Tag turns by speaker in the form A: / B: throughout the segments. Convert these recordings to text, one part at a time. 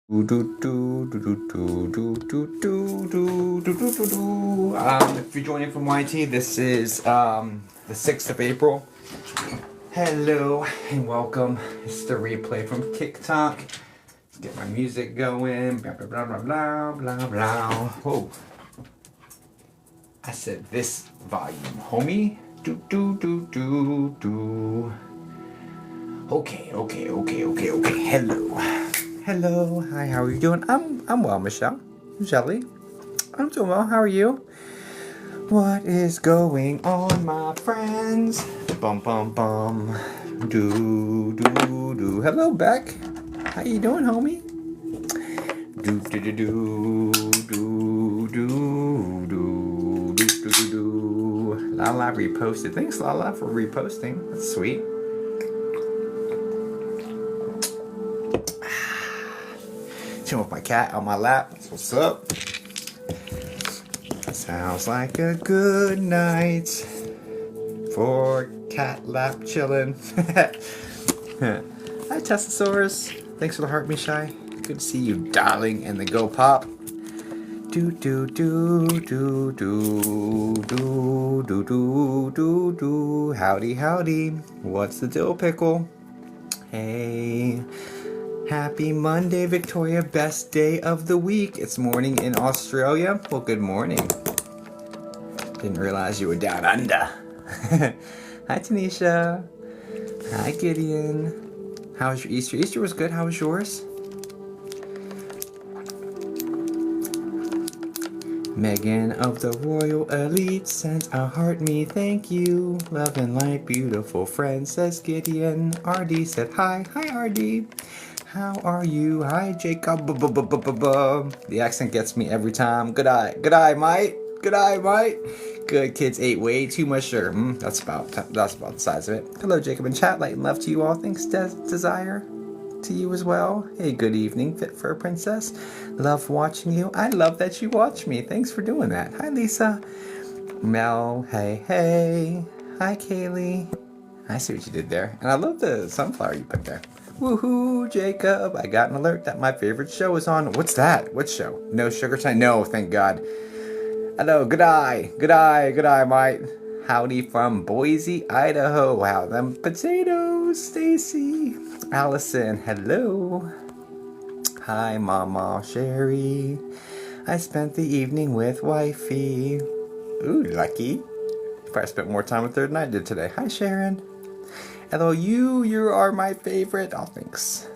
A: If you're joining from YT, this is the 6th of April. Hello and welcome. It's the replay from TikTok. Let's get my music going. Blah blah blah blah blah blah. Oh, I said this volume, homie. Okay. Hello. Hi, how are you doing? I'm well, Michelle. Jelly. I'm doing well. How are you? What is going on, my friends? Bum bum bum. Do. Hello, Beck. How you doing, homie? Do. Lala reposted. Thanks, Lala, for reposting. That's sweet. Chilling with my cat on my lap. That's what's up. Sounds like a good night for cat lap chilling. Hi, Testosaurus. Thanks for the heart, Mishai. Good to see you, darling, and the Go Pop. Do. Howdy. What's the dill pickle? Hey. Happy Monday, Victoria. Best day of the week. It's morning in Australia. Well, good morning. Didn't realize you were down under. Hi, Tanisha. Hi, Gideon. How was your Easter? Easter was good. How was yours? Megan of the Royal Elite sent a heart me, thank you. Love and light, beautiful friend, says Gideon. RD said hi. Hi, RD. How are you? Hi, Jacob. The accent gets me every time. Good eye, mate. Good kids ate way too much sugar. That's about the size of it. Hello, Jacob and chat. Light and love to you all. Thanks, Desire. To you as well. Hey, good evening, fit for a princess. Love watching you. I love that you watch me. Thanks for doing that. Hi, Lisa. Mel. Hey. Hi, Kaylee. I see what you did there. And I love the sunflower you put there. Woohoo, Jacob. I got an alert that my favorite show is on. What's that? What show? No Sugar Time? No, thank God. Hello, good eye, mate. Howdy from Boise, Idaho. Wow, them potatoes, Stacy. Allison, hello. Hi, Mama Sherry. I spent the evening with wifey. Ooh, lucky. Probably spent more time with her than I did today. Hi, Sharon. Hello, you are my favorite. Oh, thanks,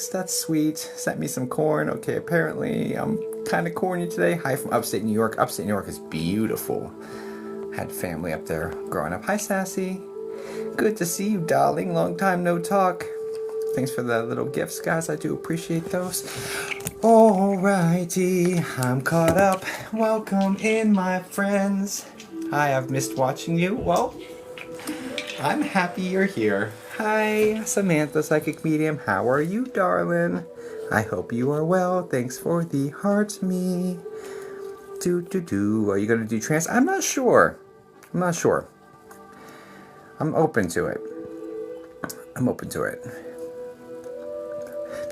A: that's sweet. Sent me some corn. Okay, apparently I'm kind of corny today. Hi from upstate New York. Upstate New York is beautiful. Had family up there growing up. Hi, Sassy. Good to see you, darling. Long time no talk. Thanks for the little gifts, guys. I do appreciate those. Alrighty, I'm caught up. Welcome in, my friends. Hi, I've missed watching you. Well, I'm happy you're here. Hi, Samantha, Psychic Medium. How are you, darling? I hope you are well. Thanks for the heart me. Do. Are you going to do trance? I'm not sure. I'm open to it.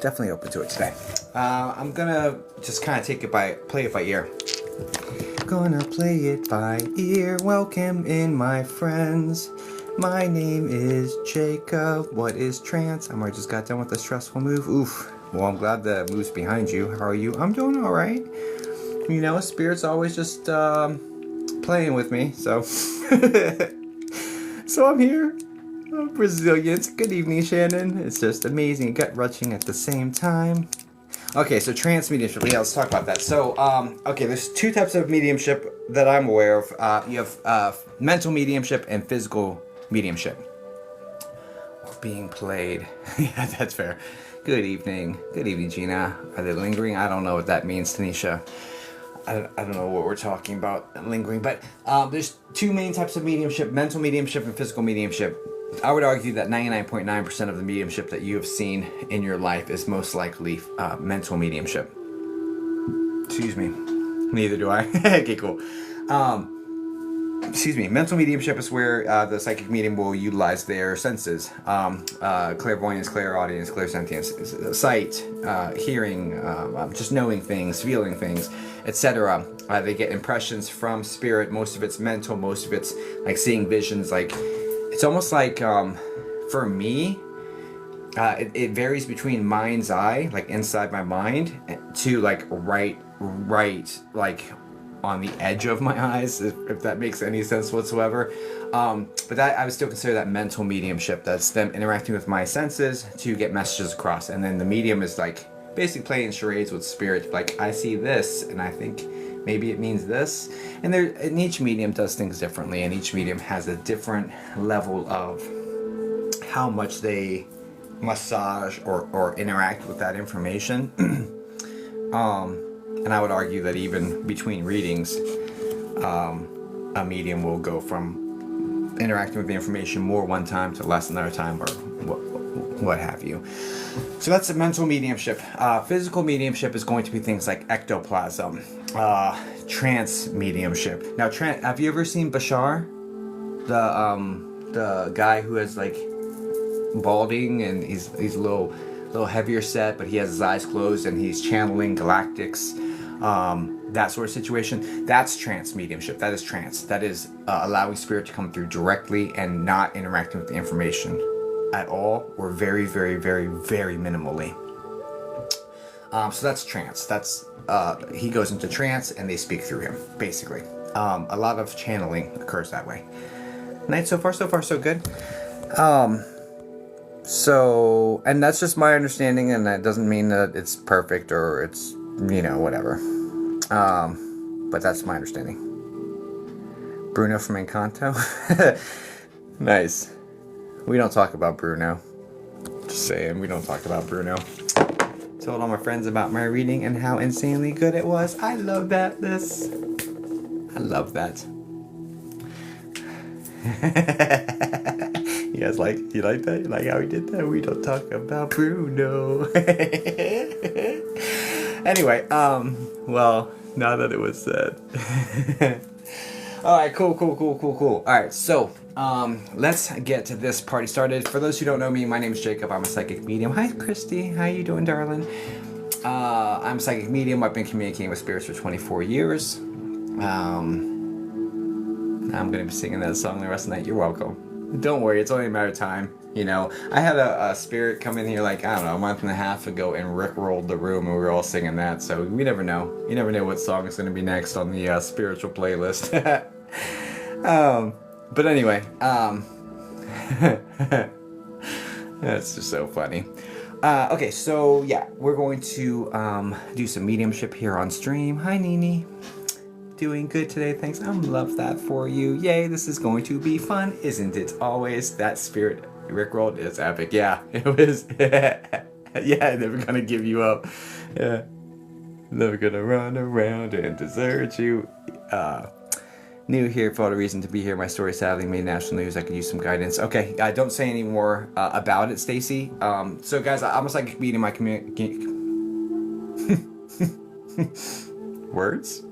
A: Definitely open to it today. I'm gonna just kind of play it by ear. Gonna play it by ear. Welcome in, my friends. My name is Jacob. What is trance? I just got done with a stressful move. Oof. Well, I'm glad the move's behind you. How are you? I'm doing all right. You know, Spirit's always just playing with me, so so I'm here. I'm resilient. Good evening, Shannon. It's just amazing, gut-wrenching at the same time. Okay, so trance mediumship. Yeah, let's talk about that. So, okay, there's two types of mediumship that I'm aware of. You have mental mediumship and physical mediumship. Being played. Yeah, that's fair. Good evening, Gina. Are they lingering? I don't know what that means, Tanisha. I don't know what we're talking about, lingering. But there's two main types of mediumship, mental mediumship and physical mediumship. I would argue that 99.9% of the mediumship that you have seen in your life is most likely mental mediumship. Excuse me. Neither do I. Okay, cool. excuse me, mental mediumship is where the psychic medium will utilize their senses, clairvoyance, clairaudience, clairsentience, sight, hearing, just knowing things, feeling things, etc. They get impressions from spirit. Most of it's mental, most of it's like seeing visions. Like, it's almost like, for me, it varies between mind's eye, like inside my mind, to like right, like on the edge of my eyes, if that makes any sense whatsoever. But that, I would still consider that mental mediumship. That's them interacting with my senses to get messages across. And then the medium is like basically playing charades with spirit. Like, I see this and I think maybe it means this. And each medium does things differently, and each medium has a different level of how much they massage or interact with that information. And I would argue that even between readings, a medium will go from interacting with the information more one time to less another time, or what have you. So that's a mental mediumship. Physical mediumship is going to be things like ectoplasm, trance mediumship. Now, have you ever seen Bashar, the guy who has like balding and he's a little heavier set, but he has his eyes closed and he's channeling galactics, that sort of situation? That's trance mediumship. That is trance. That is allowing spirit to come through directly and not interacting with the information at all, or very, very, very, very minimally. So that's trance. That's he goes into trance and they speak through him, basically. A lot of channeling occurs that way. Night so far so good. So, and that's just my understanding, and that doesn't mean that it's perfect or it's, whatever. But that's my understanding. Bruno from Encanto. Nice. We don't talk about Bruno. Just saying, we don't talk about Bruno. Told all my friends about my reading and how insanely good it was. I love that. I love that. You guys you like that? You like how we did that? We don't talk about Bruno. Anyway, well, now that it was said. Alright, cool. Alright, so, let's get this party started. For those who don't know me, my name is Jacob. I'm a psychic medium. Hi, Christy. How you doing, darling? I'm a psychic medium. I've been communicating with spirits for 24 years. I'm going to be singing that song the rest of the night. You're welcome. Don't worry, it's only a matter of time. I had a spirit come in here like, I don't know, a month and a half ago and rickrolled the room, and we were all singing that. So we never know. You never know what song is going to be next on the spiritual playlist. But anyway, that's just so funny. Okay, so yeah, we're going to do some mediumship here on stream. Hi, Nini. Doing good today, thanks. I love that for you. Yay, this is going to be fun, isn't it? Always. That spirit rickrolled is epic. Yeah, it was. Yeah, never gonna give you up. Yeah, never gonna run around and desert you. New here for all the reason to be here. My story sadly made national news. I could use some guidance. Okay, don't say any more about it, Stacy. So guys, I'm a psychic medium. I communicate. Words?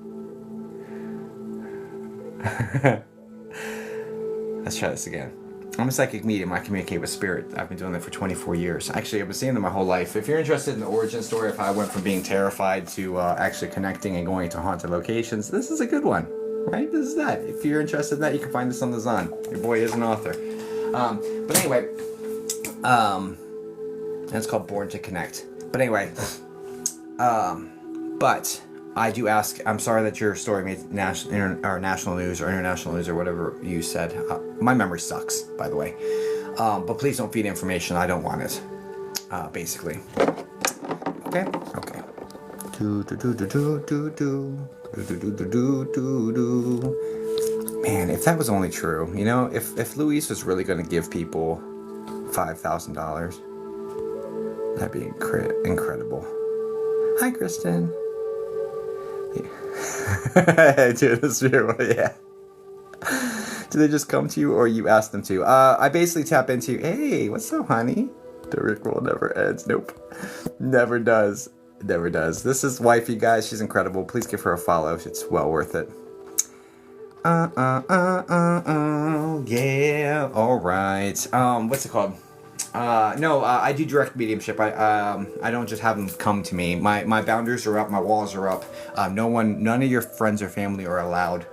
A: Let's try this again. I'm a psychic medium. I communicate with spirit. I've been doing that for 24 years. Actually, I've been seeing them my whole life. If you're interested in the origin story of how I went from being terrified to actually connecting and going to haunted locations, this is a good one, right? This is that. If you're interested in that, you can find this on the Zon. Your boy is an author. But anyway, and it's called Born to Connect. But anyway, but I do ask, I'm sorry that your story made national news or international news or whatever you said. My memory sucks, by the way. But please don't feed information. I don't want it, basically. Okay? Okay. Man, if that was only true, if Luis was really going to give people $5,000, that'd be incredible. Hi, Kristen. Dude, this yeah. Do they just come to you or you ask them to? I basically tap into, hey, what's up, honey? The rickroll never ends. Nope. Never does. Never does. This is wifey, guys. She's incredible. Please give her a follow. It's well worth it. Yeah. All right. What's it called? No, I do direct mediumship. I don't just have them come to me. My boundaries are up. My walls are up. None of your friends or family are allowed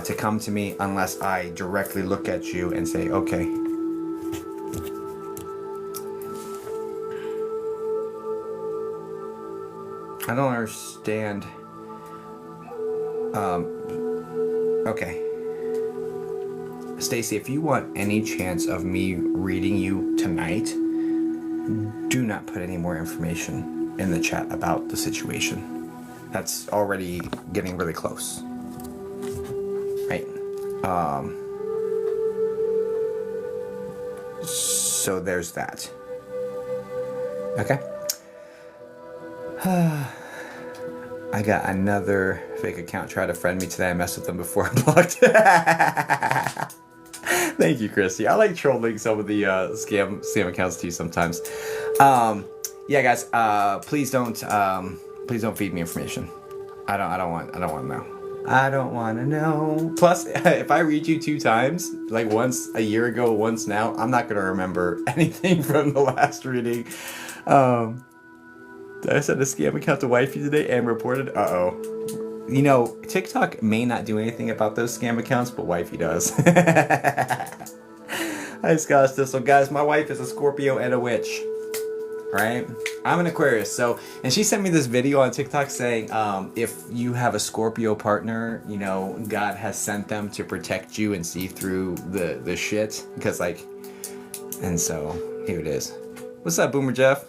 A: to come to me unless I directly look at you and say, okay. I don't understand. Okay. Stacy, if you want any chance of me reading you tonight, do not put any more information in the chat about the situation. That's already getting really close. Right? So there's that. Okay? I got another fake account try to friend me today. I messed with them before I blocked. Thank you, Christy. I like trolling some of the scam accounts too sometimes. Yeah, guys. Please don't feed me information. I don't want to know. I don't want to know. Plus, if I read you 2 times, like once a year ago, once now, I'm not gonna remember anything from the last reading. I sent a scam account to wifey today and reported. You know, TikTok may not do anything about those scam accounts, but wifey does. Hi, Scott. So, guys, my wife is a Scorpio and a witch. Right? I'm an Aquarius. So, and she sent me this video on TikTok saying, if you have a Scorpio partner, you know, God has sent them to protect you and see through the shit. Because, like, and so, here it is. What's up, Boomer Jeff?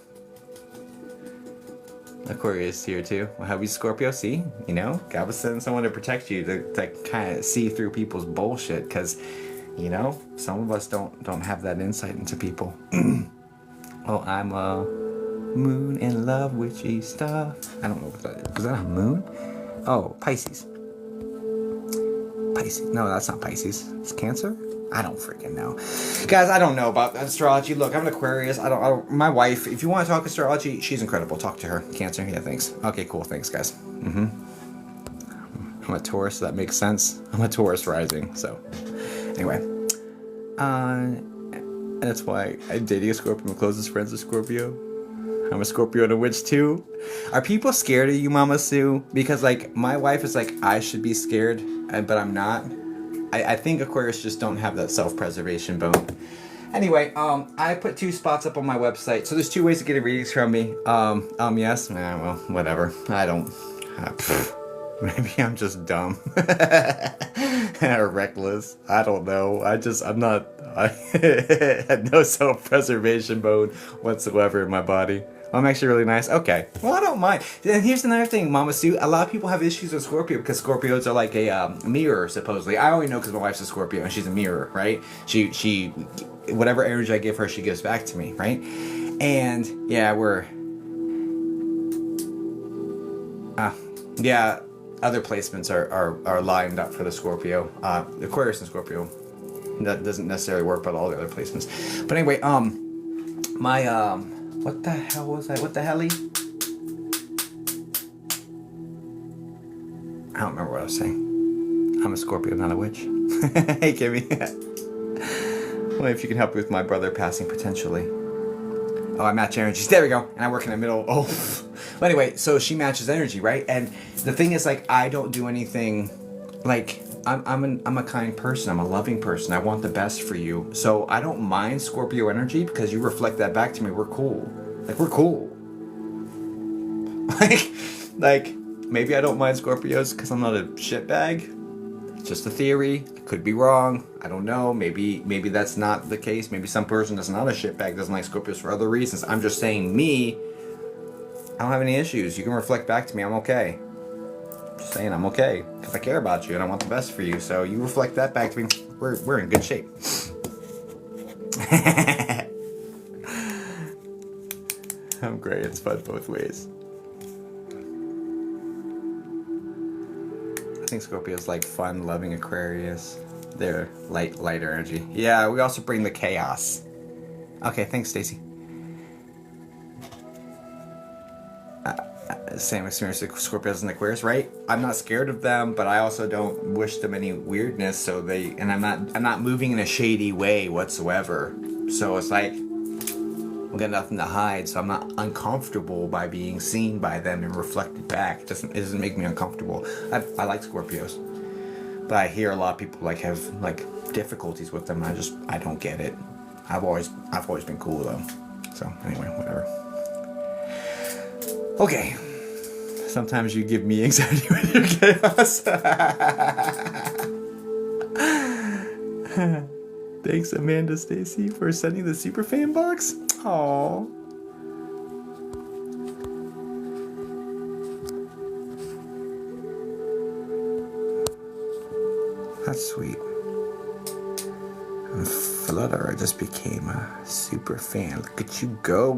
A: Aquarius here too. Well, how we Scorpio? See, you know, God was sending someone to protect you to kind of see through people's bullshit, because, you know, some of us don't have that insight into people. Oh, I'm a moon in love witchy stuff. I don't know what that is. Was that a moon? Oh, Pisces. Pisces. No, that's not Pisces. It's Cancer. I don't freaking know, guys. I don't know about astrology. Look, I'm an Aquarius. I don't. My wife. If you want to talk astrology, she's incredible. Talk to her. Cancer. Yeah, thanks. Okay, cool. Thanks, guys. I'm a Taurus, so that makes sense. I'm a Taurus rising. So, anyway, that's why I'm dating a Scorpio. My closest friends are Scorpio. I'm a Scorpio and a witch too. Are people scared of you, Mama Sue? Because like my wife is like, I should be scared, but I'm not. I think Aquarius just don't have that self-preservation bone. Anyway, I put 2 spots up on my website. So there's 2 ways to get readings from me. Yes. Well, whatever. I don't. Maybe I'm just dumb. Or reckless. I don't know. I'm not. I had no self-preservation bone whatsoever in my body. I'm actually really nice. Okay. Well, I don't mind. And here's another thing, Mama Sue. A lot of people have issues with Scorpio because Scorpios are like a mirror, supposedly. I only know because my wife's a Scorpio and she's a mirror, right? She, whatever energy I give her, she gives back to me, right? And yeah, other placements are lined up for the Scorpio. Aquarius and Scorpio. That doesn't necessarily work, but all the other placements. But anyway, what the hell was that? What the helly? I don't remember what I was saying. I'm a Scorpio, not a witch. Hey, Kimmy. Well, if you can help me with my brother passing potentially. Oh, I match energies. There we go. And I work in the middle. Oh. But anyway, so she matches energy, right? And the thing is, like, I don't do anything. Like, I'm a kind person. I'm a loving person. I want the best for you. So I don't mind Scorpio energy because you reflect that back to me. We're cool. Like, we're cool. Like maybe I don't mind Scorpios because I'm not a shitbag. It's just a theory. I could be wrong. I don't know. Maybe that's not the case. Maybe some person that's not a shitbag doesn't like Scorpios for other reasons. I'm just saying me. I don't have any issues. You can reflect back to me. I'm okay. Just saying I'm okay because I care about you and I want the best for you. So you reflect that back to me. We're in good shape. I'm great. It's fun both ways. I think Scorpio's like fun, loving Aquarius. They're lighter energy. Yeah, we also bring the chaos. Okay, thanks, Stacy. same experience with Scorpios and Aquarius, right? I'm not scared of them, but I also don't wish them any weirdness. So I'm not moving in a shady way whatsoever. So it's like I've got nothing to hide, so I'm not uncomfortable by being seen by them and reflected back. It doesn't make me uncomfortable. I like Scorpios, but I hear a lot of people like have like difficulties with them. I don't get it. I've always been cool though. So anyway, whatever. Okay. Sometimes you give me anxiety with your chaos. Thanks, Amanda Stacy, for sending the super fan box. Aww. That's sweet. Flutter, I just became a super fan. Look at you go.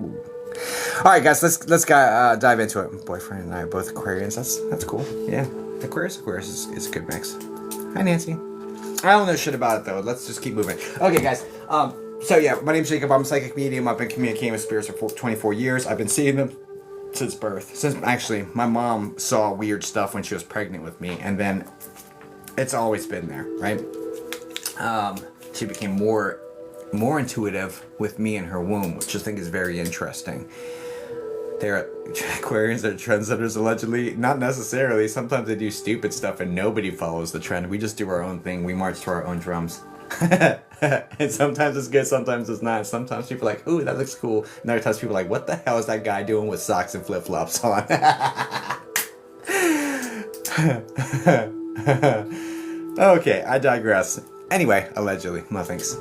A: All right, guys, let's dive into it. My boyfriend and I are both Aquarians. That's cool. Yeah, Aquarius is a good mix. Hi, Nancy. I don't know shit about it though. Let's just keep moving. Okay, guys. So yeah, my name's Jacob. I'm a psychic medium. I've been communicating with spirits for 24 years. I've been seeing them since birth. Since actually, my mom saw weird stuff when she was pregnant with me, and then it's always been there, right? She became more intuitive with me in her womb, which I think is very interesting. They're Aquarians are trendsetters allegedly. Not necessarily. Sometimes they do stupid stuff and nobody follows the trend. We just do our own thing. We march to our own drums. And sometimes it's good, sometimes it's not. Sometimes people are like, ooh, that looks cool. And other times people are like, what the hell is that guy doing with socks and flip-flops on? Okay, I digress. Anyway, allegedly. No, thanks.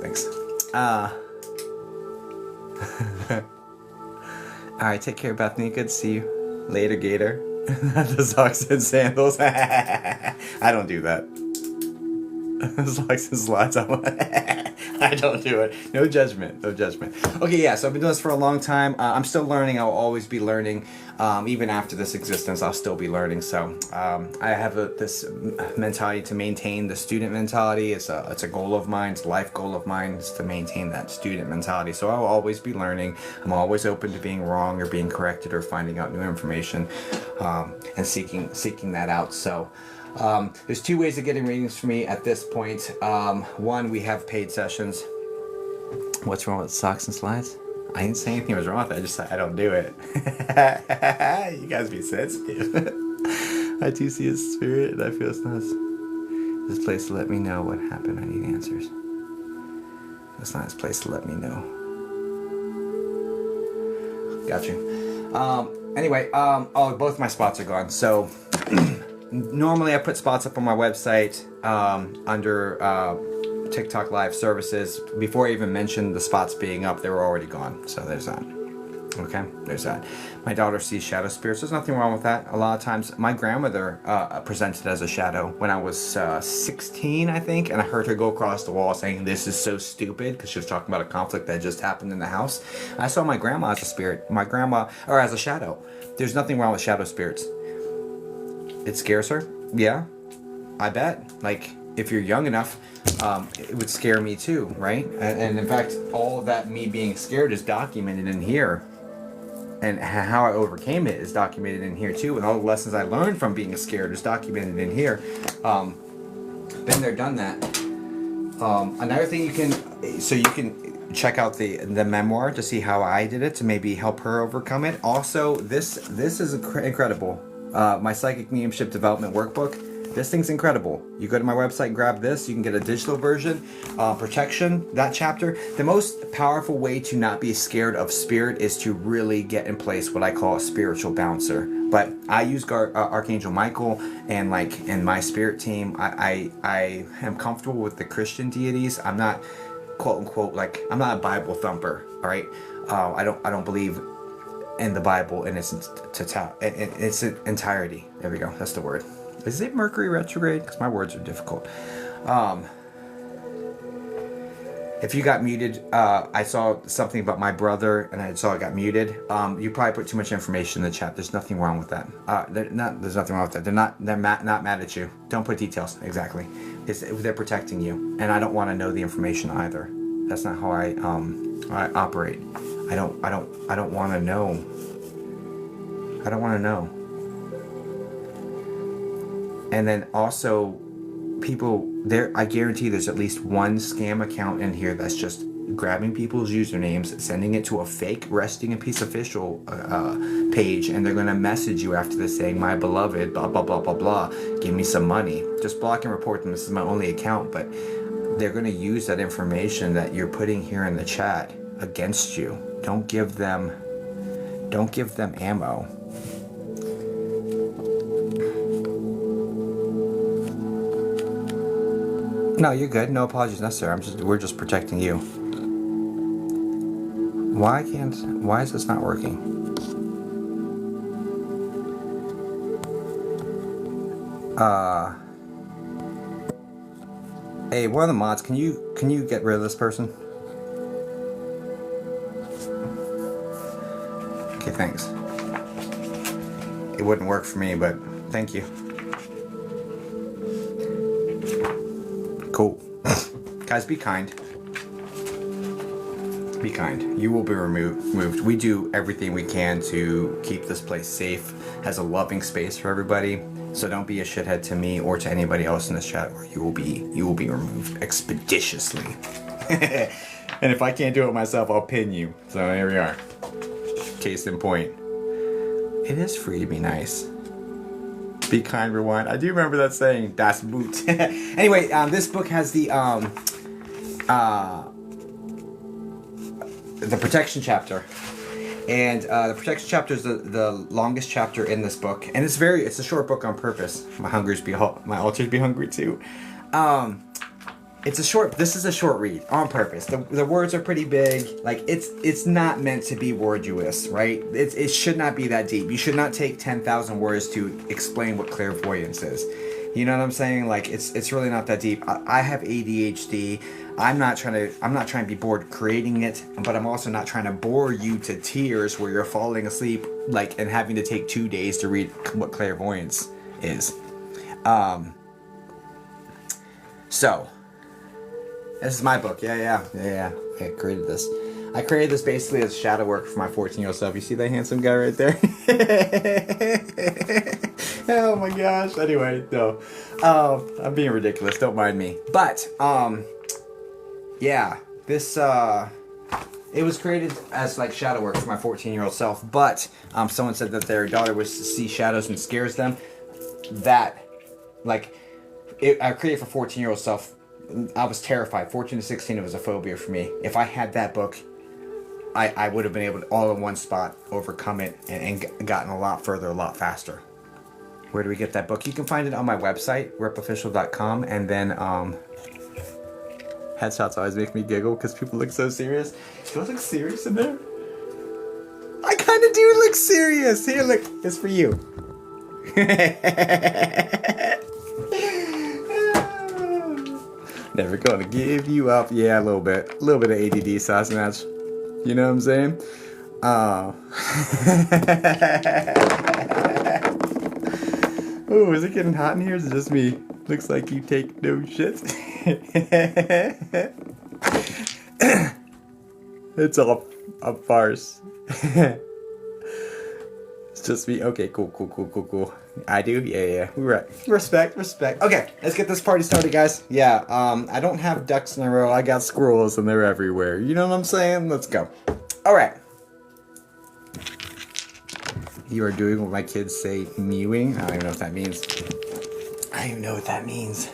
A: Alright, take care, Bethany. Good to see you. Later, Gator. The socks and sandals. I don't do that. Socks and slides. I don't do it. No judgment. Okay, yeah, so I've been doing this for a long time. I'm still learning. I'll always be learning. Even after this existence, I'll still be learning. So I have this mentality to maintain the student mentality. It's a goal of mine. It's a life goal of mine, is to maintain that student mentality. So I'll always be learning. I'm always open to being wrong or being corrected or finding out new information and seeking that out. So there's two ways of getting readings from me at this point. One, we have paid sessions. What's wrong with socks and slides? I didn't say anything was wrong with it. I just said I don't do it. You guys be sensitive. I do see a spirit and I feel it's not this place to let me know what happened. I need answers. It's not his place to let me know. Got you. Anyway, both my spots are gone. So normally I put spots up on my website under TikTok live services. Before I even mentioned the spots being up, they were already gone. So there's that. Okay, there's that. My daughter sees shadow spirits. There's nothing wrong with that. A lot of times, my grandmother presented as a shadow when I was 16, I think, and I heard her go across the wall saying, "This is so stupid," because she was talking about a conflict that just happened in the house. I saw my grandma as a spirit, or as a shadow. There's nothing wrong with shadow spirits. It scares her? Yeah, I bet. Like, if you're young enough, it would scare me too, right? And in fact, all of that me being scared is documented in here. And how I overcame it is documented in here too. And all the lessons I learned from being scared is documented in here. Been there, done that. Another thing you can check out the memoir to see how I did it, to maybe help her overcome it. Also, this is incredible. My Psychic Mediumship Development Workbook. This thing's incredible. You go to my website, grab this. You can get a digital version. Protection, that chapter. The most powerful way to not be scared of spirit is to really get in place what I call a spiritual bouncer. But I use Archangel Michael and like in my spirit team. I am comfortable with the Christian deities. I'm not quote unquote like I'm not a Bible thumper. All right. I don't believe in the Bible in its entirety. There we go. That's the word. Is it Mercury retrograde? Because my words are difficult. If you got muted, I saw something about my brother, and I saw it got muted. You probably put too much information in the chat. There's nothing wrong with that. There's nothing wrong with that. They're not mad at you. Don't put details. Exactly. They're protecting you, and I don't want to know the information either. That's not how I operate. I don't want to know. I don't want to know. And then also, people there, I guarantee there's at least one scam account in here that's just grabbing people's usernames, sending it to a fake Resting in Peace official page, and they're gonna message you after this saying, "My beloved, blah blah blah blah blah, give me some money." Just block and report them. This is my only account, but they're gonna use that information that you're putting here in the chat against you. Don't give them ammo. No, you're good. No apologies necessary. We're just protecting you. Why is this not working? Hey, one of the mods, can you get rid of this person? Okay, thanks. It wouldn't work for me, but thank you. Cool. Guys, be kind. Be kind. You will be removed. We do everything we can to keep this place safe as a loving space for everybody. So don't be a shithead to me or to anybody else in this chat, or you will be removed expeditiously. And if I can't do it myself, I'll pin you. So here we are. Case in point. It is free to be nice. Be kind, rewind. I do remember that saying. Das Boot. Anyway, this book has the protection chapter, and the protection chapter is the longest chapter in this book, and it's a short book on purpose. My altars be hungry too. This is a short read on purpose. The words are pretty big. Like it's not meant to be worduous, right? It should not be that deep. You should not take 10,000 words to explain what clairvoyance is. You know what I'm saying? Like it's really not that deep. I have ADHD. I'm not trying to be bored creating it, but I'm also not trying to bore you to tears where you're falling asleep and having to take 2 days to read what clairvoyance is. So this is my book. Yeah. I created this. I created this basically as shadow work for my 14-year-old self. You see that handsome guy right there? Oh my gosh. Anyway, no. I'm being ridiculous. Don't mind me. But, yeah. This, it was created as like shadow work for my 14-year-old self. But, someone said that their daughter was to see shadows and scares them. I created for 14-year-old self. I was terrified. 14 to 16, it was a phobia for me. If I had that book, I would have been able to, all in one spot, overcome it and gotten a lot further, a lot faster. Where do we get that book? You can find it on my website, repofficial.com, and then, headshots always make me giggle because people look so serious. Do I look serious in there? I kind of do look serious. Here, look, it's for you. Never gonna give you up. Yeah, a little bit of ADD sauce match. You know what I'm saying? Oh, is it getting hot in here? Is it just me? Looks like you take no shit. It's all a farce. It's just me. Okay, cool. I do? Yeah. Right. Respect. Okay, let's get this party started, guys. Yeah, I don't have ducks in a row. I got squirrels and they're everywhere. You know what I'm saying? Let's go. All right. You are doing what my kids say, mewing. I don't even know what that means.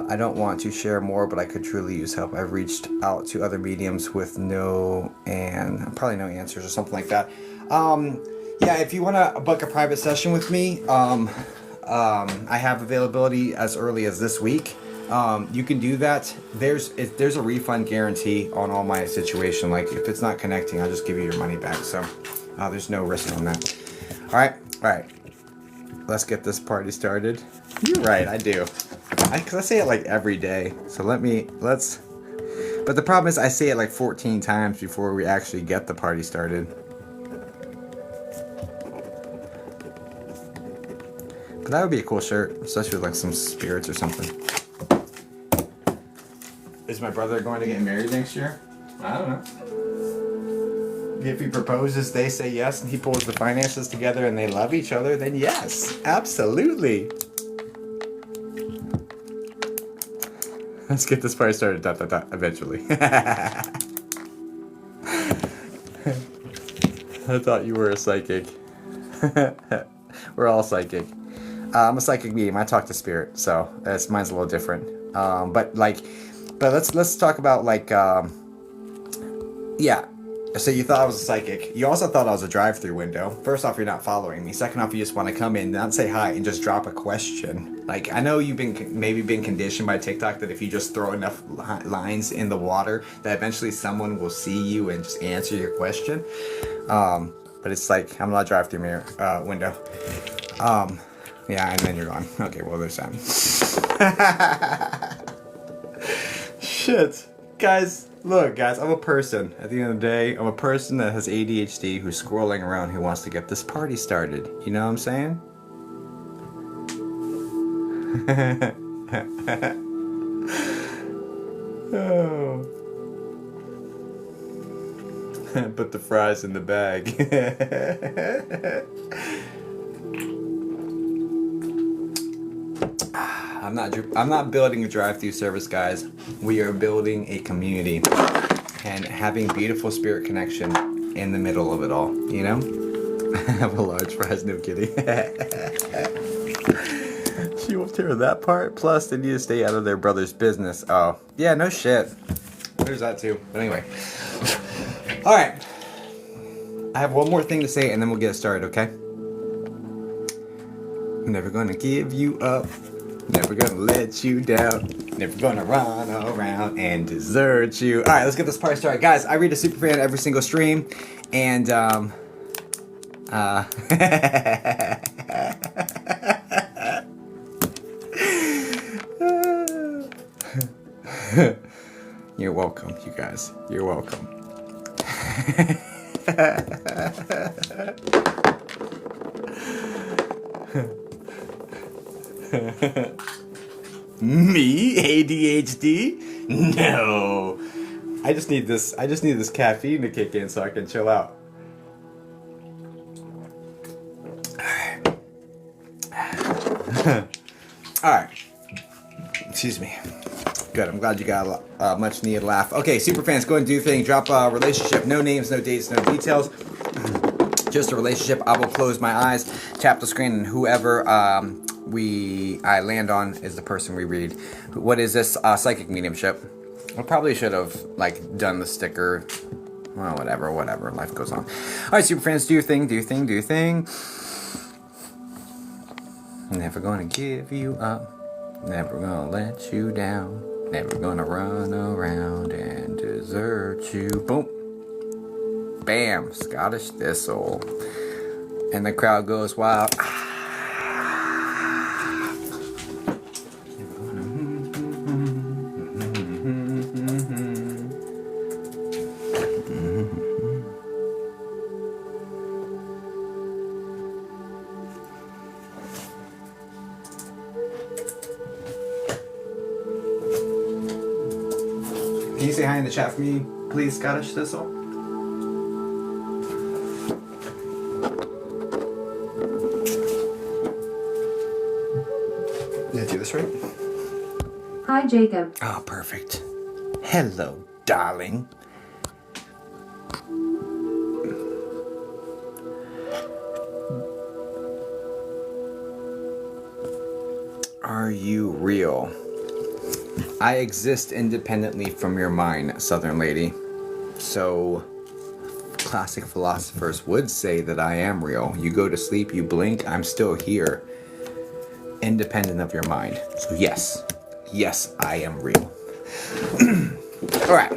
A: I don't want to share more, but I could truly use help. I've reached out to other mediums with probably no answers or something like that. Yeah, if you want to book a private session with me, I have availability as early as this week. You can do that. There's a refund guarantee on all my situation. Like if it's not connecting, I'll just give you your money back. So there's no risk on that. All right. Let's get this party started. You're right, I do. Because I say it like every day. So let's. But the problem is I say it like 14 times before we actually get the party started. But that would be a cool shirt, especially with like some spirits or something. Is my brother going to get married next year? I don't know. If he proposes, they say yes, and he pulls the finances together and they love each other, then yes, absolutely. Let's get this party started, eventually. I thought you were a psychic. We're all psychic. I'm a psychic medium. I talk to spirit, so mine's a little different. But let's talk about yeah. So you thought I was a psychic. You also thought I was a drive-through window. First off, you're not following me. Second off, you just want to come in, not say hi, and just drop a question. Like, I know you've maybe been conditioned by TikTok that if you just throw enough lines in the water, that eventually someone will see you and just answer your question. But it's like, I'm not a drive-through window. Yeah, and then you're gone. Okay, well, there's that. Shit. Guys, look, guys, I'm a person. At the end of the day, I'm a person that has ADHD who's scrolling around who wants to get this party started. You know what I'm saying? Oh. Put the fries in the bag. I'm not building a drive-through service, guys. We are building a community and having beautiful spirit connection in the middle of it all, you know? I have a large fries, no kidding. She won't hear that part. Plus, they need to stay out of their brother's business. Oh, yeah, no shit. There's that too. But anyway. Alright. I have one more thing to say and then we'll get started, okay? I'm never gonna give you up. Never gonna let you down. Never gonna run around and desert you. Alright, let's get this party started. Guys, I read a superfan every single stream. And, you're welcome, you guys. You're welcome. Me? ADHD? No. I just need this caffeine to kick in so I can chill out. Alright. Excuse me. Good, I'm glad you got a much needed laugh. Okay, superfans, go and do your thing. Drop a relationship. No names, no dates, no details. Just a relationship. I will close my eyes, tap the screen, and whoever I land on is the person we read. What is this? Psychic mediumship. I probably should have done the sticker. Well, whatever. Life goes on. Alright, superfans, do your thing, do your thing, do your thing. Never gonna give you up. Never gonna let you down. Never gonna run around and desert you. Boom. Bam. Scottish Thistle. And the crowd goes wild. Can you say hi in the chat for me, please, Scottish Thistle? Did I do this right?
B: Hi, Jacob.
A: Oh, perfect. Hello, darling. Are you real? I exist independently from your mind, Southern Lady. So, classic philosophers would say that I am real. You go to sleep, you blink, I'm still here. Independent of your mind. So yes, I am real. Alright.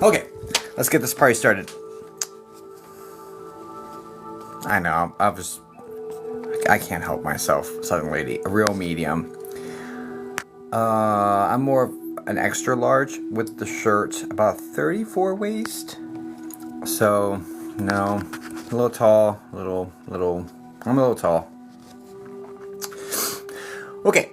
A: Okay, let's get this party started. I know, I can't help myself, Southern Lady. A real medium. I'm more of an extra large with the shirt, about 34 waist. So, no, a little tall, I'm a little tall. Okay,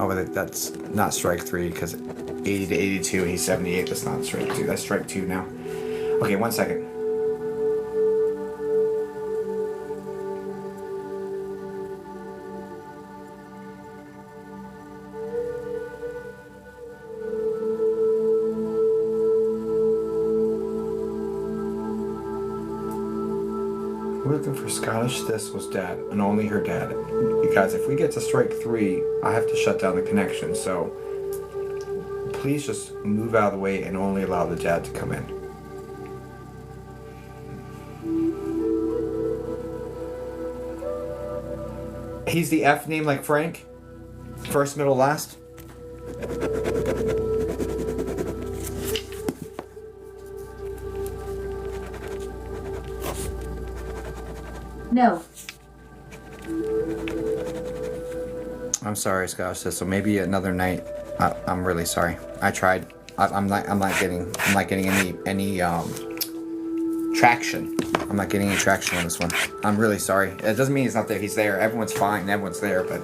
A: Oh, that's not strike 3 because 80 to 82, he's 78. That's not strike 2. That's strike 2 now. Okay, 1 second. We're looking for Scottish. This was dad, and only her dad. You guys, if we get to strike 3, I have to shut down the connection. So please just move out of the way and only allow the dad to come in. He's the F name like Frank? First, middle, last?
B: No.
A: I'm sorry, Scottish Thistle. Maybe another night. I'm really sorry. I tried. I'm not getting any traction. I'm not getting any traction on this one. I'm really sorry. It doesn't mean he's not there. He's there. Everyone's fine. Everyone's there. But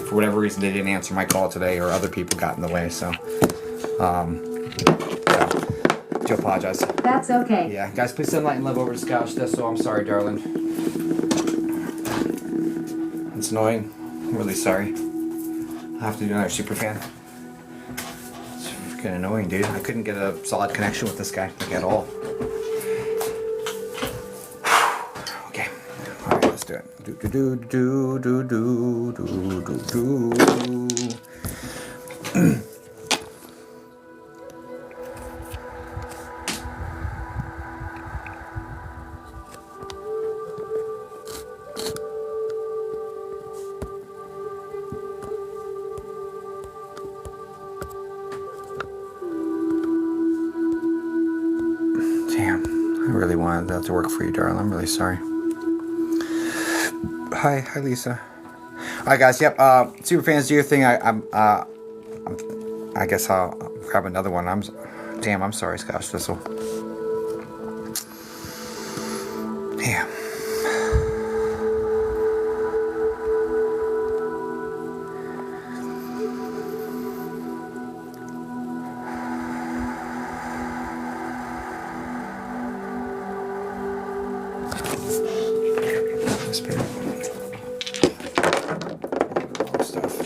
A: for whatever reason, they didn't answer my call today, or other people got in the way. So, I do apologize.
B: That's okay.
A: Yeah, guys, please send light and love over to Scottish Thistle. I'm sorry, darling. It's annoying. I'm really sorry. I have to do another super fan. It's freaking annoying, dude. I couldn't get a solid connection with this guy, like, at all. Okay. Alright, let's do it. Do do do do do do do do. I really wanted that to work for you, darling. I'm really sorry. Hi, Lisa. All right, guys. Yep. Super fans, do your thing. I guess I'll grab another one. I'm sorry, Scottish Thistle. Damn. Spirit. Stuff.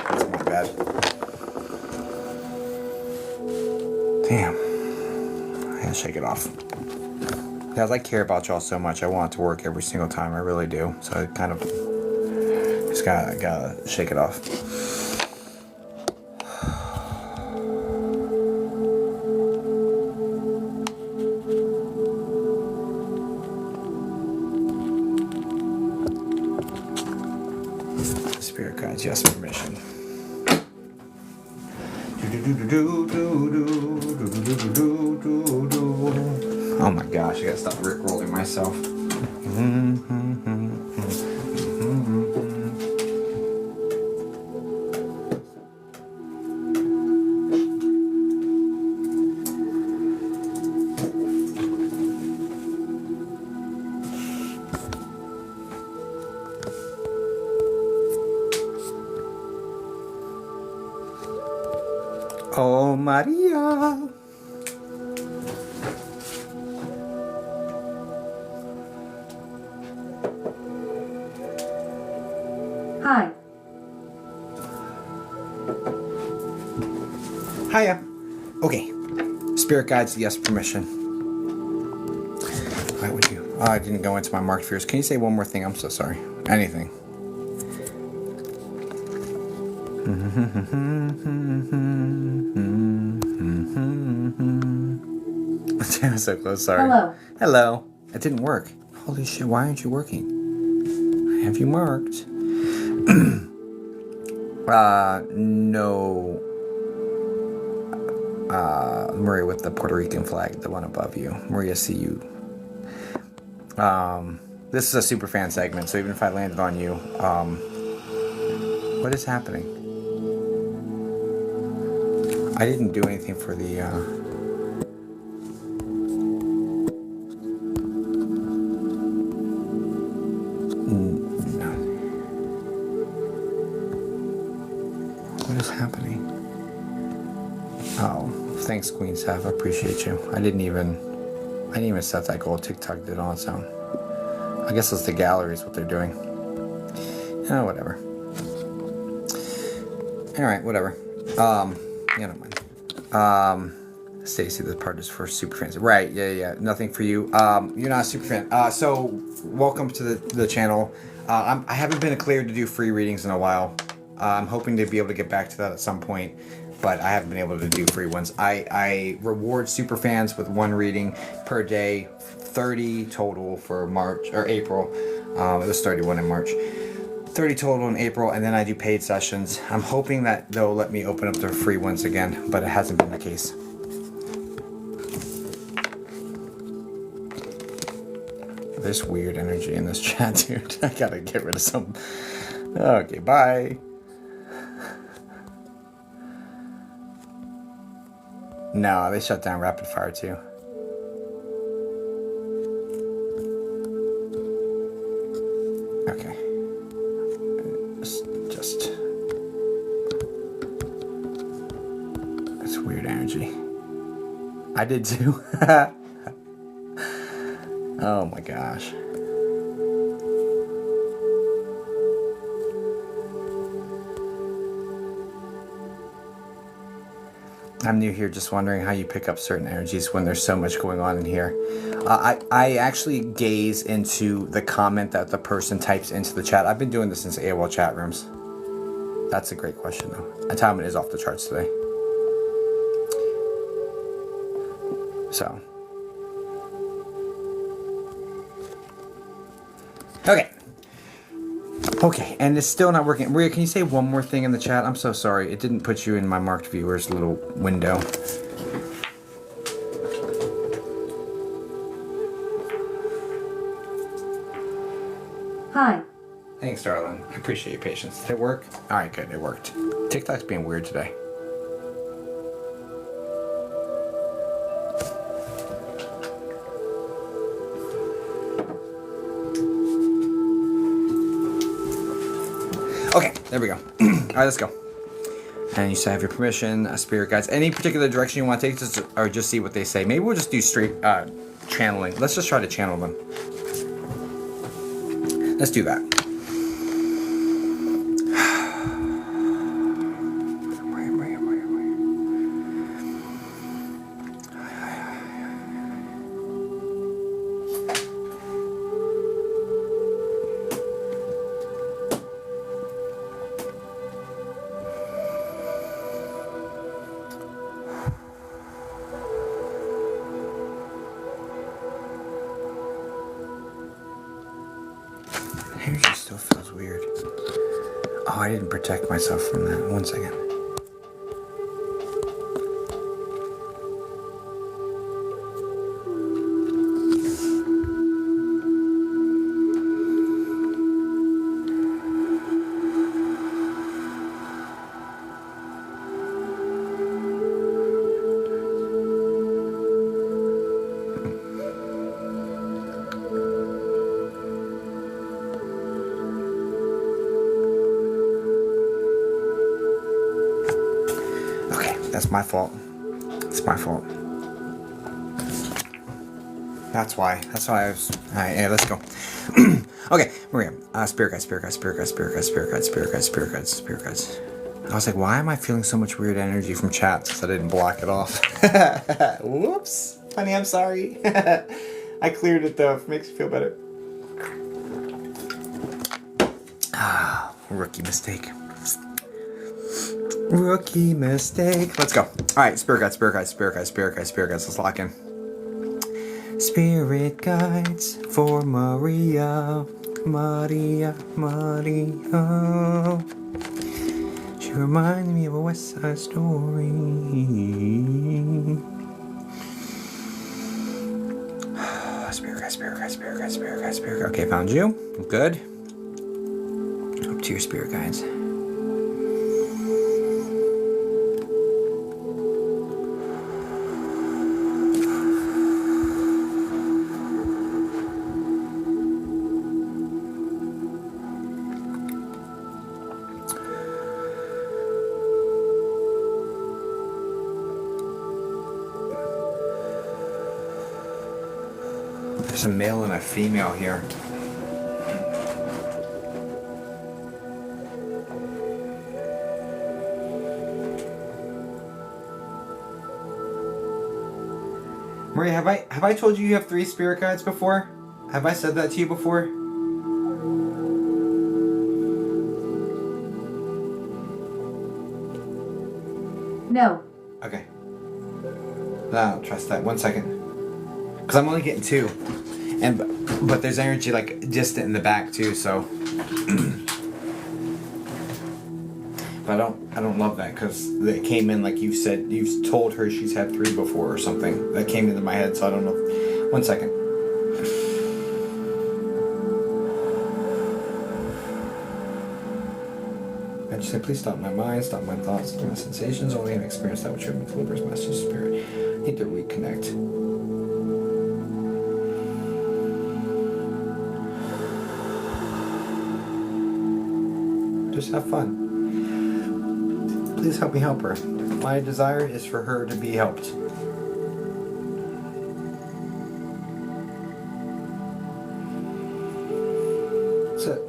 A: That's my bad. Damn. I gotta shake it off. Guys, I care about y'all so much. I want it to work every single time. I really do. So I kind of just gotta shake it off. Spirit guides, yes, permission. Oh my gosh, I gotta stop rickrolling myself. Oh, Maria.
B: Hi.
A: Hiya. Okay. Spirit guides, yes, permission. Why would you? Oh, I didn't go into my marked fears. Can you say one more thing? I'm so sorry. Anything. I'm so close, sorry.
B: Hello.
A: Hello. It didn't work. Holy shit, why aren't you working? I have you marked. No. Maria with the Puerto Rican flag, the one above you. Maria, see you. This is a super fan segment, so even if I landed on you, what is happening? I didn't do anything for the, no. What Thanks, Queen Sav. I appreciate you. I didn't even set that goal. TikTok did on its own. I guess it's the galleries what they're doing. Oh, whatever. All right, whatever. Yeah, don't mind. Stacy, this part is for super fans. Right? Yeah. Nothing for you. You're not a super fan. So welcome to the channel. I haven't been cleared to do free readings in a while. I'm hoping to be able to get back to that at some point, but I haven't been able to do free ones. I reward super fans with 1 reading per day, 30 total for March or April. It was 31 in March. 30 total in April, and then I do paid sessions. I'm hoping that they'll let me open up the free ones again, but it hasn't been the case. There's weird energy in this chat, dude. I gotta get rid of some. Okay, bye. No, they shut down rapid fire too. Okay. Just. That's weird energy. I did too. Oh my gosh. I'm new here, just wondering how you pick up certain energies when there's so much going on in here. I actually gaze into the comment that the person types into the chat. I've been doing this since AOL chat rooms. That's a great question, though. Entitlement is off the charts today. So. Okay, and it's still not working. Maria, can you say one more thing in the chat? I'm so sorry. It didn't put you in my marked viewers little window.
B: Hi.
A: Thanks, darling. I appreciate your patience. Did it work? All right, good. It worked. TikTok's being weird today. Okay, there we go. All right, let's go. And you should have your permission, spirit guides. Any particular direction you want to take, or just see what they say. Maybe we'll just do straight channeling. Let's just try to channel them. Let's do that. Energy still feels weird. Oh, I didn't protect myself from that. 1 second. That's my fault. It's my fault. That's why I was... Alright, yeah, let's go. Okay, Maria. Spirit guides, spirit guides, spirit guides, spirit guides, spirit guides, spirit guides, spirit guides, spirit guides. I was like, why am I feeling so much weird energy from chats? Because I didn't block it off. Whoops. Honey, I'm sorry. I cleared it though. If it makes you feel better. Ah, rookie mistake. Rookie mistake. Let's go. All right, spirit guides, spirit guides, spirit guides, spirit guides, spirit guides. Let's lock in. Spirit guides for Maria, Maria, Maria. She reminded me of a West Side Story. Spirit guides, spirit guides, spirit guides, spirit guides, spirit guides. Okay, found you. Good. Up to your spirit guides. There's a male and a female here. Maria, have I told you have 3 spirit guides before? Have I said that to you before?
B: No.
A: Okay. No, trust that. 1 second. Because I'm only getting 2. But there's energy like distant in the back too, so but I don't love that because it came in like you said you've told her she's had 3 before or something. That came into my head, so I don't know. 1 second. I just say, please stop my mind, stop my thoughts, stop my sensations. Only have experienced that which you have been delivered as message spirit. I need to reconnect. Just have fun. Please help me help her. My desire is for her to be helped. That's it.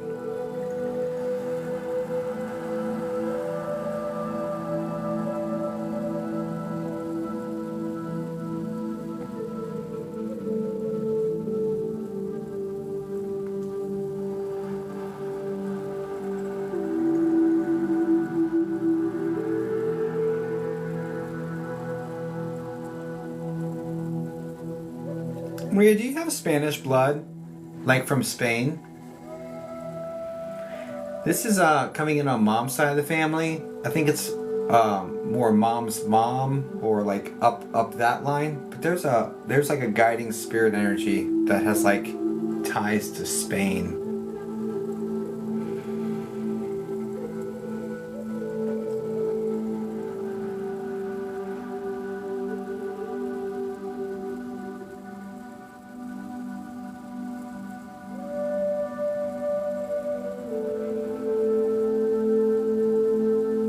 A: Maria, do you have Spanish blood? Like from Spain? This is coming in on mom's side of the family. I think it's more mom's mom or like up that line. But there's like a guiding spirit energy that has like ties to Spain.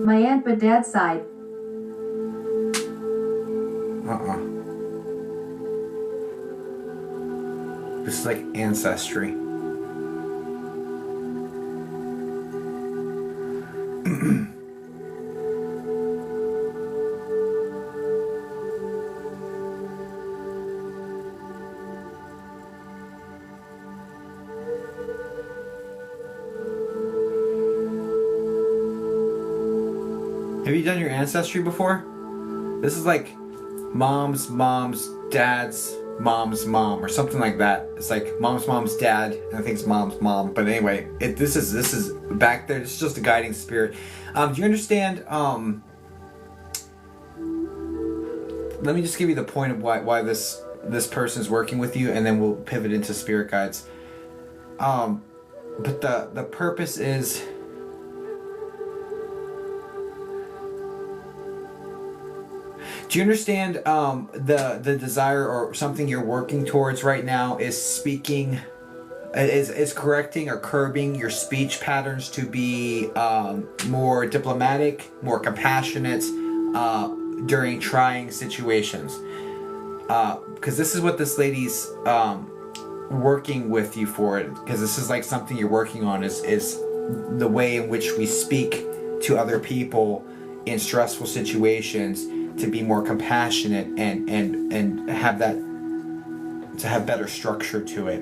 B: My aunt but dad's side.
A: This is like ancestry. Have you done your ancestry before? This is like mom's dad's mom's mom or something like that. It's like mom's dad, and I think it's mom's mom. But anyway, this is back there. It's just a guiding spirit. Do you understand? Let me just give you the point of why this person is working with you, and then we'll pivot into spirit guides. But the purpose is. Do you understand the desire or something you're working towards right now is speaking, is correcting or curbing your speech patterns to be more diplomatic, more compassionate during trying situations? Because this is what this lady's working with you for. Because this is like something you're working on is the way in which we speak to other people in stressful situations, to be more compassionate and have that, to have better structure to it.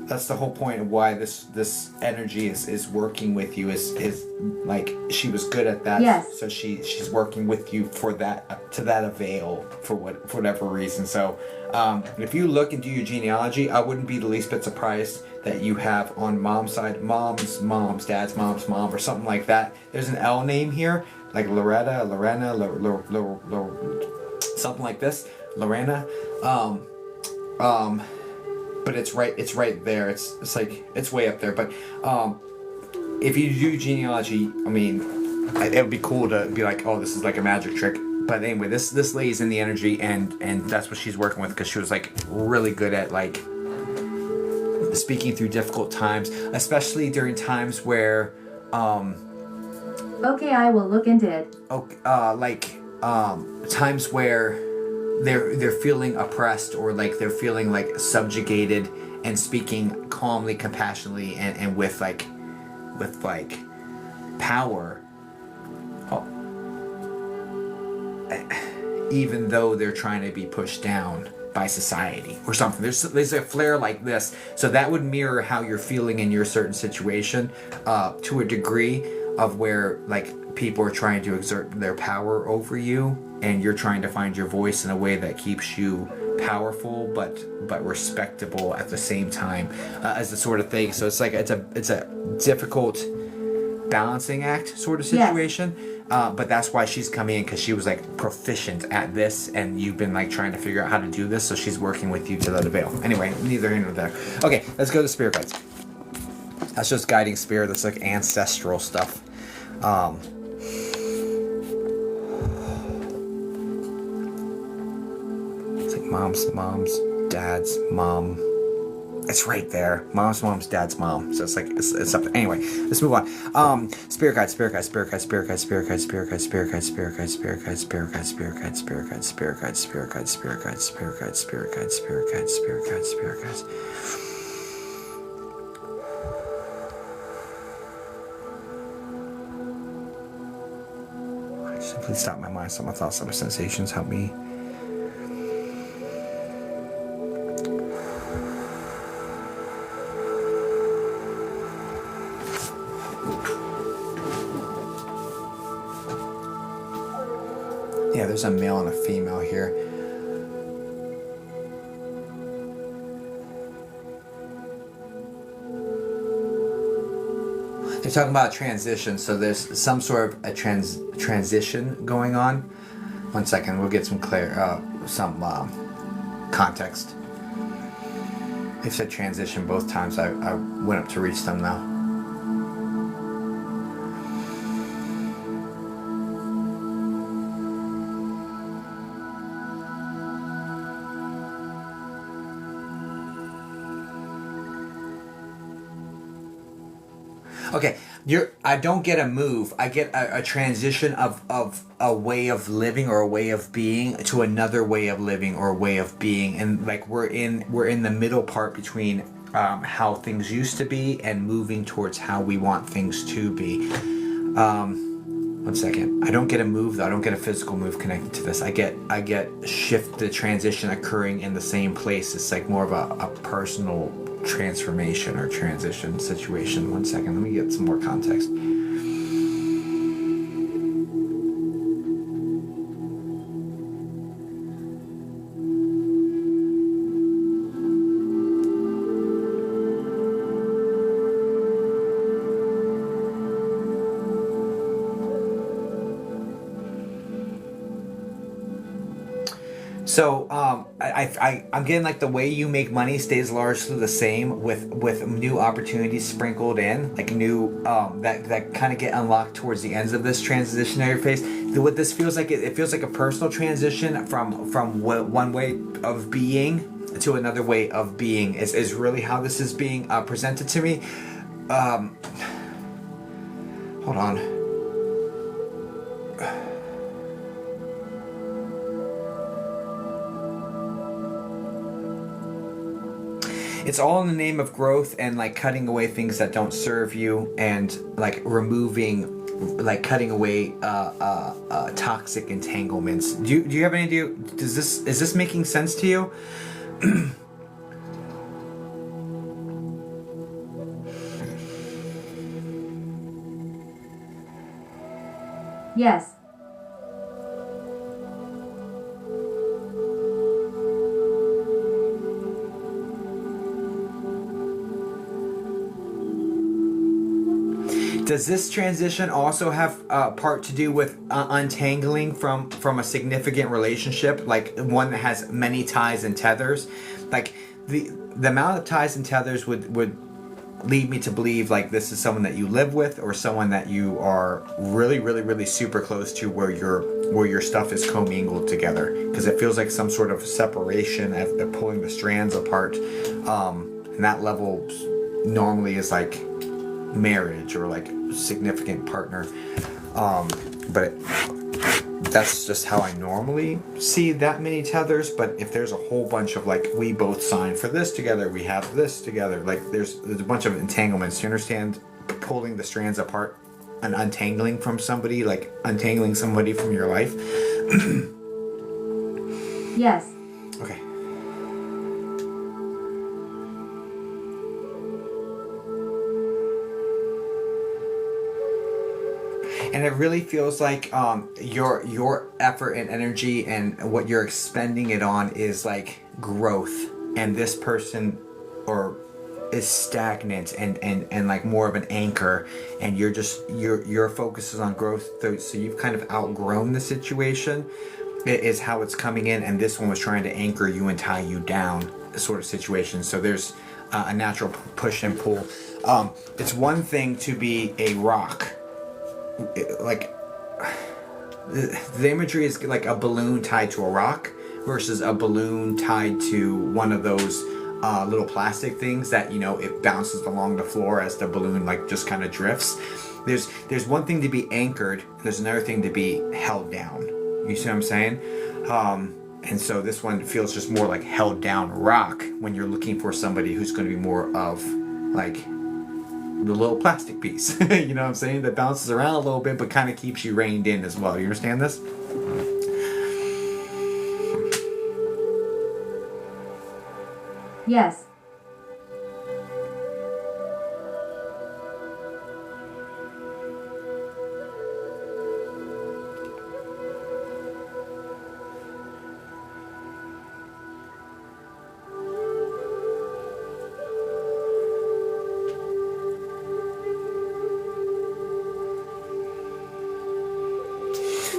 A: That's the whole point of why this energy is working with you, is like she was good at that.
B: Yes.
A: So she's working with you for that, to that avail, for whatever reason. So if you look into your genealogy, I wouldn't be the least bit surprised that you have on mom's side mom's dad's mom's mom or something like that. There's an L name here, like Lorena, something like this, Lorena. But it's right there. It's like it's way up there. But if you do genealogy, I mean, it would be cool to be like, oh, this is like a magic trick. But anyway, this lady's in the energy, and that's what she's working with, because she was like really good at like speaking through difficult times, especially during times where
B: Okay, I will look into it.
A: times where they're feeling oppressed, or like they're feeling like subjugated, and speaking calmly, compassionately, and with power, even though they're trying to be pushed down by society or something. There's a flare like this, so that would mirror how you're feeling in your certain situation, to a degree of where like people are trying to exert their power over you, and you're trying to find your voice in a way that keeps you powerful but respectable at the same time, as the sort of thing. So it's like it's a difficult balancing act sort of situation. Yes. But that's why she's coming in, because she was like proficient at this, and you've been like trying to figure out how to do this, so she's working with you to let it veil. Anyway, neither here nor there. Okay, let's go to spirit guides. That's just guiding spirit. That's like ancestral stuff. It's like mom's, dad's mom. It's right there. Mom's, dad's mom. So it's like it's up there. Anyway, let's move on. Spirit guides. Simply stop my mind, stop my thoughts, stop my sensations. Help me. Yeah, there's a male and a female here. They're talking about transition, so there's some sort of a transition going on. 1 second, we'll get some context. They said transition both times. I went up to reach them now. Okay, I don't get a move. I get a transition of a way of living or a way of being to another way of living or a way of being, and like we're in the middle part between how things used to be and moving towards how we want things to be. 1 second. I don't get a move though. I don't get a physical move connected to this. I get the transition occurring in the same place. It's like more of a personal transformation or transition situation. 1 second, let me get some more context. So I'm getting like the way you make money stays largely the same, with new opportunities sprinkled in, like new that kind of get unlocked towards the ends of this transitionary phase. What this feels like, it feels like a personal transition from one way of being to another way of being is really how this is being presented to me. Hold on. It's all in the name of growth and like cutting away things that don't serve you, and like cutting away toxic entanglements. Do you have any idea? Is this making sense to you?
B: Yes.
A: Does this transition also have part to do with untangling from a significant relationship, like one that has many ties and tethers? Like the amount of ties and tethers would lead me to believe like this is someone that you live with, or someone that you are really, really, really super close to, where your stuff is commingled together, because it feels like some sort of separation as they're pulling the strands apart, and that level normally is like marriage or like significant partner, but that's just how I normally see that many tethers. But if there's a whole bunch of like, we both signed for this together, we have this together, like there's a bunch of entanglements. You understand? Pulling the strands apart and untangling from somebody, like untangling somebody from your life.
B: Yes.
A: Okay. And it really feels like your effort and energy and what you're expending it on is like growth, and this person or is stagnant and like more of an anchor, and you're just your focus is on growth, so you've kind of outgrown the situation. It is how it's coming in, and this one was trying to anchor you and tie you down, sort of situation. So there's a natural push and pull. It's one thing to be a rock, like the imagery is like a balloon tied to a rock versus a balloon tied to one of those little plastic things that, you know, it bounces along the floor as the balloon like just kind of drifts. There's one thing to be anchored, there's another thing to be held down. You see what I'm saying? And so this one feels just more like held down rock when you're looking for somebody who's going to be more of like the little plastic piece. You know what I'm saying? That bounces around a little bit but kind of keeps you reined in as well. You understand this?
B: Yes.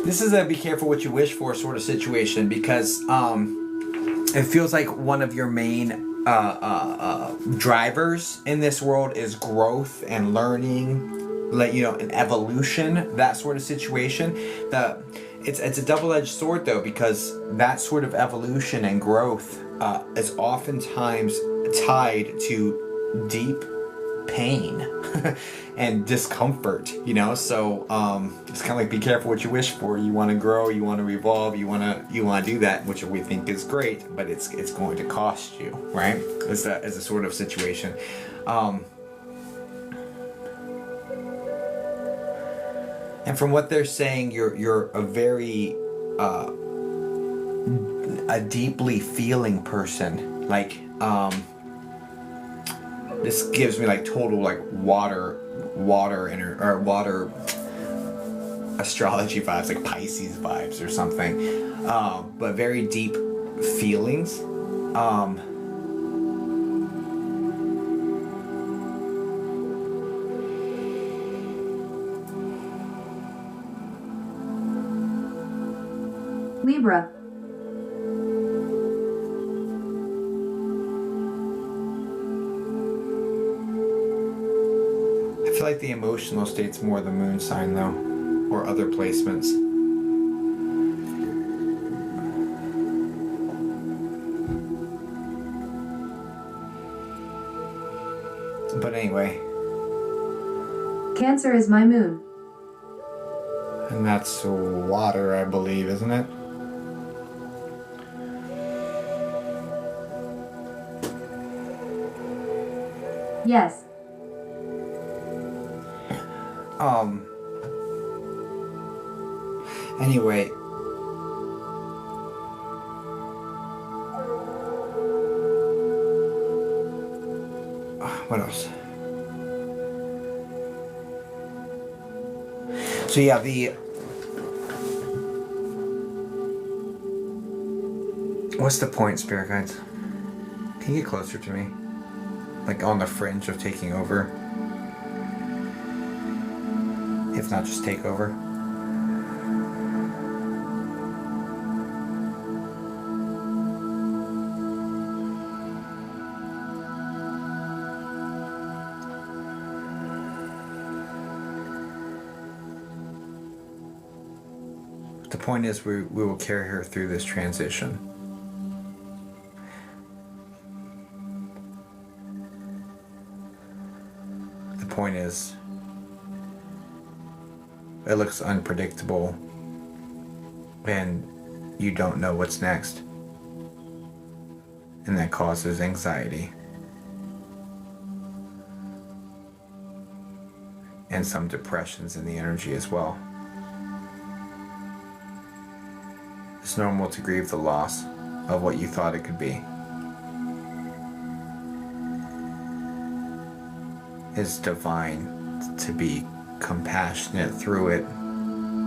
A: This is a be careful what you wish for sort of situation, because it feels like one of your main drivers in this world is growth and learning, like, you know, an evolution, that sort of situation. It's a double-edged sword though, because that sort of evolution and growth is oftentimes tied to deep pain and discomfort, you know. So it's kind of like be careful what you wish for. You want to grow, you want to evolve, you want to do that, which we think is great, but it's going to cost you, right? As a sort of situation. And from what they're saying, you're a very a deeply feeling person, like this gives me like total like water astrology vibes, like Pisces vibes or something, but very deep feelings.
B: Libra.
A: I feel like the emotional state's more the moon sign though, or other placements. But anyway.
B: Cancer is my moon.
A: And that's water, I believe, isn't it?
B: Yes.
A: Anyway. What else? So yeah, what's the point, Spirit Guides? Can you get closer to me? Like on the fringe of taking over? If not, just take over. The point is we will carry her through this transition. The point is, it looks unpredictable and you don't know what's next. And that causes anxiety. And some depressions in the energy as well. It's normal to grieve the loss of what you thought it could be. It's divine to be compassionate through it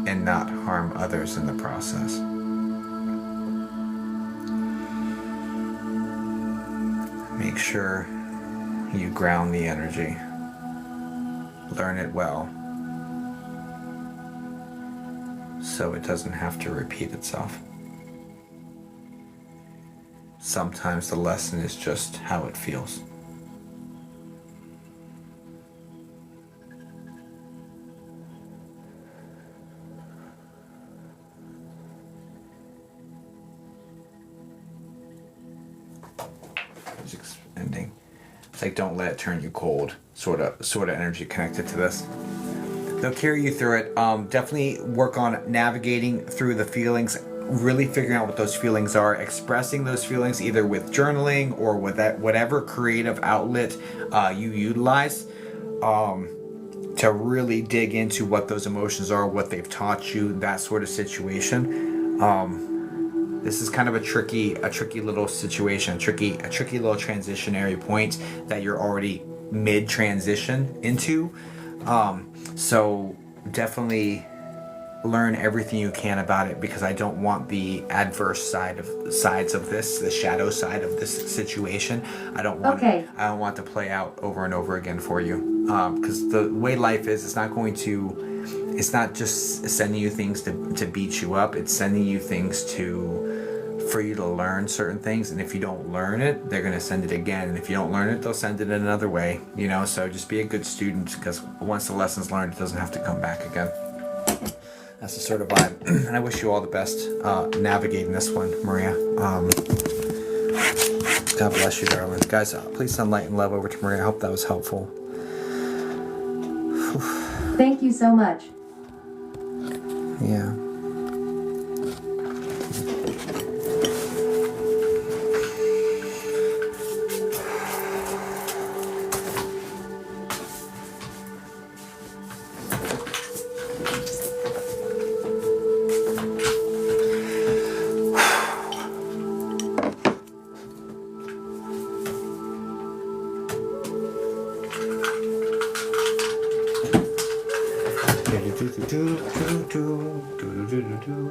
A: and not harm others in the process. Make sure you ground the energy. Learn it well, so it doesn't have to repeat itself. Sometimes the lesson is just how it feels. Music's ending. It's like, don't let it turn you cold. Sort of energy connected to this. They'll carry you through it. Definitely work on navigating through the feelings, really figuring out what those feelings are, expressing those feelings either with journaling or with that whatever creative outlet you utilize, to really dig into what those emotions are, what they've taught you, that sort of situation. This is kind of a tricky little situation, a tricky little transitionary point that you're already mid-transition into. So definitely learn everything you can about it, because I don't want the adverse sides of this, the shadow side of this situation. I don't want to play out over and over again for you. Because the way life is, it's not just sending you things to beat you up. It's sending you things for you to learn certain things, and if you don't learn it, they're going to send it again, and if you don't learn it, they'll send it another way, so just be a good student, because once the lesson's learned, it doesn't have to come back again. That's the sort of vibe. And I wish you all the best navigating this one, Maria. God bless you, darling. Guys, please send light and love over to Maria. I hope that was helpful.
B: Thank you so much.
A: Yeah.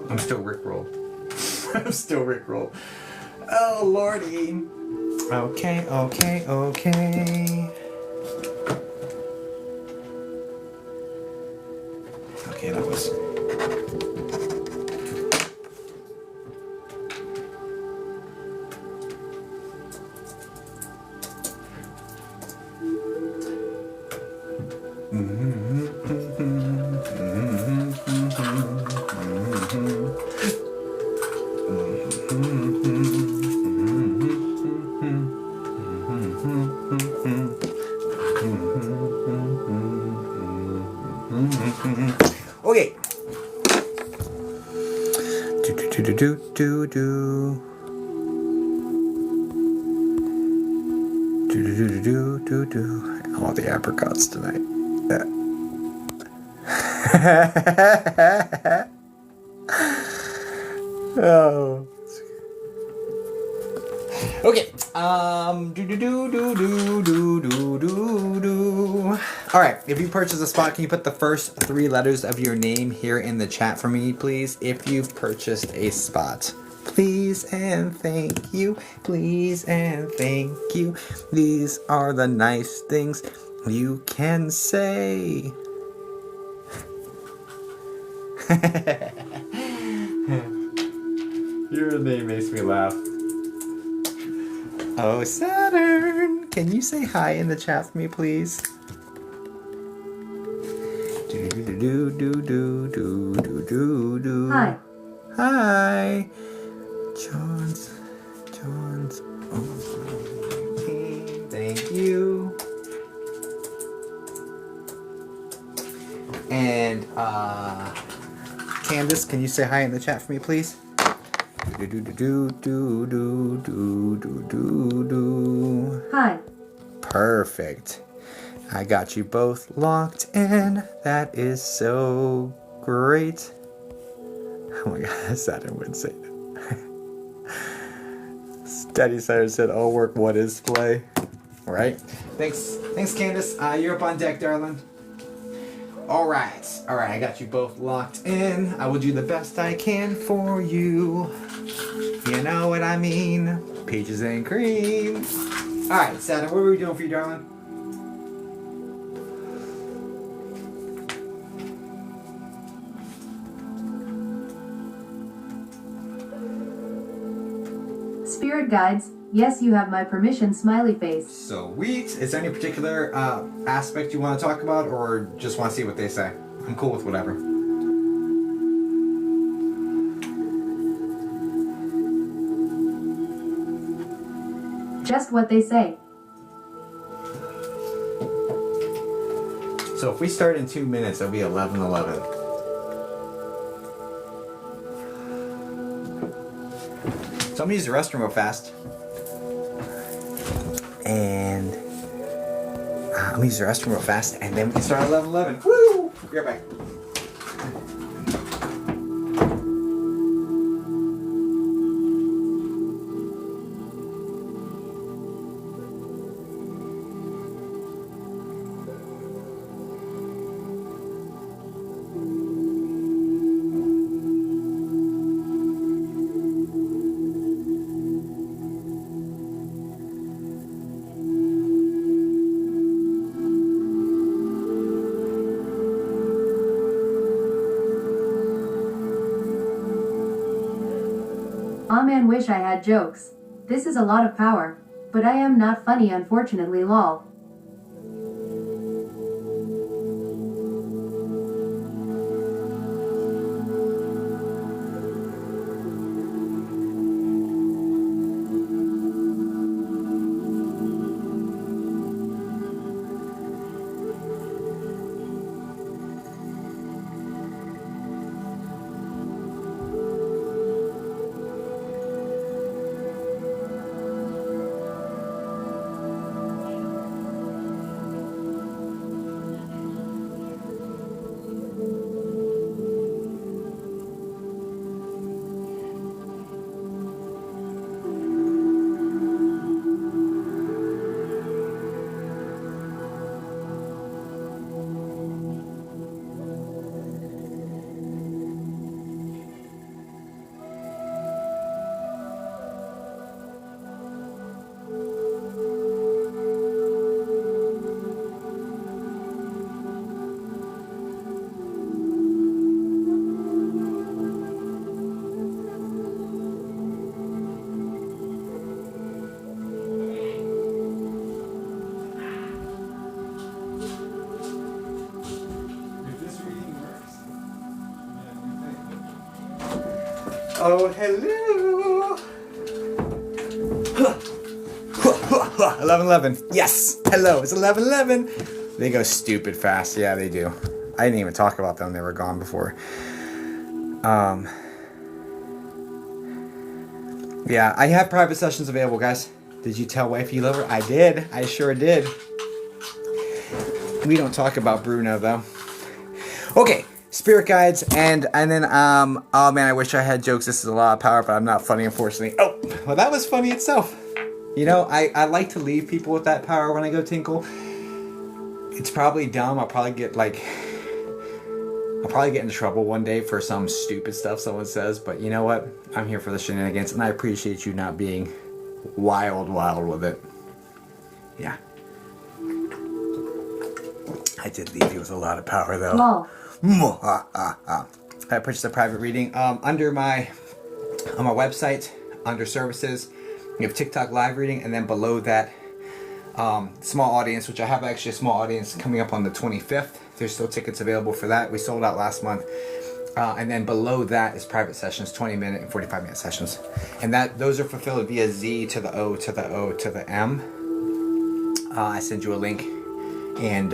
A: I'm still Rickrolled. I'm still Rickrolled. Oh, Lordy. Okay. Okay, that was... Okay. I want the apricots tonight. Oh. Okay. All right. If you purchase a spot, can you put the first 3 letters of your name here in the chat for me, please? If you've purchased a spot, please and thank you. Please and thank you. These are the nice things you can say. Your name makes me laugh. Oh, Saturn! Can you say hi in the chat for me, please?
B: Hi.
A: Hi. John's. Oh, thank you. And Candace, can you say hi in the chat for me, please? Do do do do do do do do do.
B: Hi.
A: Perfect. I got you both locked in. That is so great. Oh my god, Saturn would say that. Daddy Saturn said, "All work, what is play?" All right. Thanks, Candace. You're up on deck, darling. All right. I got you both locked in. I will do the best I can for you. You know what I mean? Peaches and cream. All right, Saturn. What are we doing for you, darling?
B: Spirit guides, yes, you have my permission, smiley face.
A: Sweet. Is there any particular aspect you want to talk about, or just want to see what they say? I'm cool with whatever.
B: Just what they say.
A: So if we start in 2 minutes, it'll be 11:11. So I'm gonna use the restroom real fast. And I'm gonna use the restroom real fast, and then we can start at 11:11. Woo! Be right back.
B: Aw man, wish I had jokes. This is a lot of power. But I am not funny, unfortunately, lol.
A: Oh, hello. 11:11. Yes. Hello. It's 11:11. They go stupid fast. Yeah, they do. I didn't even talk about them. They were gone before. Yeah, I have private sessions available, guys. Did you tell wife you love her? I did. I sure did. We don't talk about Bruno though. Okay. Spirit guides, and then oh man, I wish I had jokes. This is a lot of power, but I'm not funny, unfortunately. Oh, well, that was funny itself. You know, I like to leave people with that power when I go tinkle. It's probably dumb. I'll probably get in trouble one day for some stupid stuff someone says, but you know what? I'm here for the shenanigans, and I appreciate you not being wild with it. Yeah. I did leave you with a lot of power, though.
B: Lol.
A: I purchased a private reading on my website, under services. You have TikTok live reading, and then below that, small audience, which I have actually a small audience coming up on the 25th. There's still tickets available for that. We sold out last month. And then below that is private sessions, 20-minute and 45-minute sessions. And those are fulfilled via Z to the O to the O to the M. I send you a link, and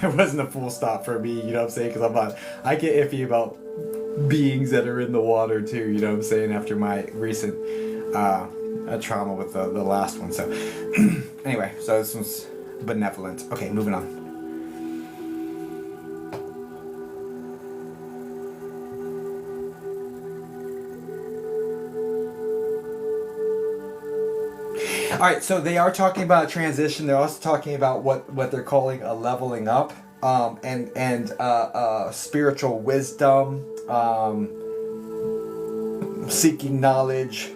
A: It wasn't a full stop for me, you know what I'm saying? Because I get iffy about beings that are in the water too, you know what I'm saying? After my recent trauma with the last one. So, anyway, so this one's benevolent. Okay, moving on. All right, so they are talking about a transition. They're also talking about what they're calling a leveling up, and spiritual wisdom, seeking knowledge,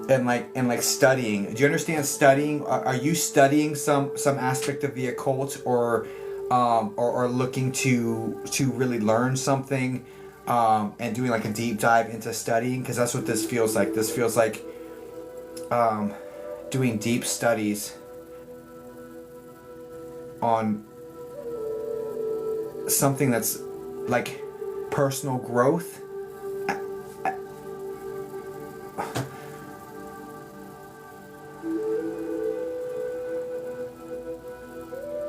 A: and like studying. Do you understand studying? Are you studying some aspect of the occult, or looking to really learn something, and doing like a deep dive into studying? Because that's what this feels like. This feels like doing deep studies on something that's like personal growth.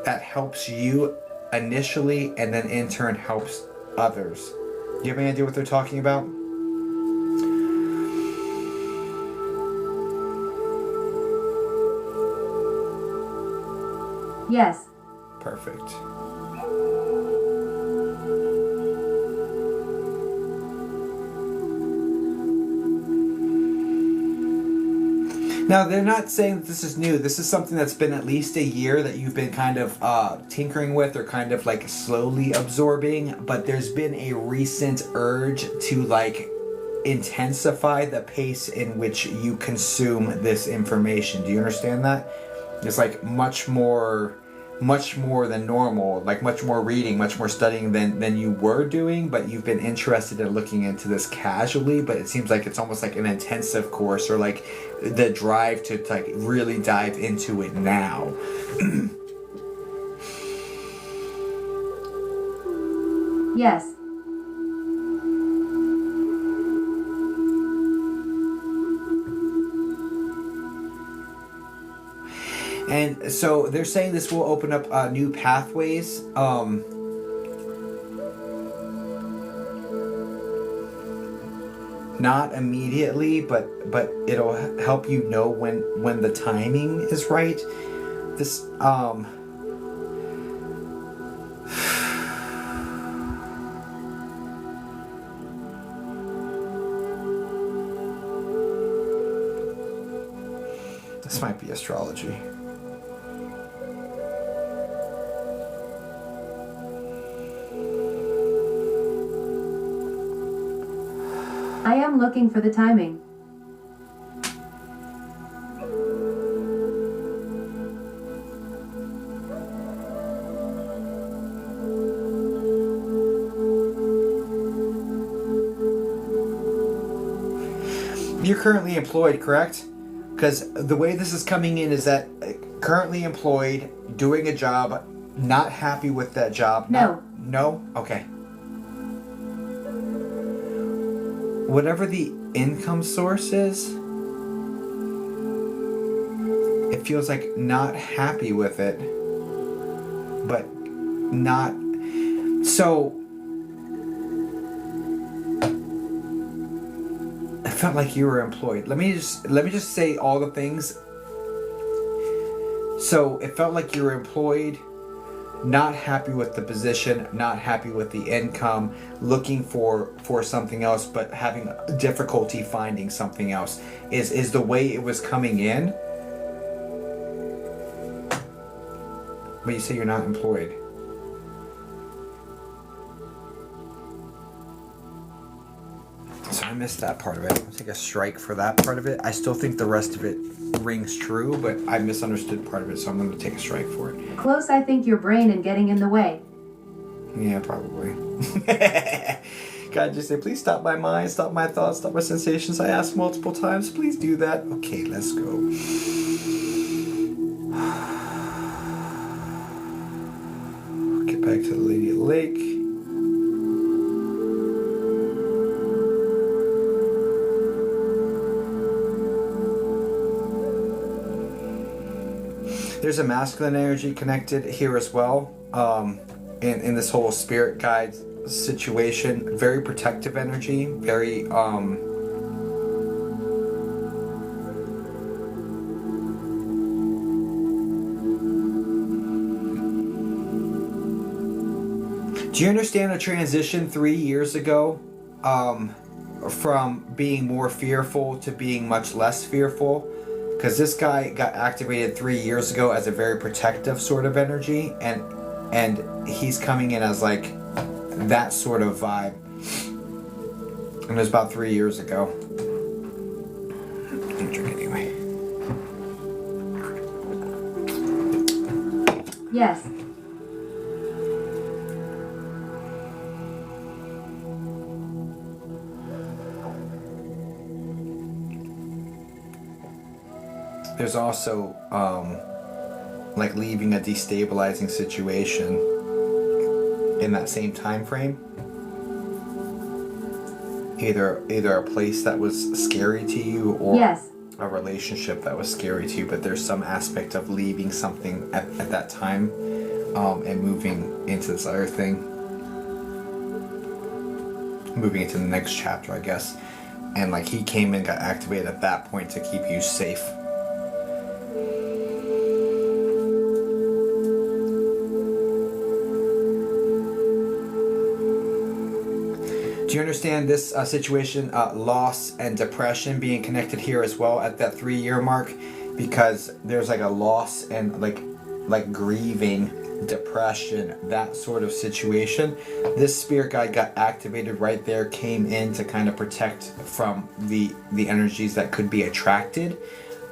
A: That helps you initially, and then in turn helps others. Do you have any idea what they're talking about?
B: Yes.
A: Perfect. Now, they're not saying that this is new. This is something that's been at least a year that you've been kind of tinkering with, or kind of like slowly absorbing, but there's been a recent urge to like intensify the pace in which you consume this information. Do you understand that? It's like much more than normal, like much more reading, much more studying than you were doing, but you've been interested in looking into this casually, but it seems like it's almost like an intensive course, or like the drive to like really dive into it now.
B: Yes.
A: And so they're saying this will open up new pathways. Not immediately, but it'll help you know when the timing is right. This this might be astrology.
B: I am looking for the timing.
A: You're currently employed, correct? Because the way this is coming in is that currently employed, doing a job, not happy with that job.
B: No.
A: No? Okay. Whatever the income source is, it feels like not happy with it, but not. So it felt like you were employed. Let me just say all the things. So it felt like you were employed, not happy with the position, not happy with the income, looking for something else, but having difficulty finding something else is the way it was coming in. But you say you're not employed. So I missed that part of it. I'll take a strike for that part of it. I still think the rest of it rings true, but I misunderstood part of it, so I'm going to take a strike for it.
B: Close, I think your brain and getting in the way.
A: Yeah, probably. God, just say, please stop my mind, stop my thoughts, stop my sensations. I asked multiple times, please do that. Okay, let's go. Get back to the Lady of the Lake. There's a masculine energy connected here as well. In this whole spirit guide situation, very protective energy, very Do you understand the transition 3 years ago from being more fearful to being much less fearful? Because this guy got activated 3 years ago as a very protective sort of energy, and he's coming in as like that sort of vibe. And it was about 3 years ago. Let me drink anyway.
B: Yes.
A: There's also like leaving a destabilizing situation in that same time frame. Either a place that was scary to you, or
B: Yes.
A: a relationship that was scary to you, but there's some aspect of leaving something at that time and moving into this other thing. Moving into the next chapter, I guess. And like he came and got activated at that point to keep you safe. Do you understand this situation, loss and depression being connected here as well at that 3-year mark? Because there's like a loss and like grieving, depression, that sort of situation. This spirit guide got activated right there, came in to kind of protect from the energies that could be attracted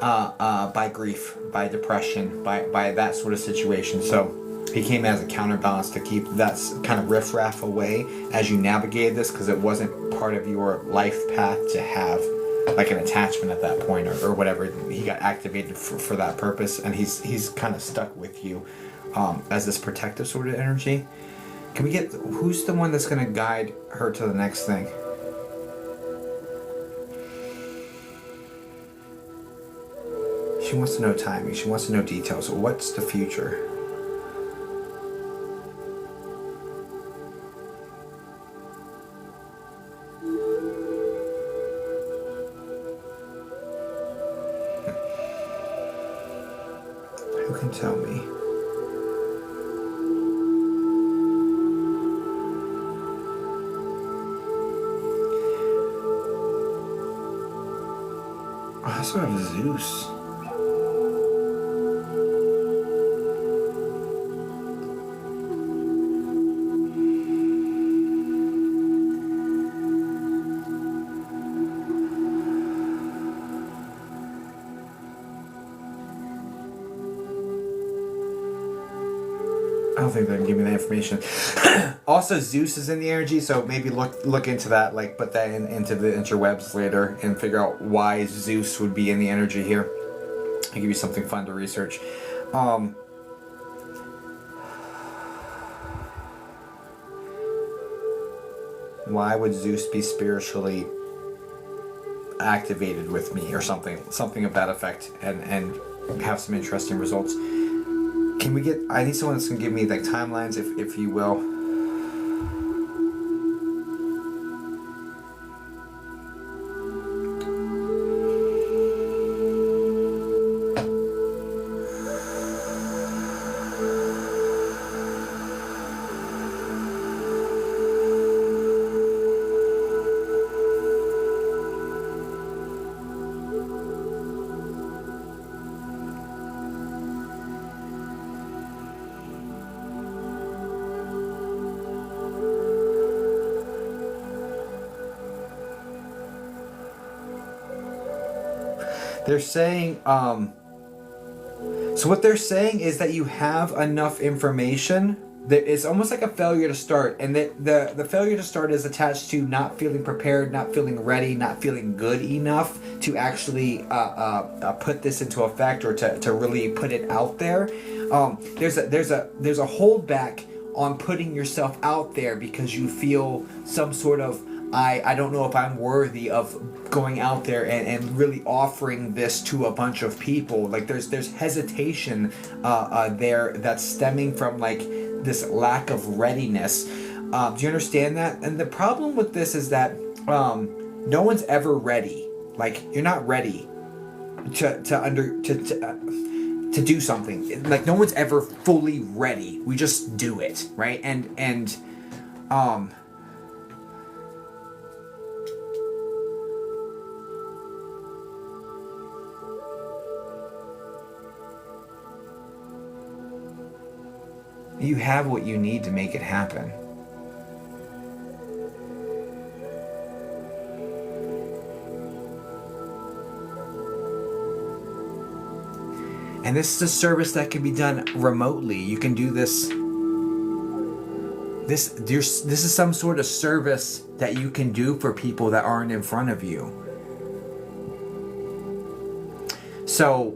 A: by grief, by depression, by that sort of situation. So he came as a counterbalance to keep that kind of riffraff away as you navigated this, because it wasn't part of your life path to have like an attachment at that point or whatever. He got activated for that purpose, and he's kind of stuck with you as this protective sort of energy. Can we get, who's the one that's going to guide her to the next thing? She wants to know timing. She wants to know details. What's the future? Who can tell me? I also have Zeus. I don't think they can give me that information. Also, Zeus is in the energy, so maybe look into that, like put that into the interwebs later and figure out why Zeus would be in the energy here. I'll give you something fun to research. Why would Zeus be spiritually activated with me, or something of that effect, and have some interesting results? Can we get, I need someone that's going to give me like timelines, if you will. They're saying, so what they're saying is that you have enough information that it's almost like a failure to start, and that the failure to start is attached to not feeling prepared, not feeling ready, not feeling good enough to actually put this into effect, or to really put it out there. There's a holdback on putting yourself out there because you feel some sort of I don't know if I'm worthy of going out there and really offering this to a bunch of people. Like there's hesitation there that's stemming from like this lack of readiness. Do you understand that? And the problem with this is that no one's ever ready. Like you're not ready to do something. Like no one's ever fully ready. We just do it, right? And you have what you need to make it happen. And this is a service that can be done remotely. You can do this. This is some sort of service that you can do for people that aren't in front of you. So,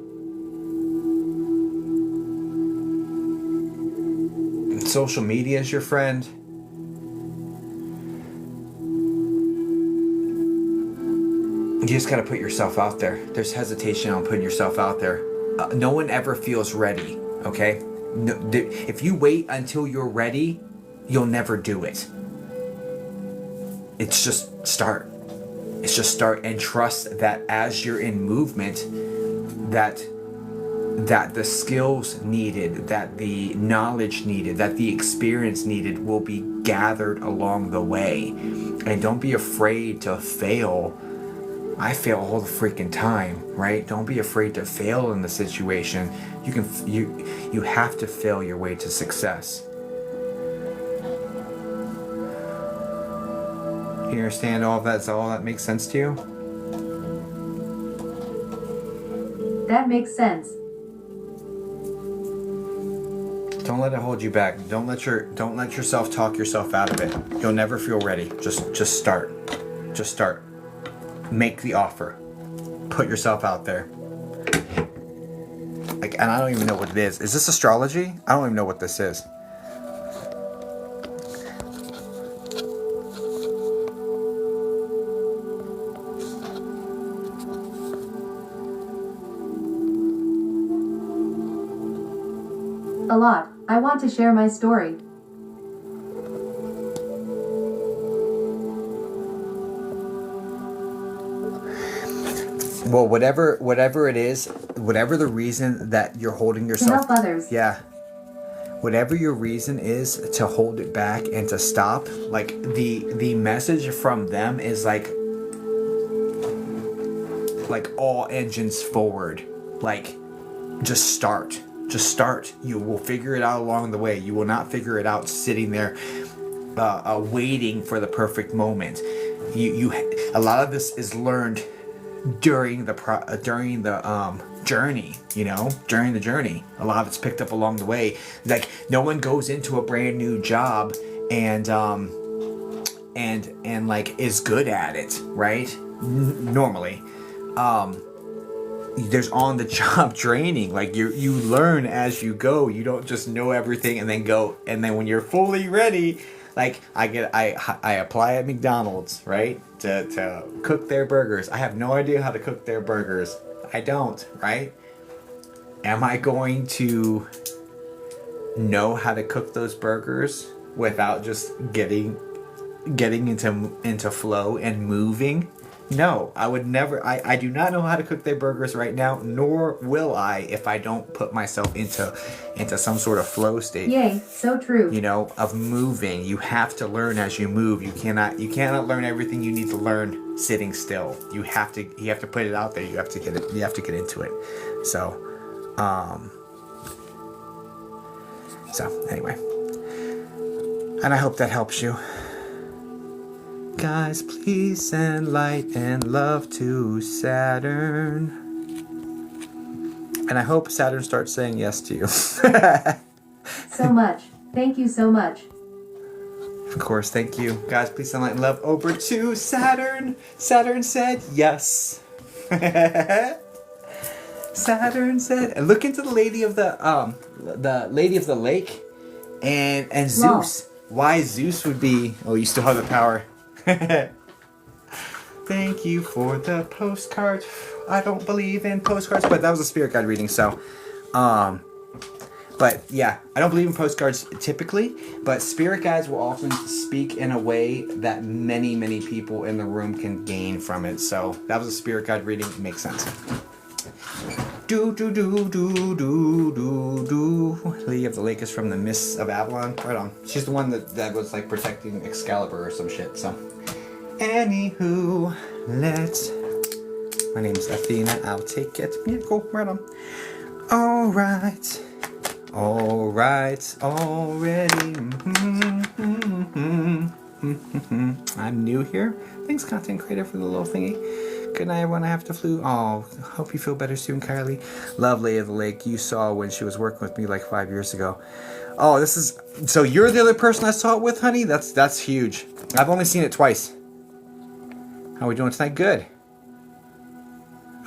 A: social media is your friend. You just got to put yourself out there. There's hesitation on putting yourself out there. No one ever feels ready, okay? No, if you wait until you're ready, you'll never do it. It's just start. It's just start and trust that as you're in movement, that the skills needed, that the knowledge needed, that the experience needed will be gathered along the way. And don't be afraid to fail. I fail all the freaking time, right? Don't be afraid to fail in the situation. You have to fail your way to success. You understand all of that? Does all that make sense to you?
B: That makes sense.
A: Don't let it hold you back. Don't let yourself talk yourself out of it. You'll never feel ready. Just start. Just start. Make the offer. Put yourself out there. Like, and I don't even know what it is. Is this astrology? I don't even know what this is.
B: A lot. I want to share my story.
A: Well, whatever it is, whatever the reason that you're holding yourself...
B: To help others.
A: Yeah. Whatever your reason is to hold it back and to stop, like the message from them is like all engines forward. Like, just start. Just start. You will figure it out along the way. You will not figure it out sitting there waiting for the perfect moment. A lot of this is learned during the journey, during the journey. A lot of it's picked up along the way. Like, no one goes into a brand new job and like is good at it, right? Normally. There's on the job training. Like, you learn as you go. You don't just know everything and then go, and then when you're fully ready, like I apply at McDonald's, right? To cook their burgers. I have no idea how to cook their burgers. I don't, right? Am I going to know how to cook those burgers without just getting into flow and moving? No, I would never. I do not know how to cook their burgers right now, nor will I if I don't put myself into some sort of flow state.
B: Yay, so true.
A: Of moving. You have to learn as you move. You cannot learn everything you need to learn sitting still. You have to put it out there. You have to get into it. So anyway. And I hope that helps you. Guys, please send light and love to Saturn. And I hope Saturn starts saying yes to you.
B: So much. Thank you so much.
A: Of course, thank you. Guys, please send light and love over to Saturn. Saturn said yes. Saturn said, and look into the lady of the lake and Zeus. Why Zeus would be... Oh, you still have the power. Thank you for the postcard. I don't believe in postcards, but that was a spirit guide reading, so but yeah, I don't believe in postcards typically, but spirit guides will often speak in a way that many, many people in the room can gain from it. So that was a spirit guide reading. It makes sense. Do do do do do do do. Lady of the Lake is from the Mists of Avalon. Right on. She's the one that was like protecting Excalibur or some shit. So, anywho, my name's Athena. I'll take it. Yeah, cool. Right on. All right. All right. Already. I'm new here. Thanks, content creator, for the little thingy. Good night, everyone. I have to flu. Oh, hope you feel better soon, Kylie. Love Lady of the Lake. You saw when she was working with me like 5 years ago. Oh, this is... So you're the other person I saw it with, honey? That's huge. I've only seen it twice. How are we doing tonight? Good.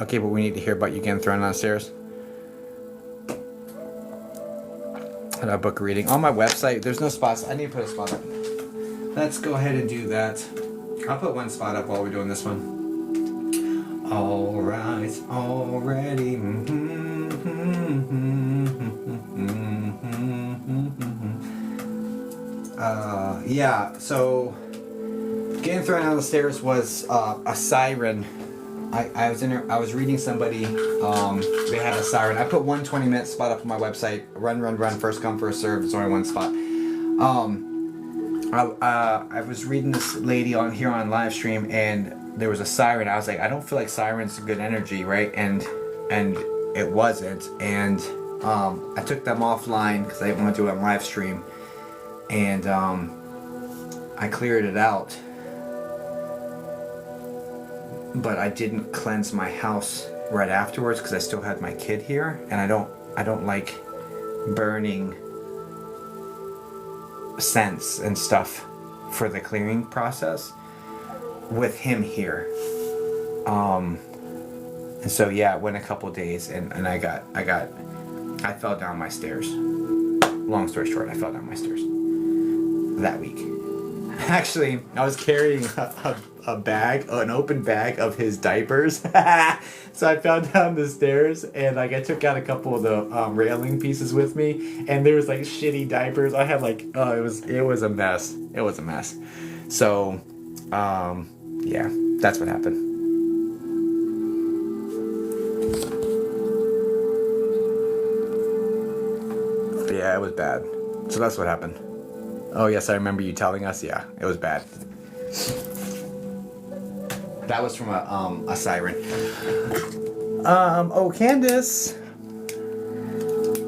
A: Okay, but we need to hear about you getting thrown downstairs. How do I book a reading? On my website, there's no spots. I need to put a spot up. Let's go ahead and do that. I'll put one spot up while we're doing this one. All right, already. Yeah, so getting thrown down the stairs was a siren. I was reading somebody, they had a siren. I put one 20-minute spot up on my website. Run, first come, first serve. There's only one spot. I was reading this lady on live stream, and there was a siren. I was like, I don't feel like sirens are good energy, right? And it wasn't. And I took them offline because I didn't want to do it on live stream. And I cleared it out. But I didn't cleanse my house right afterwards because I still had my kid here, and I don't like burning scents and stuff for the clearing process with him here. And so yeah, it went a couple days, and I fell down my stairs. Long story short, I fell down my stairs that week. Actually, I was carrying a bag, an open bag of his diapers. So I fell down the stairs, and like I took out a couple of the railing pieces with me, and there was like shitty diapers. I had like, it was a mess. It was a mess. So, yeah, that's what happened. But yeah, it was bad. So that's what happened. Oh yes, I remember you telling us. Yeah, it was bad. That was from a siren. Oh, Candace.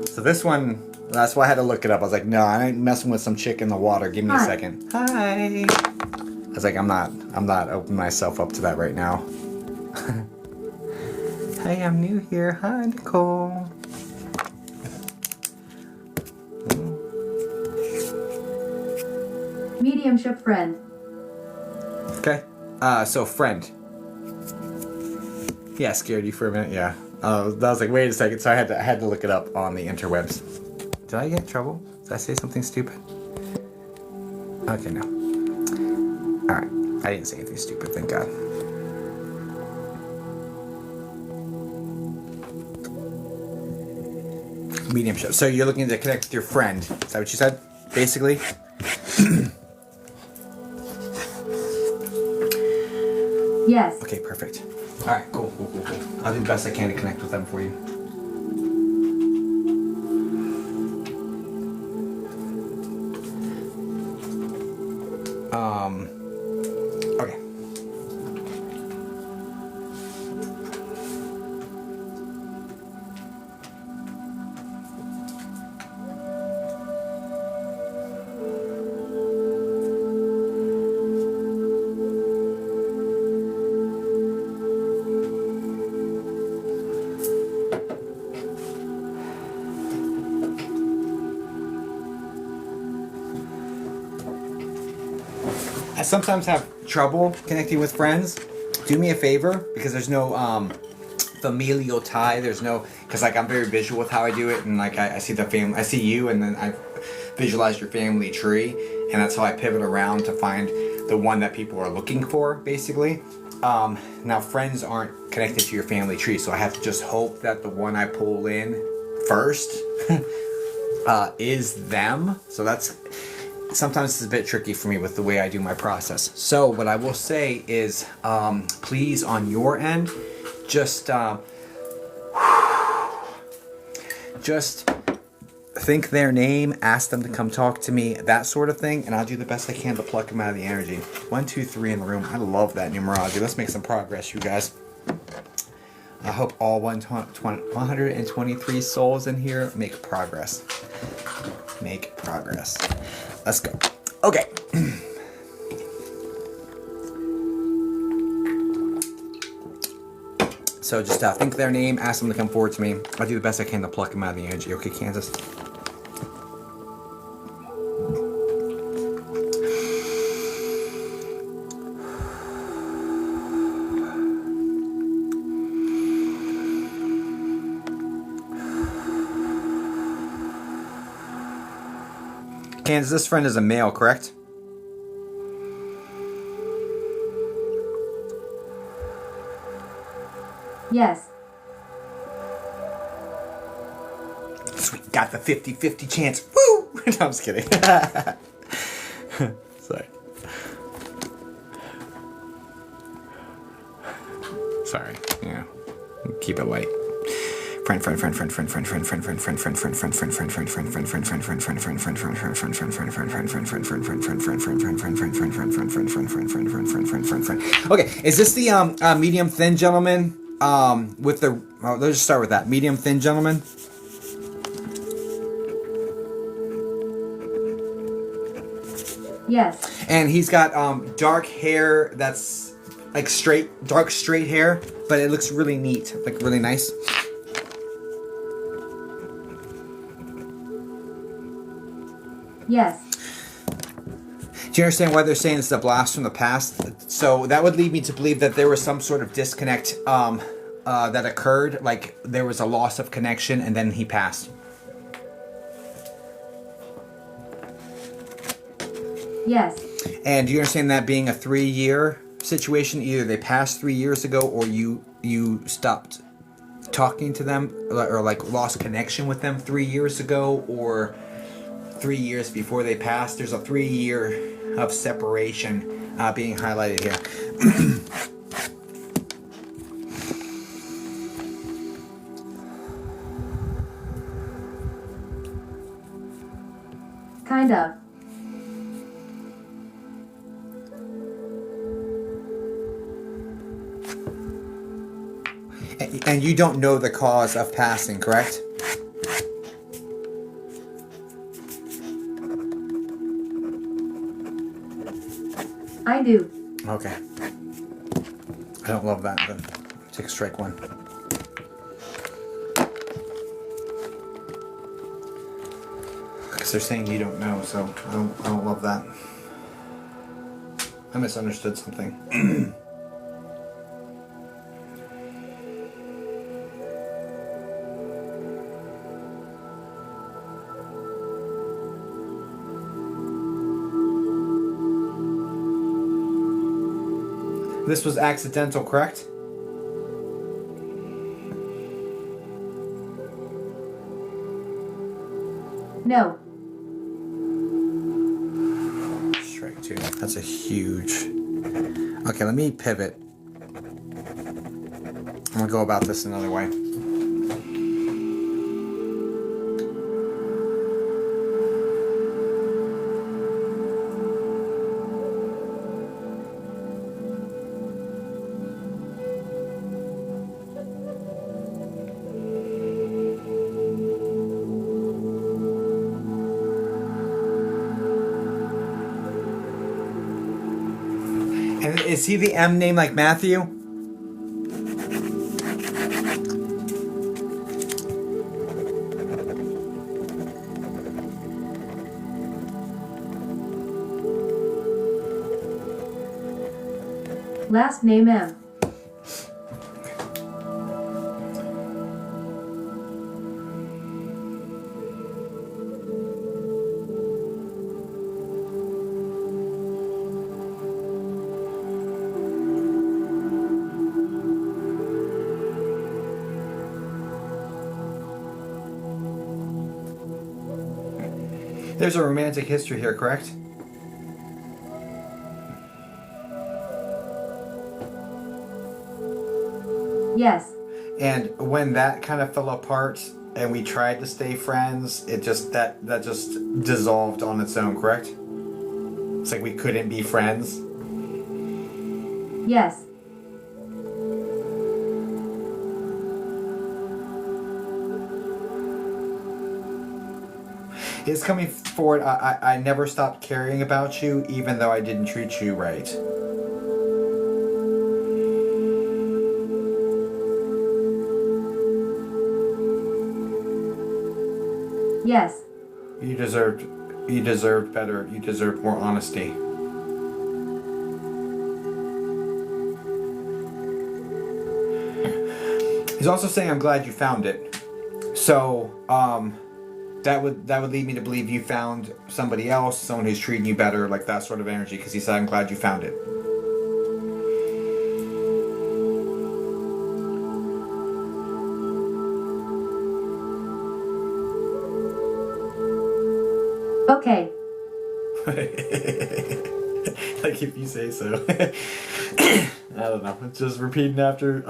A: So this one, that's why I had to look it up. I was like, no, I ain't messing with some chick in the water. Give me a second. Hi. I was like, I'm not opening myself up to that right now. Hey, I'm new here. Hi, Nicole.
B: Mediumship friend.
A: Okay. So friend. Yeah, scared you for a minute. Yeah. I was like, wait a second. So I had to look it up on the interwebs. Did I get in trouble? Did I say something stupid? Okay, no. All right. I didn't say anything stupid. Thank God. Mediumship. So you're looking to connect with your friend. Is that what you said? Basically.
B: Yes.
A: Okay, perfect. All right, cool. I'll do the best I can to connect with them for you. Okay. I sometimes have trouble connecting with friends. Do me a favor, because there's no familial tie. There's no, because like I'm very visual with how I do it, and like I see the family, I see you, and then I visualize your family tree, and that's how I pivot around to find the one that people are looking for, basically. Now friends aren't connected to your family tree, so I have to just hope that the one I pull in first is them. So that's sometimes it's a bit tricky for me with the way I do my process. So what I will say is, please on your end, just think their name, ask them to come talk to me, that sort of thing, and I'll do the best I can to pluck them out of the energy. 1, 2, 3 in the room. I love that numerology. Let's make some progress, you guys. I hope all 123 souls in here make progress. Make progress. Let's go. Okay. So just think their name, ask them to come forward to me. I'll do the best I can to pluck them out of the energy. Okay, Kansas? Kansas, this friend is a male, correct?
B: Yes.
A: Sweet, got the 50-50 chance. Woo! No, I'm just kidding. Sorry. Sorry. Yeah. Keep it light. Friend. Okay, is this the medium thin gentleman? With the let's just start with that medium thin gentleman.
B: Yes.
A: And he's got dark hair that's like dark straight hair, but it looks really neat, like really nice.
B: Yes.
A: Do you understand why they're saying it's a blast from the past? So that would lead me to believe that there was some sort of disconnect that occurred, like there was a loss of connection, and then he passed.
B: Yes.
A: And do you understand that being a 3-year situation? Either they passed 3 years ago, or you stopped talking to them, or like lost connection with them 3 years ago, or 3 years before they passed. There's a 3-year of separation being highlighted here.
B: Kind of.
A: And you don't know the cause of passing, correct?
B: I do.
A: Okay. I don't love that, but take strike one. Because they're saying you don't know, so I don't love that. I misunderstood something. This was accidental, correct?
B: No.
A: Strike two. That's a huge... Okay, let me pivot. I'm gonna go about this another way. And is he the M name like Matthew?
B: Last name M.
A: There's a romantic history here, correct?
B: Yes.
A: And when that kind of fell apart and we tried to stay friends, it just that just dissolved on its own, correct? It's like we couldn't be friends.
B: Yes.
A: It's coming forward. I never stopped caring about you, even though I didn't treat you right.
B: Yes.
A: You deserved better. You deserved more honesty. He's also saying, I'm glad you found it. So, that would lead me to believe you found somebody else, someone who's treating you better, like that sort of energy, because he said, I'm glad you found it.
B: Okay.
A: Like if you say so. I don't know. I'm just repeating after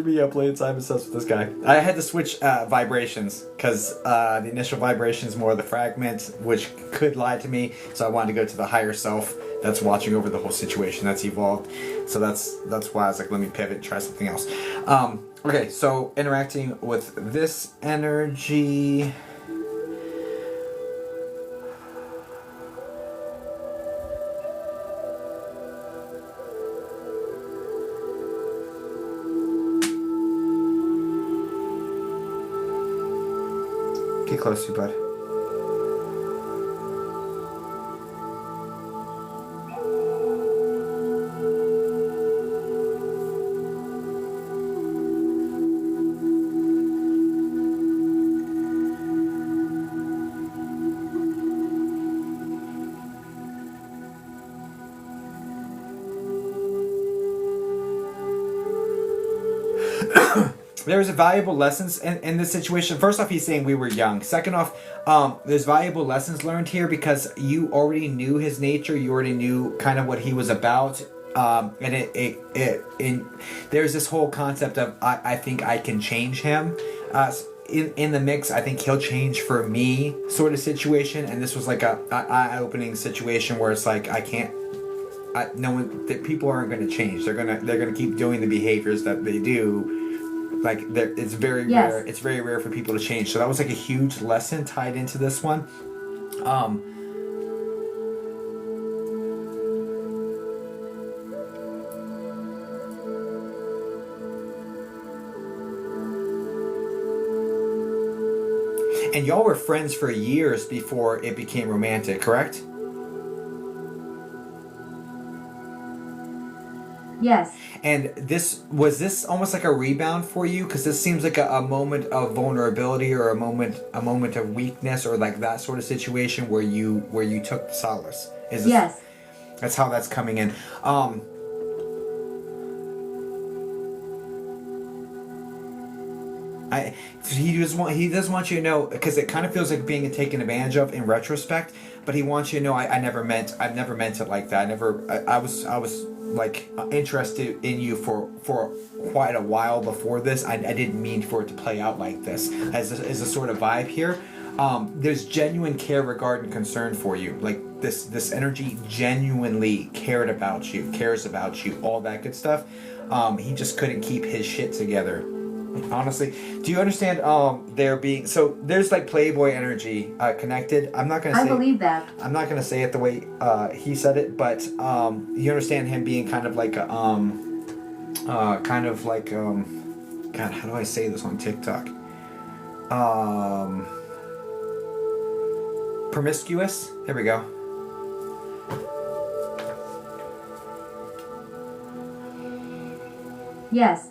A: me. I'm playing time obsessed with this guy. I had to switch vibrations because the initial vibration is more of the fragment, which could lie to me. So I wanted to go to the higher self that's watching over the whole situation that's evolved. So that's why I was like, let me pivot, try something else. Okay, so interacting with this energy. Get close to you, bud. There's valuable lessons in this situation. First off, he's saying we were young. Second off, there's valuable lessons learned here because you already knew his nature. You already knew kind of what he was about. And there's this whole concept of I think I can change him. In the mix, I think he'll change for me sort of situation. And this was like a eye-opening situation where it's like no one, that people aren't going to change. They're gonna keep doing the behaviors that they do. Like it's very rare. It's very rare for people to change. So that was like a huge lesson tied into this one. And y'all were friends for years before it became romantic, correct?
B: Yes.
A: And this almost like a rebound for you? Because this seems like a moment of vulnerability or a moment of weakness or like that sort of situation where you took solace.
B: Yes.
A: That's how that's coming in. He does want you to know, because it kind of feels like being taken advantage of in retrospect, but he wants you to know I've never meant it like that. I was like interested in you for quite a while before this. I didn't mean for it to play out like this. As a sort of vibe here. There's genuine care, regard, and concern for you. Like this energy genuinely cares about you, all that good stuff. He just couldn't keep his shit together. Honestly, do you understand? There's like Playboy energy connected. I
B: believe that.
A: I'm not gonna say it the way he said it, but you understand him being kind of like God, how do I say this on TikTok? Promiscuous. There we go.
B: Yes.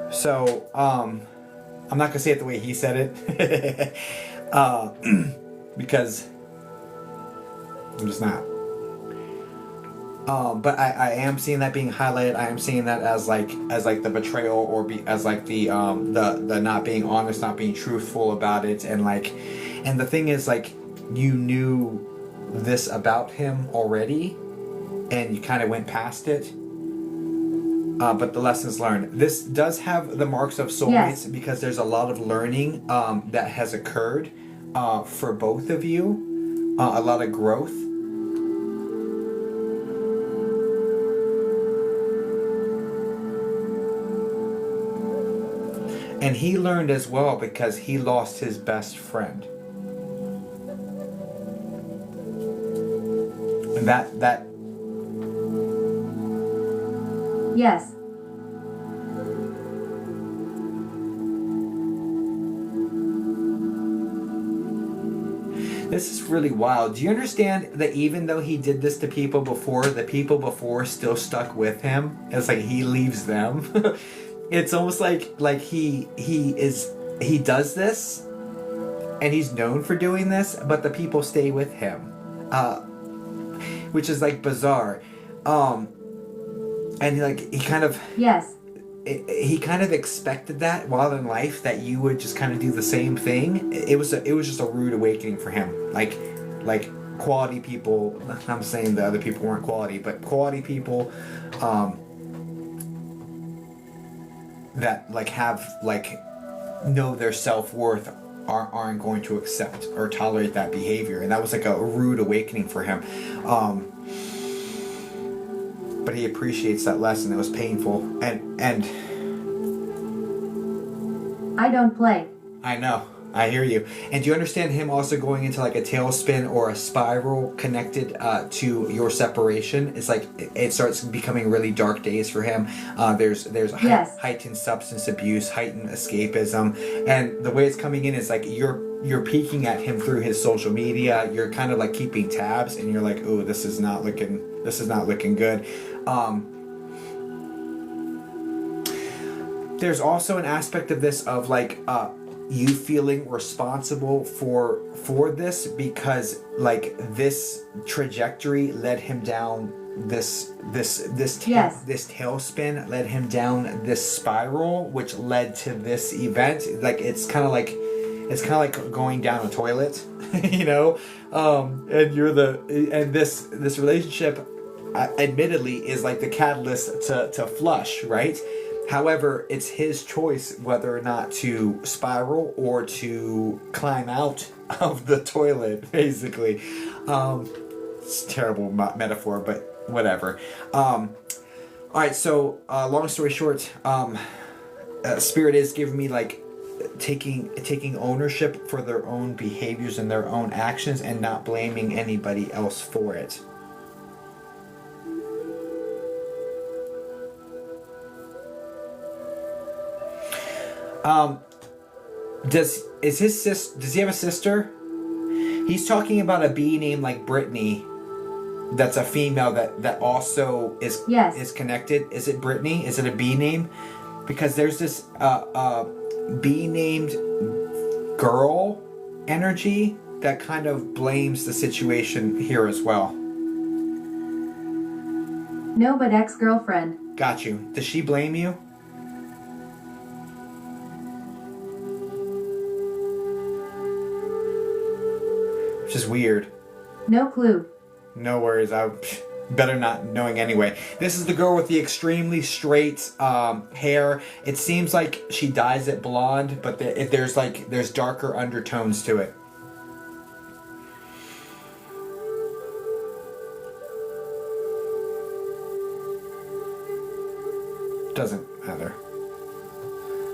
A: So, I'm not gonna say it the way he said it, because I'm just not. But I am seeing that being highlighted. I am seeing that as like the betrayal, or as like the not being honest, not being truthful about it, and the thing is, like, you knew this about him already and you kind of went past it. But the lessons learned. This does have the marks of soulmates,
B: Yes.
A: because there's a lot of learning that has occurred for both of you. A lot of growth. And he learned as well because he lost his best friend. And that
B: Yes.
A: this is really wild. Do you understand that even though he did this to people before, the people before still stuck with him? It's like he leaves them. It's almost like he does this and he's known for doing this, but the people stay with him. Which is like bizarre. And he kind of
B: Yes.
A: he kind of expected that while in life, that you would just kind of do the same thing. It was just a rude awakening for him. Like quality people. I'm saying the other people weren't quality, but quality people that have know their self-worth aren't going to accept or tolerate that behavior, and that was like a rude awakening for him. But he appreciates that lesson. It was painful, and
B: I don't play.
A: I know, I hear you. And do you understand him also going into like a tailspin or a spiral connected to your separation? It's like it starts becoming really dark days for him. There's
B: Yes.
A: heightened substance abuse, heightened escapism, and the way it's coming in is like you're peeking at him through his social media. You're kind of like keeping tabs, and you're like, "Ooh, this is not looking good." There's also an aspect of this of you feeling responsible for this, because this trajectory led him down this tailspin, led him down this spiral, which led to this event. It's kind of like going down a toilet, you know. And this relationship, admittedly, is like the catalyst to flush, right? However, it's his choice whether or not to spiral or to climb out of the toilet, basically. It's a terrible metaphor, but whatever. Alright, so long story short, Spirit is giving me taking ownership for their own behaviors and their own actions, and not blaming anybody else for it. Does he have a sister? He's talking about a bee named Brittany. That's a female that also is connected. Is it Brittany? Is it a bee name? Because there's this bee named girl energy that kind of blames the situation here as well.
B: No, but ex-girlfriend.
A: Got you. Does she blame you? Which is weird.
B: No clue.
A: No worries. I better not knowing anyway. This is the girl with the extremely straight hair. It seems like she dyes it blonde, but there's darker undertones to it. Doesn't matter.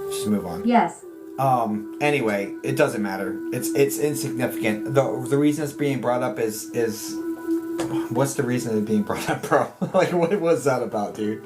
A: Just move on.
B: Yes.
A: Anyway, it doesn't matter. It's insignificant. The reason it's being brought up is what's the reason it's being brought up, bro? What was that about, dude?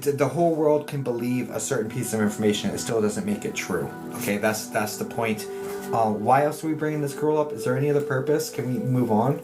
A: The whole world can believe a certain piece of information. It still doesn't make it true. Okay, that's the point. Why else are we bringing this girl up? Is there any other purpose? Can we move on?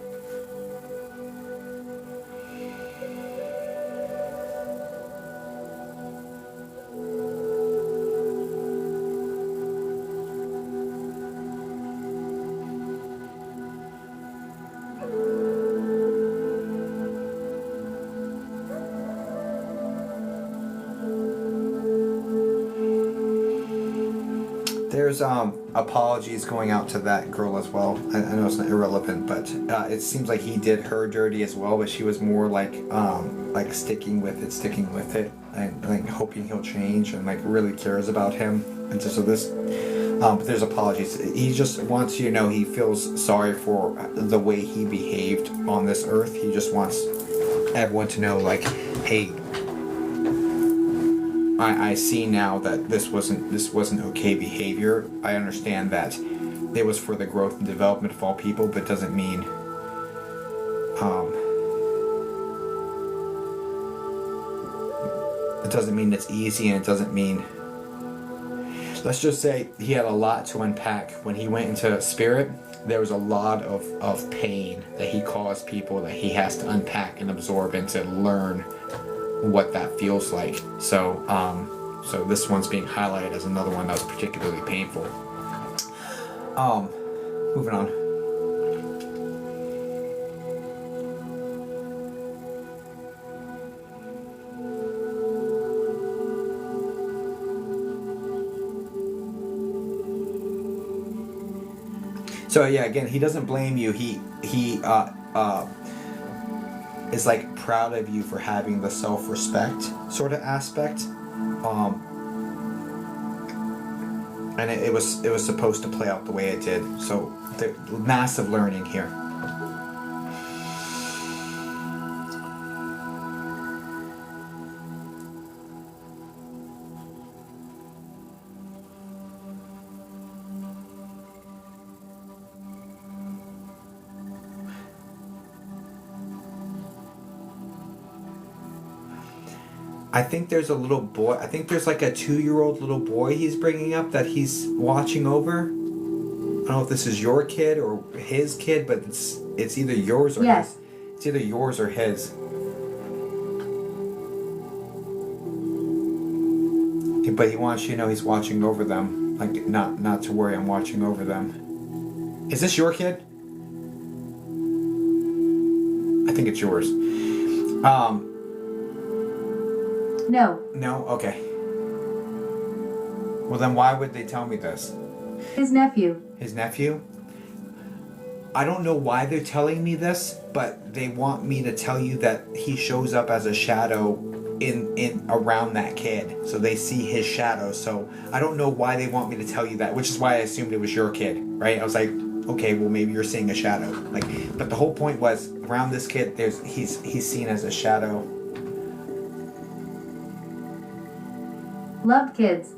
A: There's apologies going out to that girl as well. I know it's not irrelevant, but it seems like he did her dirty as well. But she was more like sticking with it, and like hoping he'll change and like really cares about him. And so this, but there's apologies. He just wants you to know he feels sorry for the way he behaved on this earth. He just wants everyone to know, like, hey, I see now that this wasn't okay behavior. I understand that it was for the growth and development of all people, but it doesn't mean it's easy, and it doesn't mean, let's just say he had a lot to unpack. When he went into spirit, there was a lot of pain that he caused people that he has to unpack and absorb and to learn what that feels like. So so this one's being highlighted as another one that was particularly painful. Moving on. So yeah, again, he doesn't blame you. He is like proud of you for having the self-respect sort of aspect, and it was supposed to play out the way it did. So the massive learning here. I think there's a little boy. I think there's like a 2-year-old little boy he's bringing up that he's watching over. I don't know if this is your kid or his kid, but it's either yours or
B: Yes.
A: his. It's either yours or his. But he wants you to know he's watching over them. Like, not to worry, I'm watching over them. Is this your kid? I think it's yours.
B: No.
A: No? Okay. Well, then why would they tell me this?
B: His nephew.
A: His nephew? I don't know why they're telling me this, but they want me to tell you that he shows up as a shadow in around that kid. So they see his shadow. So I don't know why they want me to tell you that, which is why I assumed it was your kid, right? I was like, okay, well maybe you're seeing a shadow. Like, but the whole point was around this kid, he's seen as a shadow.
B: Loved kids.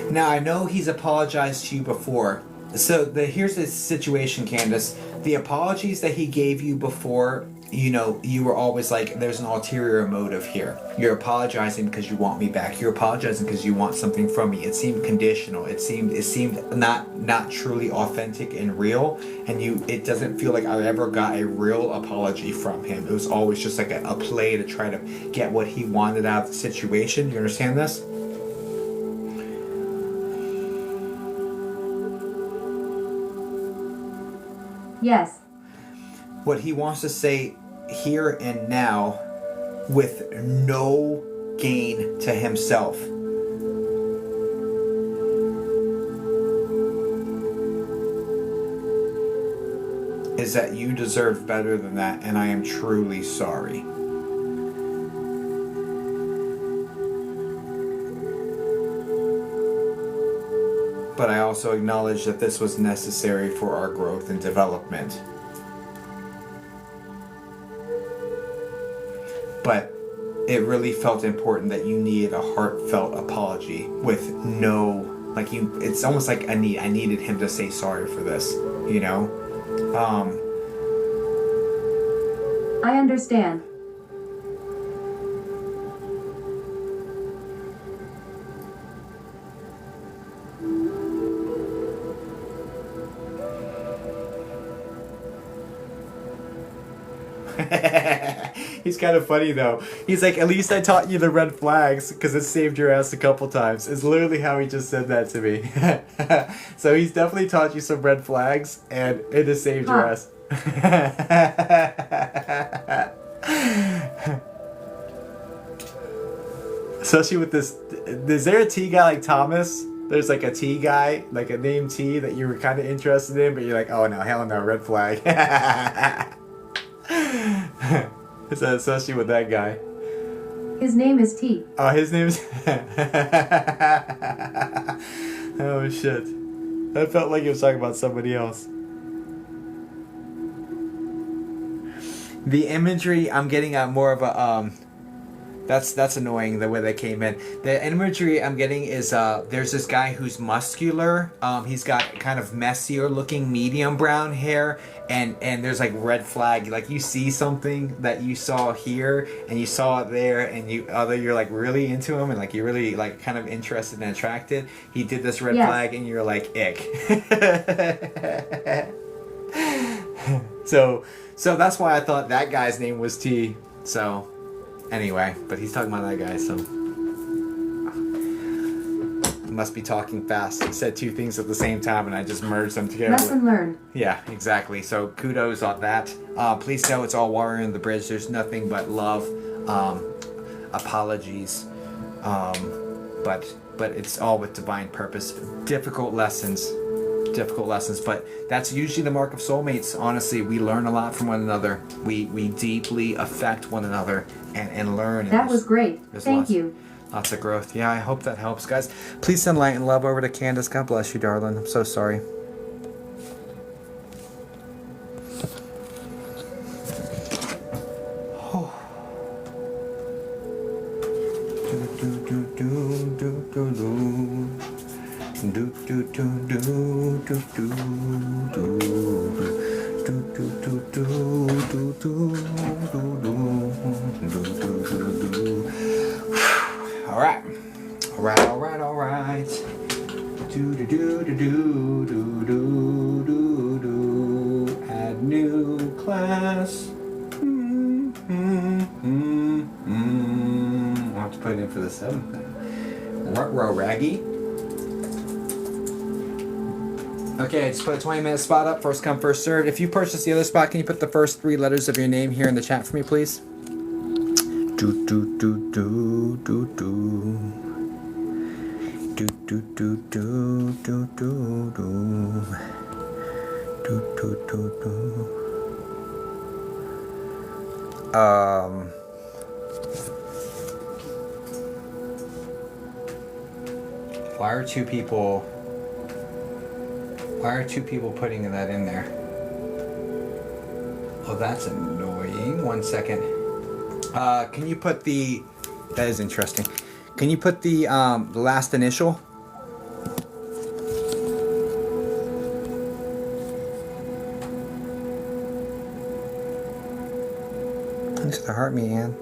A: Now, I know he's apologized to you before. So here's the situation, Candace. The apologies that he gave you before, you know, you were always like, there's an ulterior motive here. You're apologizing because you want me back. You're apologizing because you want something from me. It seemed conditional. It seemed not truly authentic and real. And it doesn't feel like I ever got a real apology from him. It was always just like a play to try to get what he wanted out of the situation. You understand this?
B: Yes.
A: What he wants to say here and now with no gain to himself. Is that you deserve better than that, and I am truly sorry. But I also acknowledge that this was necessary for our growth and development. But it really felt important that you needed a heartfelt apology with no, like you, it's almost like I needed him to say sorry for this, you know?
B: I understand.
A: He's kind of funny though. He's like, at least I taught you the red flags because it saved your ass a couple times. Is literally how he just said that to me. So he's definitely taught you some red flags and it has saved your ass. Especially with this, is there a T guy like Thomas? There's like a T guy, like a name T that you were kind of interested in, but you're like, oh no, hell no, red flag. So especially with that guy.
B: His name is T.
A: Oh, his name's... Oh shit. That felt like he was talking about somebody else. The imagery, I'm getting at more of a that's annoying the way they came in. The imagery I'm getting is there's this guy who's muscular. He's got kind of messier looking medium brown hair, and there's like red flag. Like you see something that you saw here and you saw it there, and you're like really into him and like you're really like kind of interested and attracted. He did this red flag and you're like ick. So that's why I thought that guy's name was T. So anyway, but he's talking about that guy, so he must be talking fast. He said two things at the same time, and I just merged them together.
B: Lesson learned.
A: Yeah, exactly. So kudos on that. Please know it's all water in the bridge. There's nothing but love. Apologies, but it's all with divine purpose. Difficult lessons, but that's usually the mark of soulmates. Honestly, we learn a lot from one another. We deeply affect one another and learn.
B: That was great. Thank you.
A: Lots of growth. Yeah, I hope that helps, guys. Please send light and love over to Candace. God bless you, darling. I'm so sorry. All right. Add new class. I'll have to put it in for the 7th then. Raggy. Okay, I just put a 20-minute spot up. First come, first served. If you purchase the other spot, can you put the first 3 letters of your name here in the chat for me, please? Why are two people putting that in there? Oh, that's annoying. 1 second. Can you put the... That is interesting. Can you put the last initial? Thanks for the heart, me, Ann.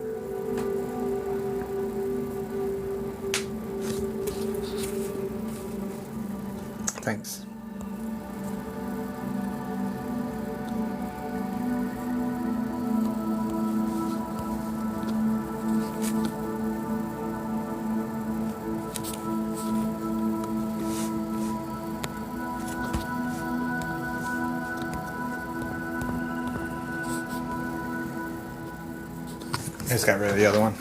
A: Thanks. I just got rid of the other one.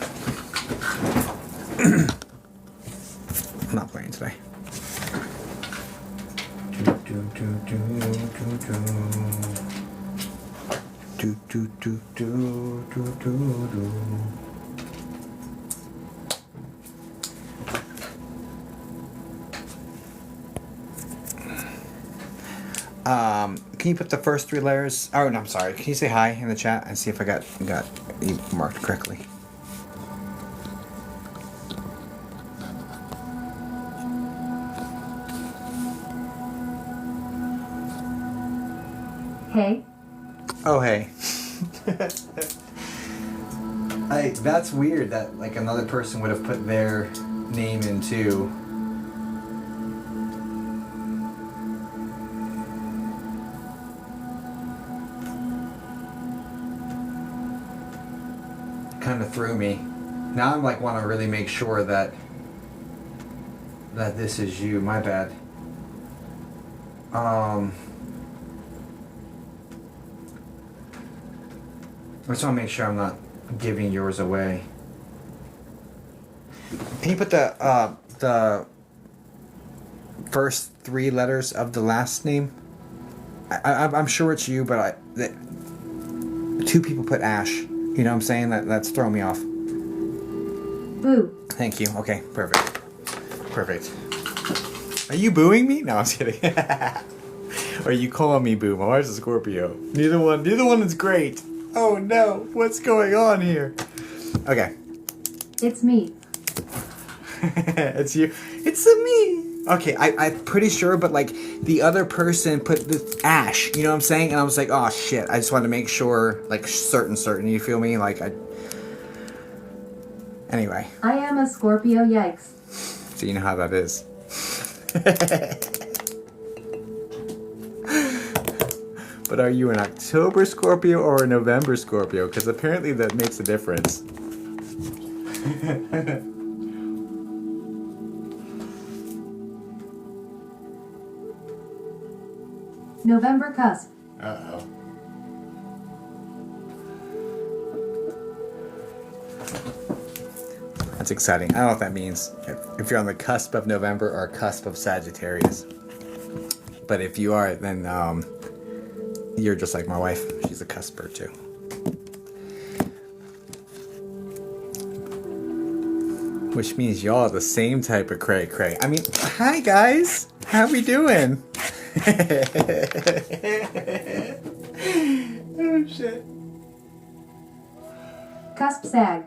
A: I'm not playing today. Can you put the first 3 letters? Oh, no, I'm sorry. Can you say hi in the chat and see if I got you marked correctly?
B: Hey.
A: Oh, hey. That's weird that like another person would have put their name in too. kind of threw me. Now I'm like want to really make sure that this is you. My bad. I just want to make sure I'm not giving yours away. Can you put the first 3 letters of the last name? I'm sure it's you, but 2 people put Ash. You know what I'm saying? That's throwing me off.
B: Boo.
A: Thank you. Okay, perfect. Perfect. Are you booing me? No, I'm just kidding. Or are you calling me boo? My wife's a Scorpio. Neither one is great. Oh no, what's going on here? Okay.
B: It's me.
A: It's you. It's me. Okay, I'm pretty sure, but like the other person put the Ash, you know what I'm saying? And I was like, oh shit, I just wanted to make sure, like certain, you feel me? Like anyway.
B: I am a Scorpio, yikes.
A: So you know how that is. But are you an October Scorpio or a November Scorpio? Because apparently that makes a difference.
B: November cusp.
A: Uh-oh. That's exciting. I don't know what that means. If you're on the cusp of November or cusp of Sagittarius. But if you are, then you're just like my wife. She's a cusper too. Which means y'all are the same type of cray-cray. I mean, hi guys. How we doing? Oh shit.
B: Cusp sag.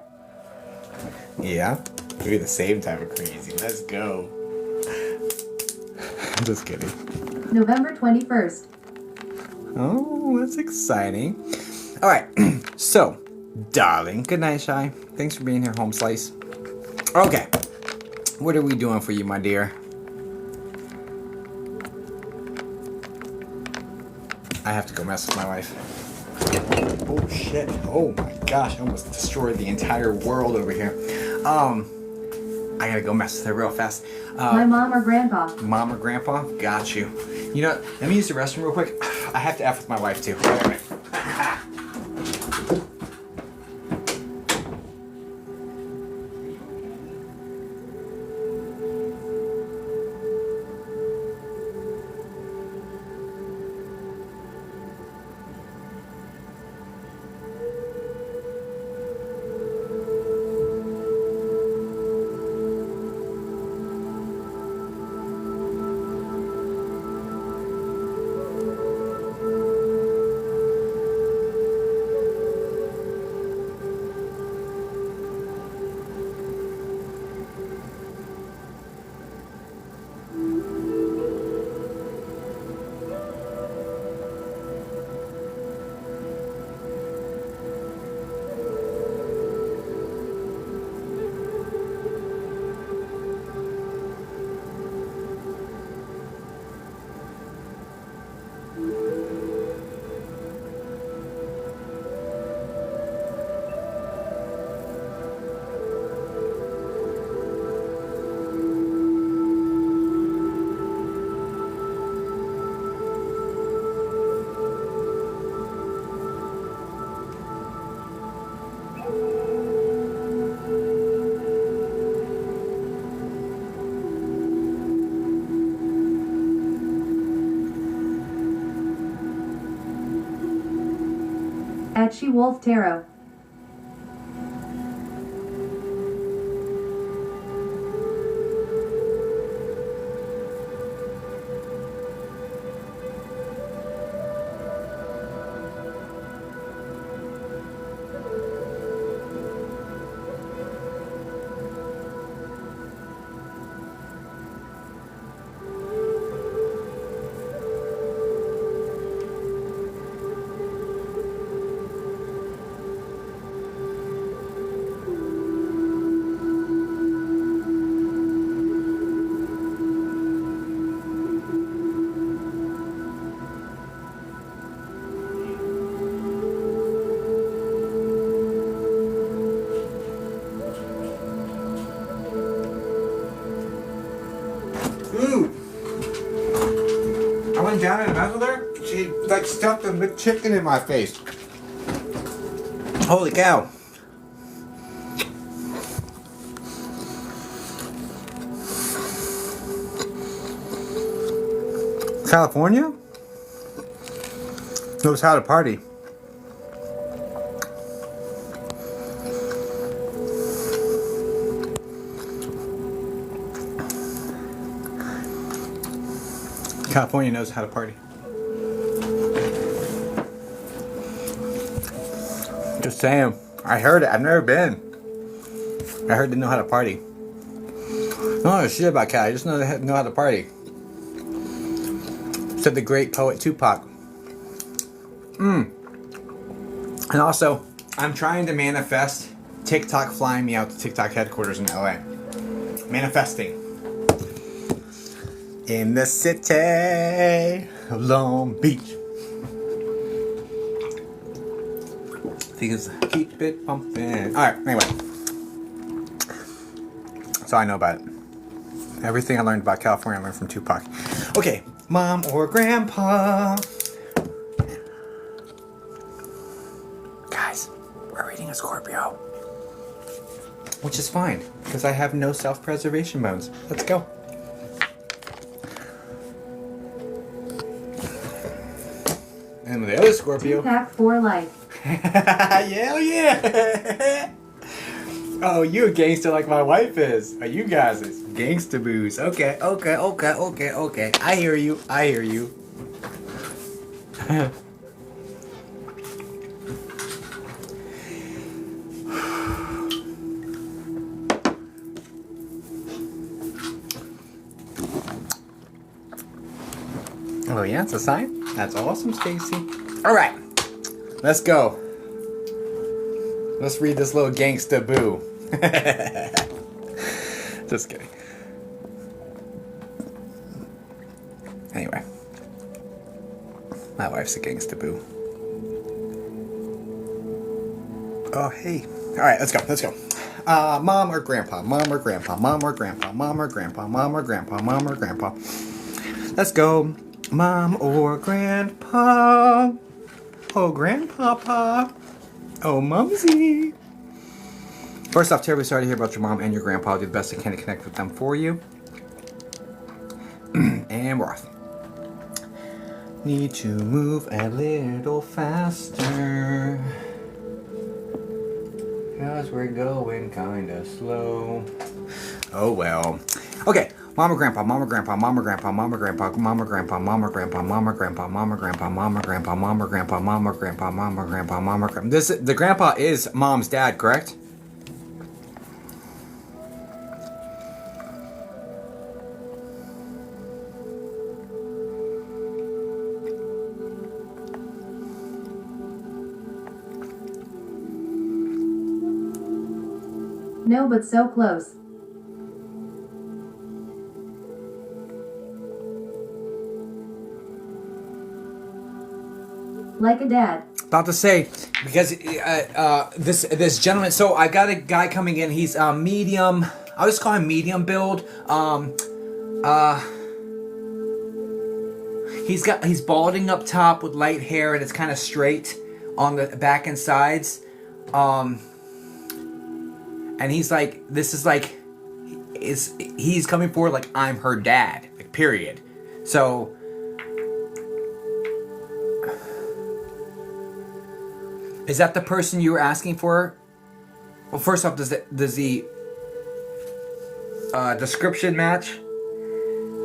A: Yeah, we're the same type of crazy. Let's go. I'm just kidding.
B: November 21st.
A: Oh, that's exciting. All right, so, darling, good night, Shy. Thanks for being here, home slice. Okay, what are we doing for you, my dear? I have to go mess with my wife. Oh shit! Oh my gosh! I almost destroyed the entire world over here. I gotta go mess with her real fast.
B: My mom or grandpa.
A: Mom or grandpa? Got you. You know, let me use the restroom real quick. I have to F with my wife too. Wait a minute.
B: At She Wolf Tarot.
A: come down and mess with her, she like stuffed a chicken in my face. Holy cow. California knows how to party. California knows how to party. Just saying. I heard it. I've never been. I heard they know how to party. I don't know shit about Cali. I just know they know how to party. Said the great poet Tupac. And also, I'm trying to manifest TikTok flying me out to TikTok headquarters in LA. Manifesting. In the city of Long Beach. Because keep it pumping. Alright, anyway. That's all I know about it. Everything I learned about California I learned from Tupac. Okay, mom or grandpa. Guys, we're reading a Scorpio. Which is fine, because I have no self-preservation bones. Let's go. And the other Scorpio.
B: Pack for life.
A: Hell yeah! Oh, you a gangster like my wife is. Oh, you guys is gangster boos. Okay. I hear you. Oh yeah, it's a sign? That's awesome, Stacy. Alright. Let's go. Let's read this little gangsta boo. Just kidding. Anyway. My wife's a gangsta boo. Oh, hey. Alright, let's go. Mom or grandpa? Mom or grandpa? Mom or grandpa? Mom or grandpa? Mom or grandpa? Mom or grandpa? Let's go. Mom or grandpa? Oh, grandpapa. Oh, mumsy. First off, terribly sorry to hear about your mom and your grandpa. I'll do the best I can to connect with them for you. And we're off. Need to move a little faster, 'cause we're going kinda slow. Oh well. Okay. Mom or grandpa, mom or grandpa, mom or grandpa, mom or grandpa, mom or grandpa, mom or grandpa, mom or grandpa, mom or grandpa, mom or grandpa, mom or grandpa, mom or grandpa, mom or grandpa, mom or grandpa. The grandpa is mom's dad, correct?
B: No, but so close. Like a dad.
A: About to say, because this gentleman, so I got a guy coming in, he's medium, I'll just call him medium build. He's balding up top with light hair and it's kind of straight on the back and sides. And he's like, this is like, he's coming forward like I'm her dad, like period. So is that the person you were asking for? Well, first off, does the description match?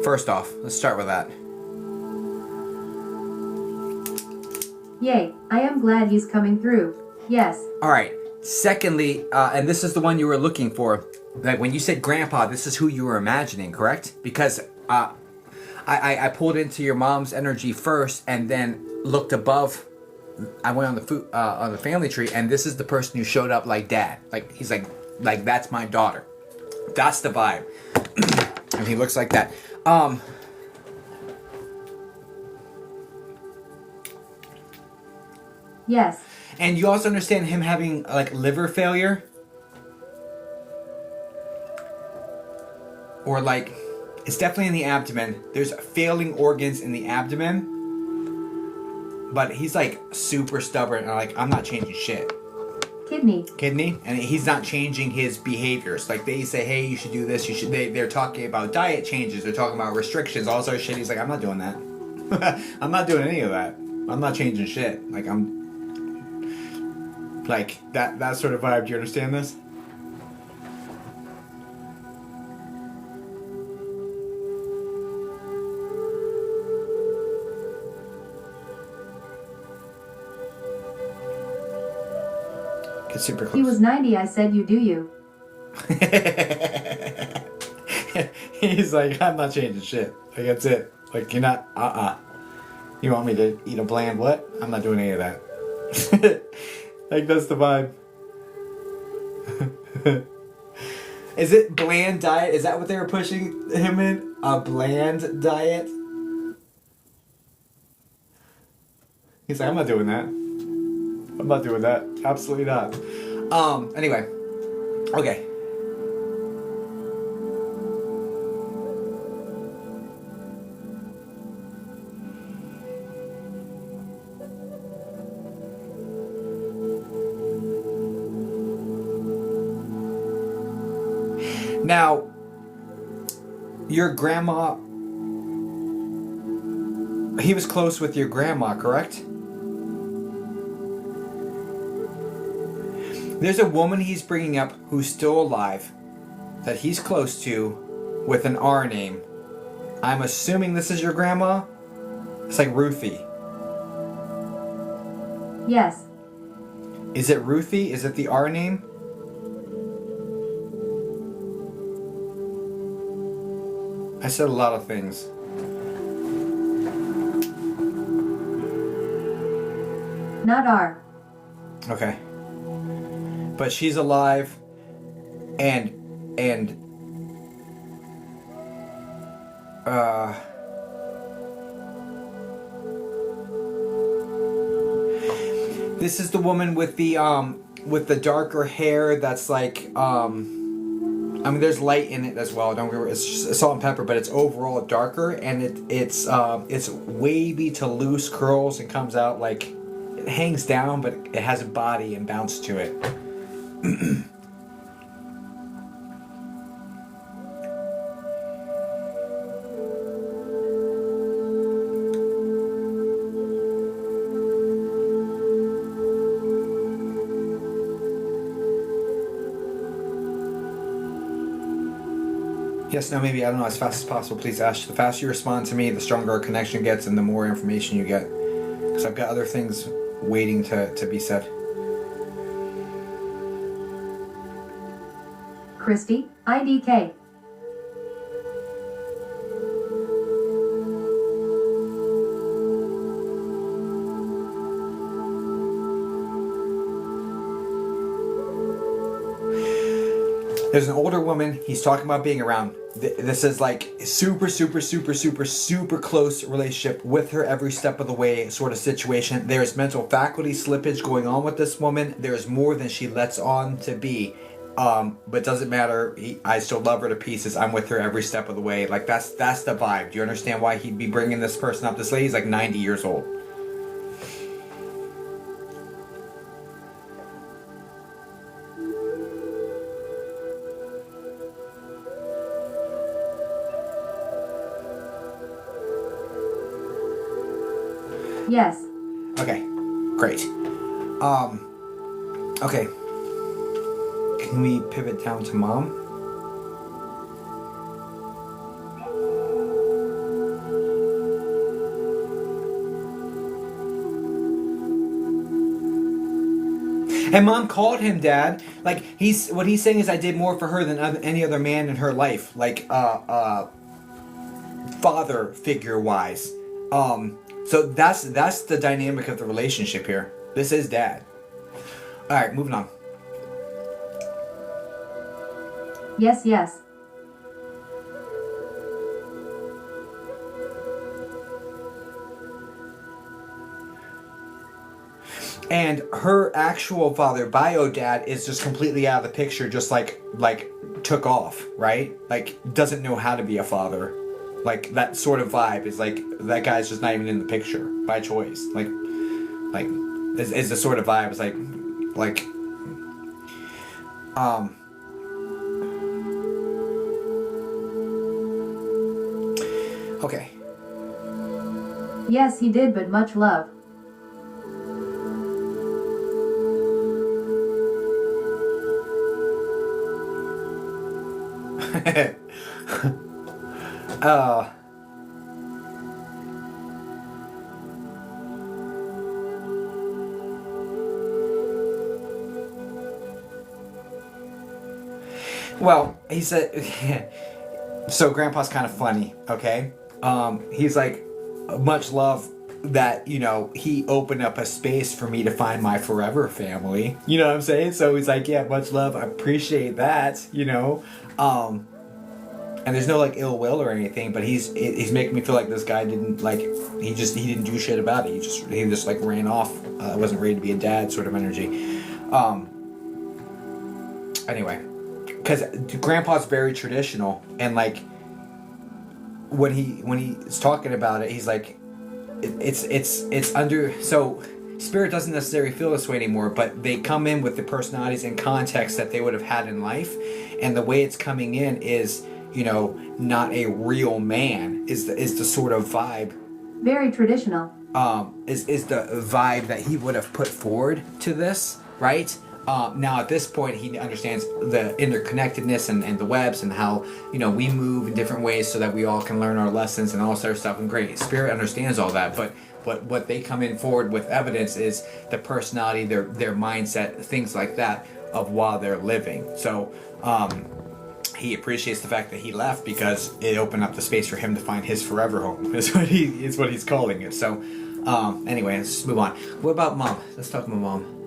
A: First off, let's start with that.
B: Yay, I am glad he's coming through. Yes.
A: All right. Secondly, and this is the one you were looking for. Like when you said grandpa, this is who you were imagining, correct? Because I pulled into your mom's energy first, and then looked above. I went on the family tree, and this is the person who showed up like dad. Like he's like that's my daughter. That's the vibe, and he looks like that.
B: Yes.
A: And you also understand him having like liver failure, or like It's definitely in the abdomen. There's failing organs in the abdomen. But he's like super stubborn and like, I'm not changing shit. Kidney, and he's not changing his behaviors. Like they say, hey, you should do this. You should. They're talking about diet changes. They're talking about restrictions. All sort of shit. He's like, I'm not doing that. I'm not doing any of that. I'm not changing shit. Like I'm like that sort of vibe. Do you understand this? Get super close.
B: He was 90, I said you do you.
A: He's like, I'm not changing shit. Like, that's it. Like, you're not, You want me to eat a bland what? I'm not doing any of that. Like, that's the vibe. Is it bland diet? Is that what they were pushing him in? A bland diet? He's like, I'm not doing that. I'm not doing that. Absolutely not. Anyway. Okay. Now, your grandma, he was close with your grandma, correct? There's a woman he's bringing up who's still alive that he's close to with an R name. I'm assuming this is your grandma? It's like Ruthie.
B: Yes.
A: Is it Ruthie? Is it the R name? I said a lot of things.
B: Not R.
A: Okay. But she's alive and this is the woman with the darker hair that's like I mean there's light in it as well, don't get me wrong, it's just salt and pepper, but it's overall darker, and it's wavy to loose curls and comes out like it hangs down, but it has a body and bounce to it. Yes, no, maybe, I don't know, as fast as possible, please, Ash. The faster you respond to me, the stronger our connection gets and the more information you get. Because I've got other things waiting to be said.
B: Christy, IDK.
A: There's an older woman he's talking about being around. This is like super, super, super, super, super close relationship with her every step of the way sort of situation. There's mental faculty slippage going on with this woman. There's more than she lets on to be. But doesn't matter. I still love her to pieces. I'm with her every step of the way. Like that's the vibe. Do you understand why he'd be bringing this person up? This lady's like 90 years old.
B: Yes.
A: Okay, great. Okay. Can we pivot down to mom? And mom called him dad. Like what he's saying is I did more for her than any other man in her life. Like father figure wise. So that's the dynamic of the relationship here. This is dad. All right, moving on.
B: Yes, yes.
A: And her actual father, bio dad, is just completely out of the picture, just like took off, right? Like doesn't know how to be a father. Like that sort of vibe is like that guy's just not even in the picture by choice. Like is the sort of vibe. It's like okay.
B: Yes, he did, but much love.
A: uh well, he said so grandpa's kind of funny, okay? He's like, much love that, you know, he opened up a space for me to find my forever family. You know what I'm saying? So he's like, yeah, much love. I appreciate that, you know? And there's no like ill will or anything, but he's making me feel like this guy didn't like, he didn't do shit about it. He just like ran off. Wasn't ready to be a dad sort of energy. Anyway, because grandpa's very traditional, and like when he's talking about it, he's like, it's under, so spirit doesn't necessarily feel this way anymore, but they come in with the personalities and context that they would have had in life, and the way it's coming in is, you know, not a real man is the sort of vibe.
B: Very traditional.
A: Is the vibe that he would have put forward to this, right? Now at this point he understands the interconnectedness and the webs and how, you know, we move in different ways so that we all can learn our lessons and all sort of stuff, and great, spirit understands all that, but what they come in forward with evidence is the personality, their mindset, things like that of while they're living. So he appreciates the fact that he left because it opened up the space for him to find his forever home is what he's calling it. So anyway, let's just move on. What about mom? Let's talk about mom.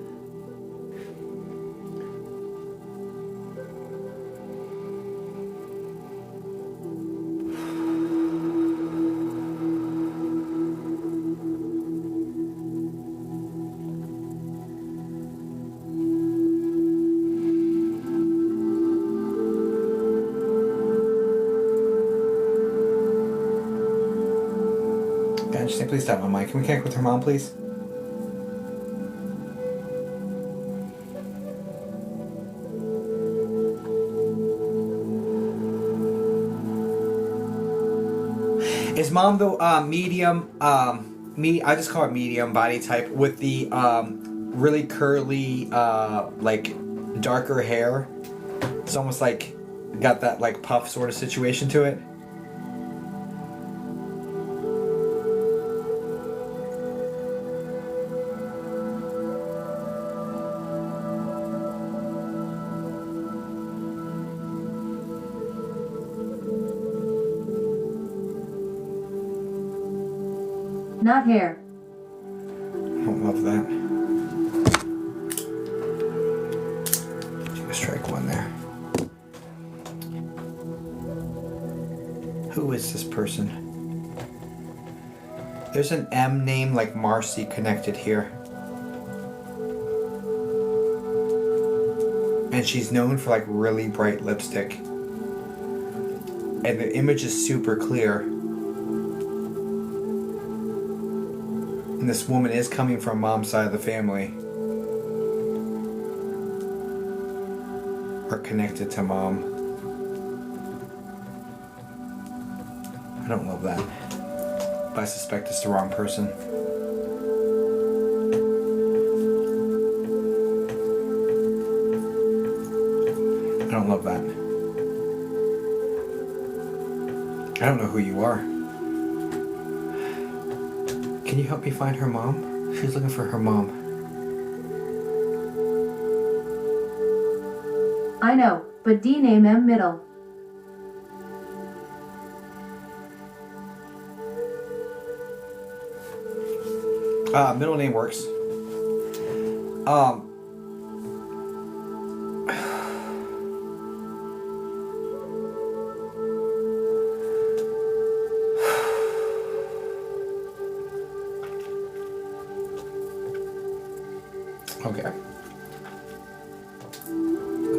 A: Please stop my mic. Can we connect with her mom, please? Is mom the medium? I just call her medium body type with the really curly, like darker hair. It's almost like got that like puff sort of situation to it.
B: Not hair.
A: I don't love that. Take a strike one there. Who is this person? There's an M name like Marcy connected here. And she's known for like really bright lipstick. And the image is super clear. And this woman is coming from mom's side of the family. Or connected to mom. I don't love that. But I suspect it's the wrong person. I don't love that. I don't know who you are. Can you help me find her mom? She's looking for her mom.
B: I know, but D name M middle.
A: Middle name works.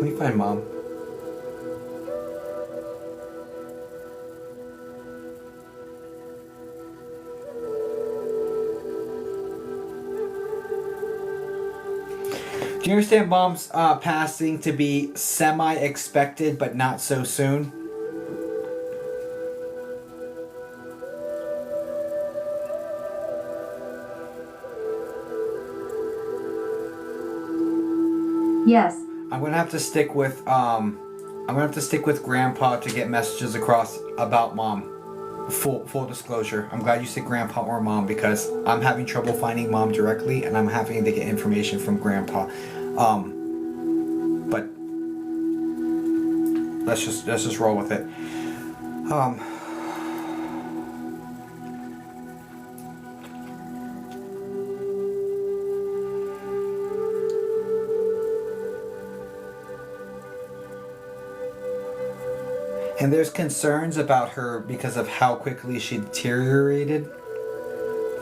A: me find Mom. Do you understand Mom's passing to be semi-expected, but not so soon?
B: Yes.
A: I'm gonna have to stick with Grandpa to get messages across about Mom. Full disclosure. I'm glad you said Grandpa or Mom because I'm having trouble finding Mom directly, and I'm having to get information from Grandpa. But let's just roll with it. And there's concerns about her because of how quickly she deteriorated.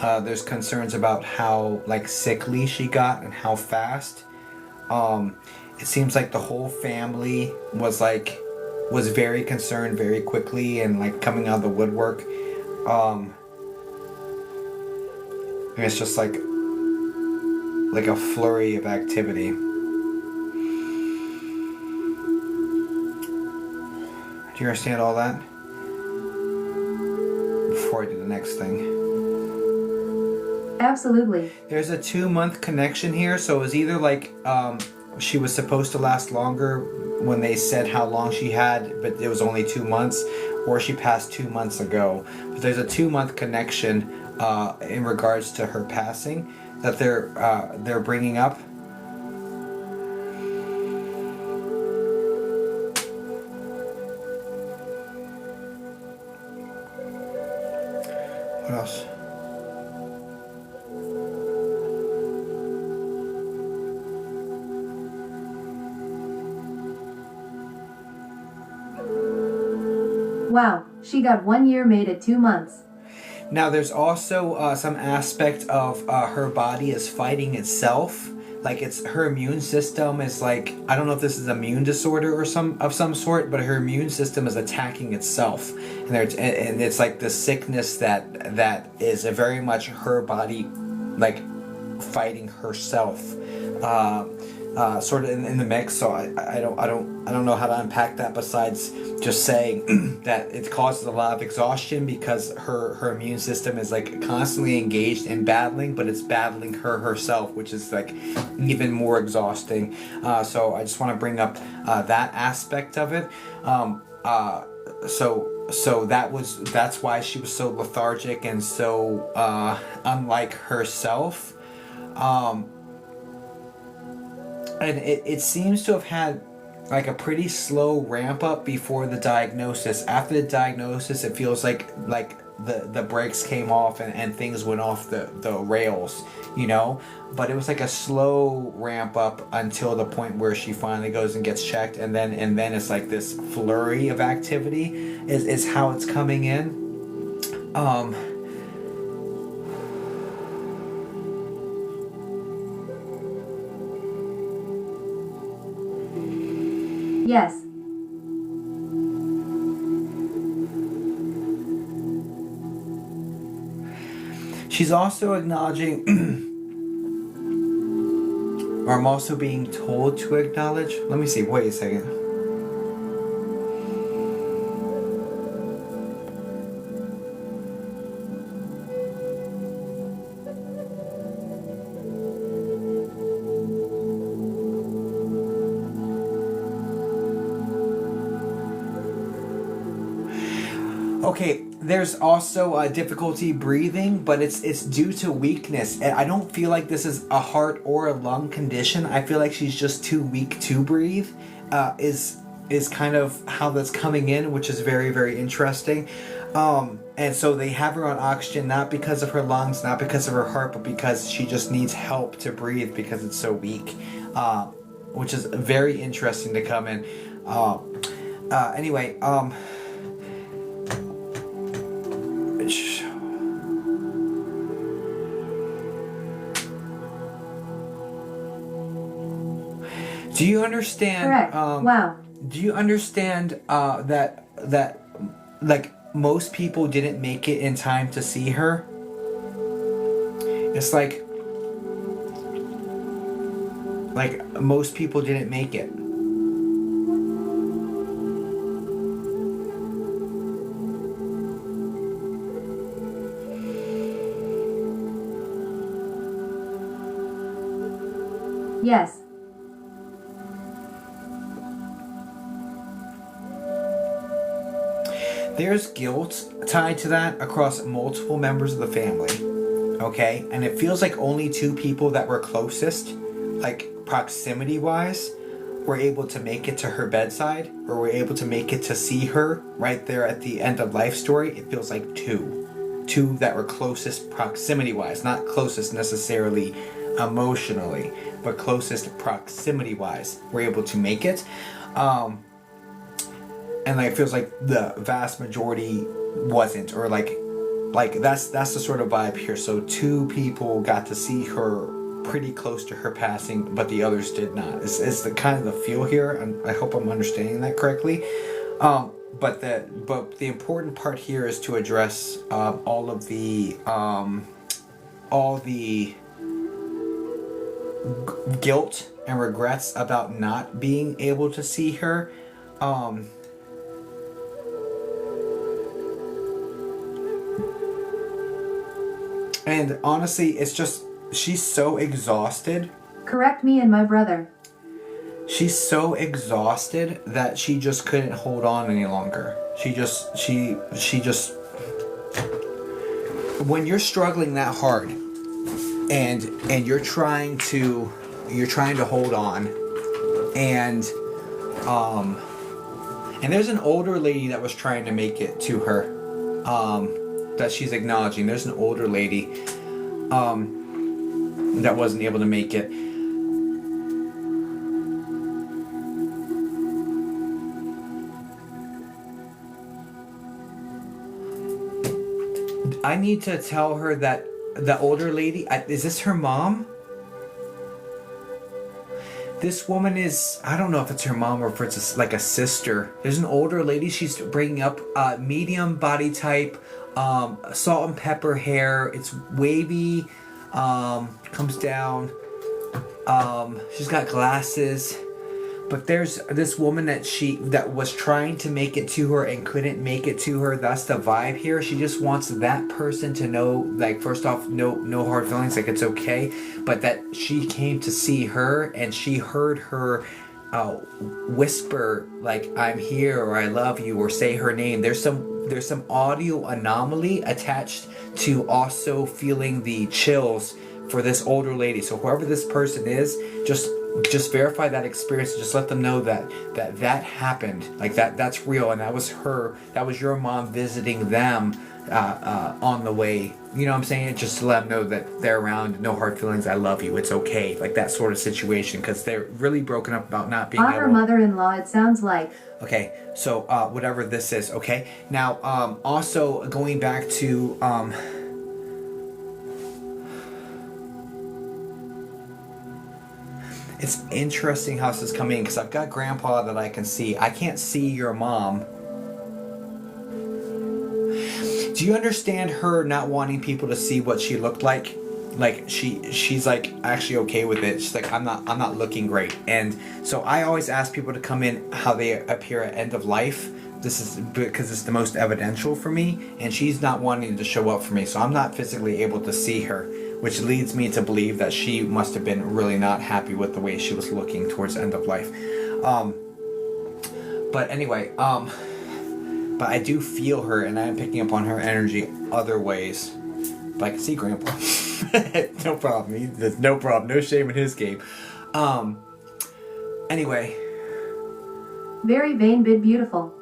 A: There's concerns about how like sickly she got and how fast. It seems like the whole family was very concerned very quickly and like coming out of the woodwork. And it's just like a flurry of activity. Do you understand all that? Before I do the next thing.
B: Absolutely.
A: There's a 2-month connection here, so it was either like she was supposed to last longer when they said how long she had, but it was only 2 months, or she passed 2 months ago. But there's a 2-month connection in regards to her passing that they're bringing up. What else?
B: Wow, she got 1 year made at 2 months.
A: Now there's also some aspect of her body is fighting itself. Like it's her immune system is like, I don't know if this is immune disorder or some sort, but her immune system is attacking itself, and it's like the sickness that is very much her body, like fighting herself, sort of in the mix. So I don't know how to unpack that besides just saying that it causes a lot of exhaustion because her immune system is like constantly engaged in battling, but it's battling herself, which is like even more exhausting. So I just want to bring up that aspect of it. So that's why she was so lethargic and so unlike herself. And it seems to have had like a pretty slow ramp up before the diagnosis. After the diagnosis, it feels like the brakes came off and things went off the rails, you know? But it was like a slow ramp up until the point where she finally goes and gets checked, and then it's like this flurry of activity is how it's coming in.
B: Yes.
A: She's also acknowledging, or I'm also being told to acknowledge. Let me see, wait a second. Okay, there's also difficulty breathing, but it's due to weakness. And I don't feel like this is a heart or a lung condition. I feel like she's just too weak to breathe. Is kind of how that's coming in, which is very, very interesting. And so they have her on oxygen not because of her lungs, not because of her heart, but because she just needs help to breathe because it's so weak, which is very interesting to come in. Anyway. Do you understand?
B: Correct. Wow.
A: Do you understand that like most people didn't make it in time to see her? It's like most people didn't make it.
B: Yes.
A: There's guilt tied to that across multiple members of the family. Okay? And it feels like only two people that were closest, like proximity wise, were able to make it to her bedside, or were able to make it to see her right there at the end of life story. It feels like two that were closest proximity wise, not closest necessarily emotionally, but closest proximity wise were able to make it. And like it feels like the vast majority wasn't, or like that's the sort of vibe here. So two people got to see her pretty close to her passing, but the others did not. It's the kind of the feel here, and I hope I'm understanding that correctly. But the important part here is to address all the guilt and regrets about not being able to see her. And honestly, it's just, she's so exhausted.
B: Correct me and my brother.
A: She's so exhausted that she just couldn't hold on any longer. She just, when you're struggling that hard and you're trying to hold on, and there's an older lady that was trying to make it to her, that she's acknowledging. There's an older lady that wasn't able to make it. I need to tell her that the older lady, is this her mom? This woman is, I don't know if it's her mom or if it's like a sister. There's an older lady. She's bringing up medium body type, salt and pepper hair. It's wavy, comes down. She's got glasses. But there's this woman that was trying to make it to her and couldn't make it to her. That's the vibe here. She just wants that person to know, like, first off, no hard feelings, like it's okay, but that she came to see her and she heard her whisper, like, I'm here, or I love you, or say her name. There's some audio anomaly attached to also feeling the chills for this older lady. So whoever this person is, just verify that experience. Just let them know that happened, like that's real, and that was your mom visiting them on the way. You know what I'm saying? Just to let them know that they're around. No hard feelings. I love you. It's okay. Like that sort of situation, because they're really broken up about not being able.
B: Her mother-in-law, it sounds like.
A: Okay, so whatever this is. Okay, now also going back to it's interesting how this is coming in, because I've got grandpa that I can see. I can't see your mom. Do you understand her not wanting people to see what she looked like? Like she's like actually okay with it. She's like, I'm not looking great. And so I always ask people to come in how they appear at end of life. This is because it's the most evidential for me, and she's not wanting to show up for me, so I'm not physically able to see her, which leads me to believe that she must have been really not happy with the way she was looking towards end of life. But anyway, but I do feel her, and I am picking up on her energy other ways. But I can see Grandpa. No problem. There's no problem. No shame in his game. Anyway.
B: Very vain bit beautiful.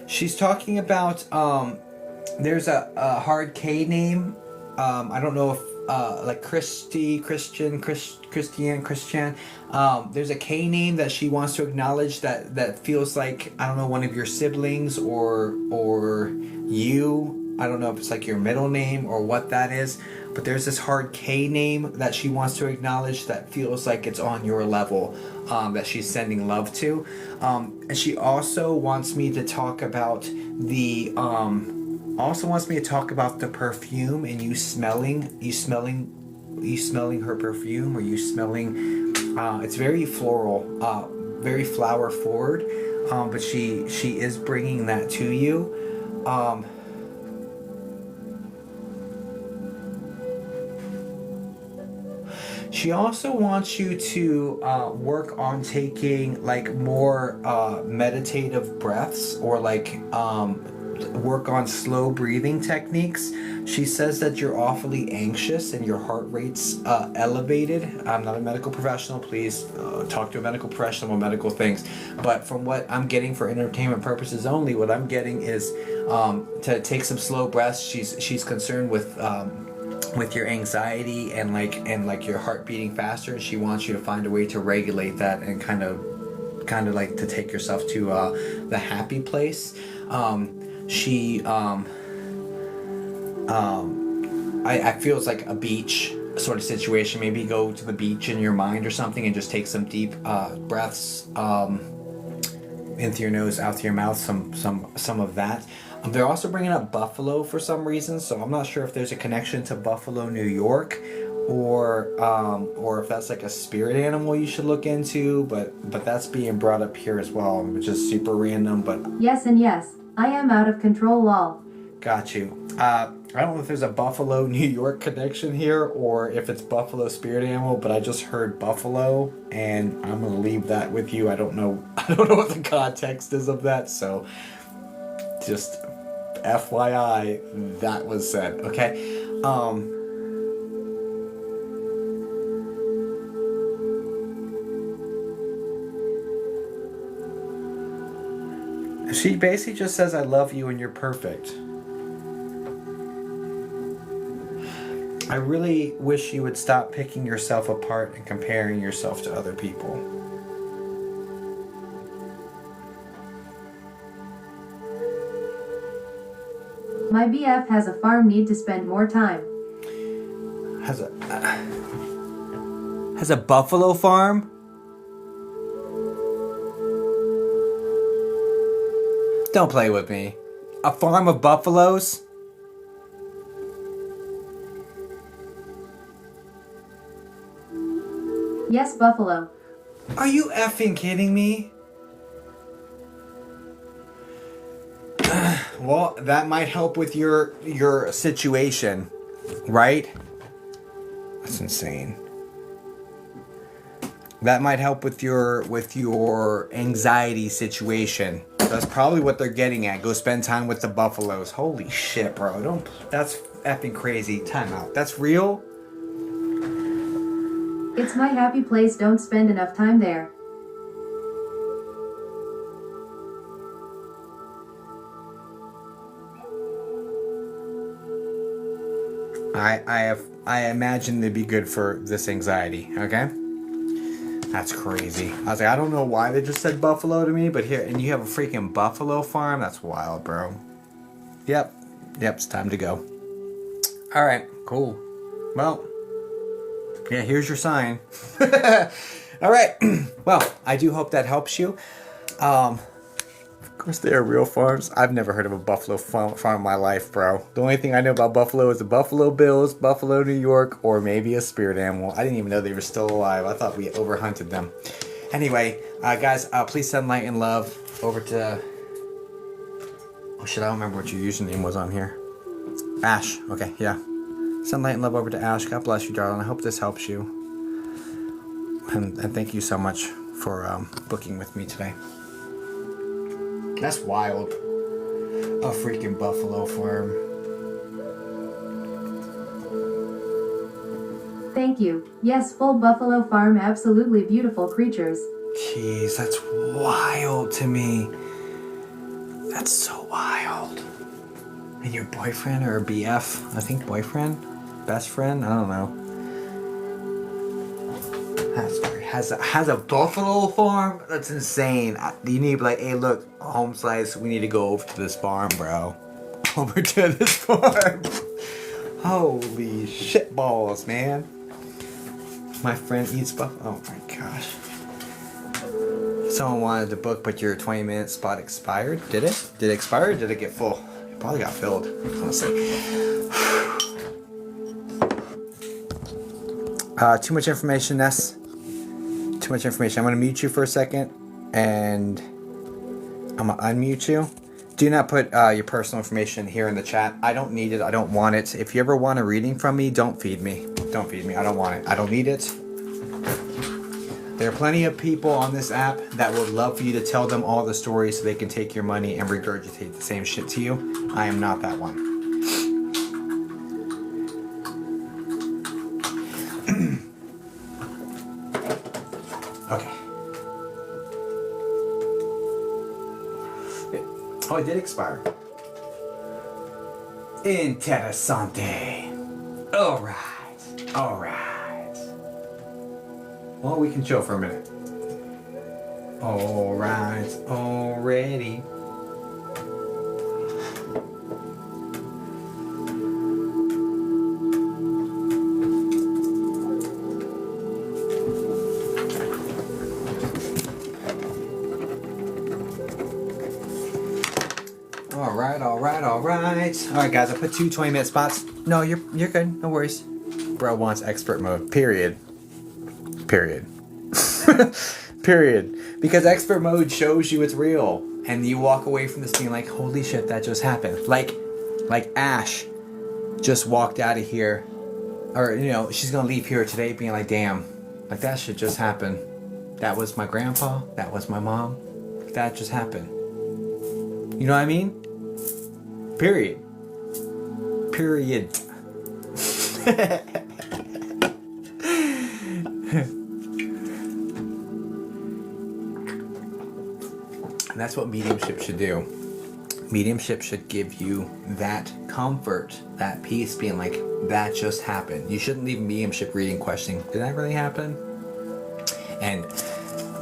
A: She's talking about, there's a hard K name. I don't know like Christian. There's a K name that she wants to acknowledge that feels like, I don't know, one of your siblings or you. I don't know if it's like your middle name or what that is, but there's this hard K name that she wants to acknowledge that feels like it's on your level, that she's sending love to. And she also wants me to talk about the perfume, and you smelling her perfume, or you smelling, it's very floral, very flower forward, but she is bringing that to you. She also wants you to work on taking like more meditative breaths, or like work on slow breathing techniques. She says that you're awfully anxious and your heart rate's elevated. I'm not a medical professional. Please talk to a medical professional about medical things. But from what I'm getting for entertainment purposes only, what I'm getting is to take some slow breaths. She's concerned with your anxiety and like your heart beating faster, and she wants you to find a way to regulate that and kind of like to take yourself to the happy place. I feel it's like a beach sort of situation. Maybe go to the beach in your mind or something and just take some deep breaths in through your nose, out through your mouth. Some of that. They're also bringing up Buffalo for some reason, so I'm not sure if there's a connection to Buffalo, New York, or if that's like a spirit animal you should look into. But that's being brought up here as well, which is super random. But
B: Yes and yes, I am out of control lol.
A: got you. I don't know if there's a Buffalo, New York connection here, or if it's Buffalo spirit animal, but I just heard Buffalo, and I'm gonna leave that with you. I don't know what the context is of that, so just FYI, that was said. Okay. She basically just says, I love you and you're perfect. I really wish you would stop picking yourself apart and comparing yourself to other people.
B: My BF has a farm, need to spend more time.
A: Has a buffalo farm? Don't play with me. A farm of buffaloes?
B: Yes, Buffalo.
A: Are you effing kidding me? Well, that might help with your situation, right? That's insane. That might help with your anxiety situation. That's probably what they're getting at. Go spend time with the buffaloes. Holy shit, bro. That's effing crazy. Time out. That's real?
B: It's my happy place, don't spend enough time there.
A: I imagine they'd be good for this anxiety, okay? That's crazy. I was like, I don't know why they just said buffalo to me, but here, and you have a freaking buffalo farm? That's wild, bro. Yep, it's time to go. Alright, cool. Well, yeah, here's your sign. Alright, well, I do hope that helps you. Of course, they are real farms. I've never heard of a buffalo farm in my life, bro. The only thing I know about buffalo is the Buffalo Bills, Buffalo, New York, or maybe a spirit animal. I didn't even know they were still alive. I thought we overhunted them. Anyway, guys, please send light and love over to... Oh shit, I don't remember what your username was on here. Ash. Okay, yeah. Send light and love over to Ash. God bless you, darling. I hope this helps you. And thank you so much for booking with me today. That's wild. A freaking buffalo farm.
B: Thank you. Yes, full buffalo farm, absolutely beautiful creatures.
A: Jeez, that's wild to me. That's so wild. And your boyfriend or BF? I think boyfriend? Best friend? I don't know. Has a buffalo farm? That's insane. You need to be like, hey, look, home slice, we need to go over to this farm, bro. Over to this farm. Holy shit balls, man. My friend eats buffalo. Oh my gosh. Someone wanted the book, but your 20-minute spot expired. Did it? Did it expire or did it get full? It probably got filled, honestly. Too much information, Ness. Too much information. I'm going to mute you for a second, and I'm going to unmute you. Do not put your personal information here in the chat. I don't need it. I don't want it. If you ever want a reading from me, don't feed me. Don't feed me. I don't want it. I don't need it. There are plenty of people on this app that would love for you to tell them all the stories so they can take your money and regurgitate the same shit to you. I am not that one. Okay. Oh, it did expire. Interessante. Alright. Alright. Well, we can chill for a minute. Alright. Already. Alright guys, I put 2 20-minute spots. No, you're good. No worries. Bro wants expert mode. Period. Period. Period. Because expert mode shows you it's real. And you walk away from this being like, holy shit, that just happened. Like Ash just walked out of here. Or, you know, she's gonna leave here today being like, damn, like that shit just happened. That was my grandpa. That was my mom. That just happened. You know what I mean? Period. Period. And that's what mediumship should do. Mediumship should give you that comfort, that peace, being like, that just happened. You shouldn't leave mediumship reading questioning, did that really happen? And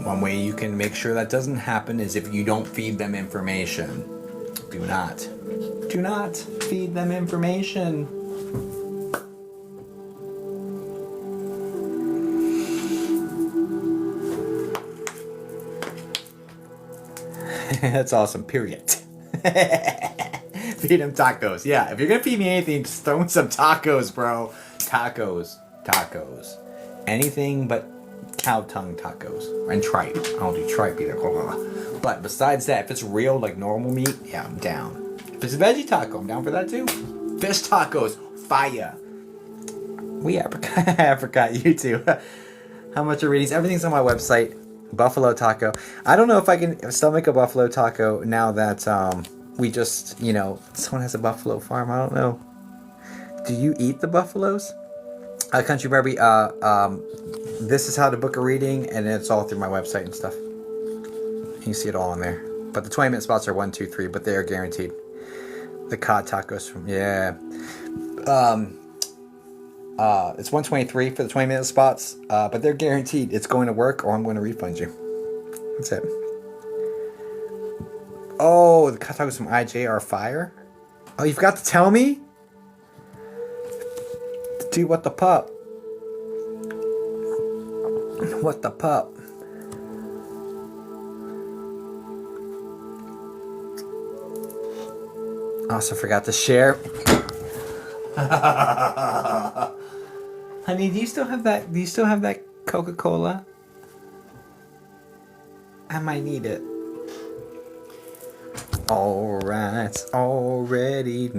A: one way you can make sure that doesn't happen is if you don't feed them information. Do not feed them information. That's awesome. Period. Feed them tacos. Yeah, if you're gonna feed me anything, just throw in some tacos, bro. Tacos. Anything but cow tongue tacos and tripe. I don't do tripe either. But besides that, if it's real like normal meat, yeah, I'm down. If it's a veggie taco, I'm down for that too. Fish tacos, fire. We apricot you too. How much are readings? Everything's on my website. Buffalo taco. I don't know if I can stomach a buffalo taco now that we just, you know, someone has a buffalo farm. I don't know. Do you eat the buffaloes? Country Barbie, this is how to book a reading, and it's all through my website and stuff. You can see it all on there. But the 20-minute spots are 1, 2, 3, but they are guaranteed. The cod tacos from, yeah. It's 123 for the 20-minute spots, but they're guaranteed. It's going to work, or I'm going to refund you. That's it. Oh, the cod tacos from IJ are fire. Oh, you forgot to tell me? Dude, what the pup? What the pup? Also forgot to share. Honey, do you still have that? Do you still have that Coca-Cola? I might need it. All right, already.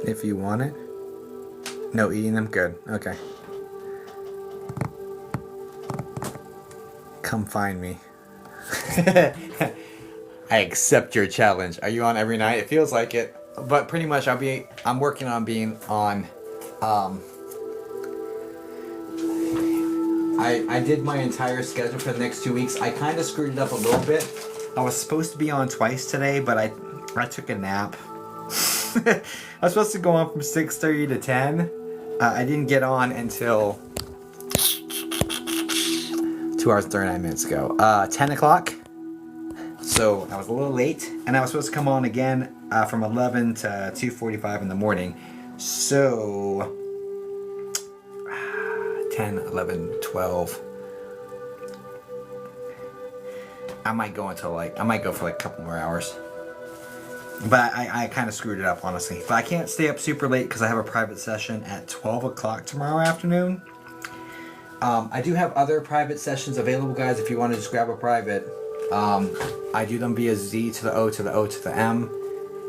A: If you want it. No eating them. Good. Okay. Come find me. I accept your challenge. Are you on every night? It feels like it. But pretty much I'm working on being on I did my entire schedule for the next 2 weeks. I kind of screwed it up a little bit. I was supposed to be on twice today, but I took a nap. I was supposed to go on from 6:30 to 10. I didn't get on until 2 hours and 39 minutes ago. 10 o'clock. So I was a little late, and I was supposed to come on again from 11 to 2:45 in the morning. So 10, 11, 12. I might go for like a couple more hours. But I kind of screwed it up, honestly. But I can't stay up super late because I have a private session at 12 o'clock tomorrow afternoon. I do have other private sessions available, guys, if you want to just grab a private. I do them via Z to the O to the O to the M.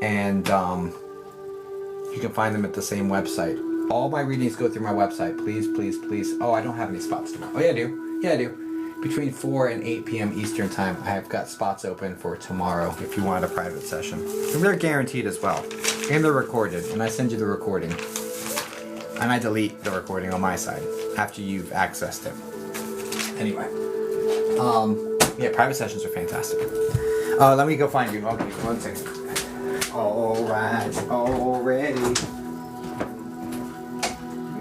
A: And you can find them at the same website. All my readings go through my website. Please, please, please. Oh, I don't have any spots tomorrow. Oh, yeah, I do. Yeah, I do. Between 4 and 8 p.m. Eastern time, I have got spots open for tomorrow if you want a private session. And they're guaranteed as well. And they're recorded. And I send you the recording. And I delete the recording on my side after you've accessed it. Anyway. Yeah, private sessions are fantastic. Let me go find you. Okay, 1 second. Alright, already. You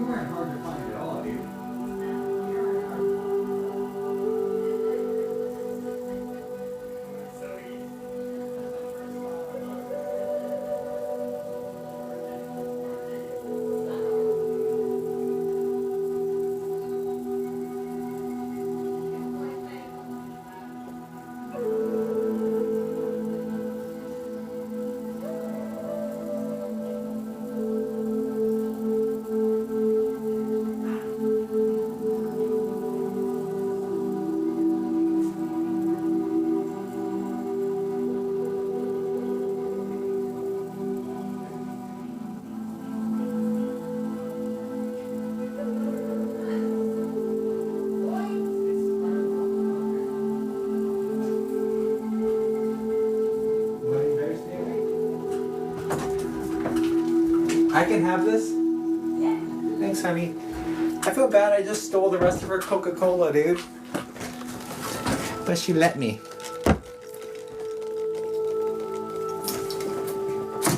A: weren't hard to find at all, dude. I can have this? Yeah. Thanks, honey. I feel bad I just stole the rest of her Coca-Cola, dude. But she let me.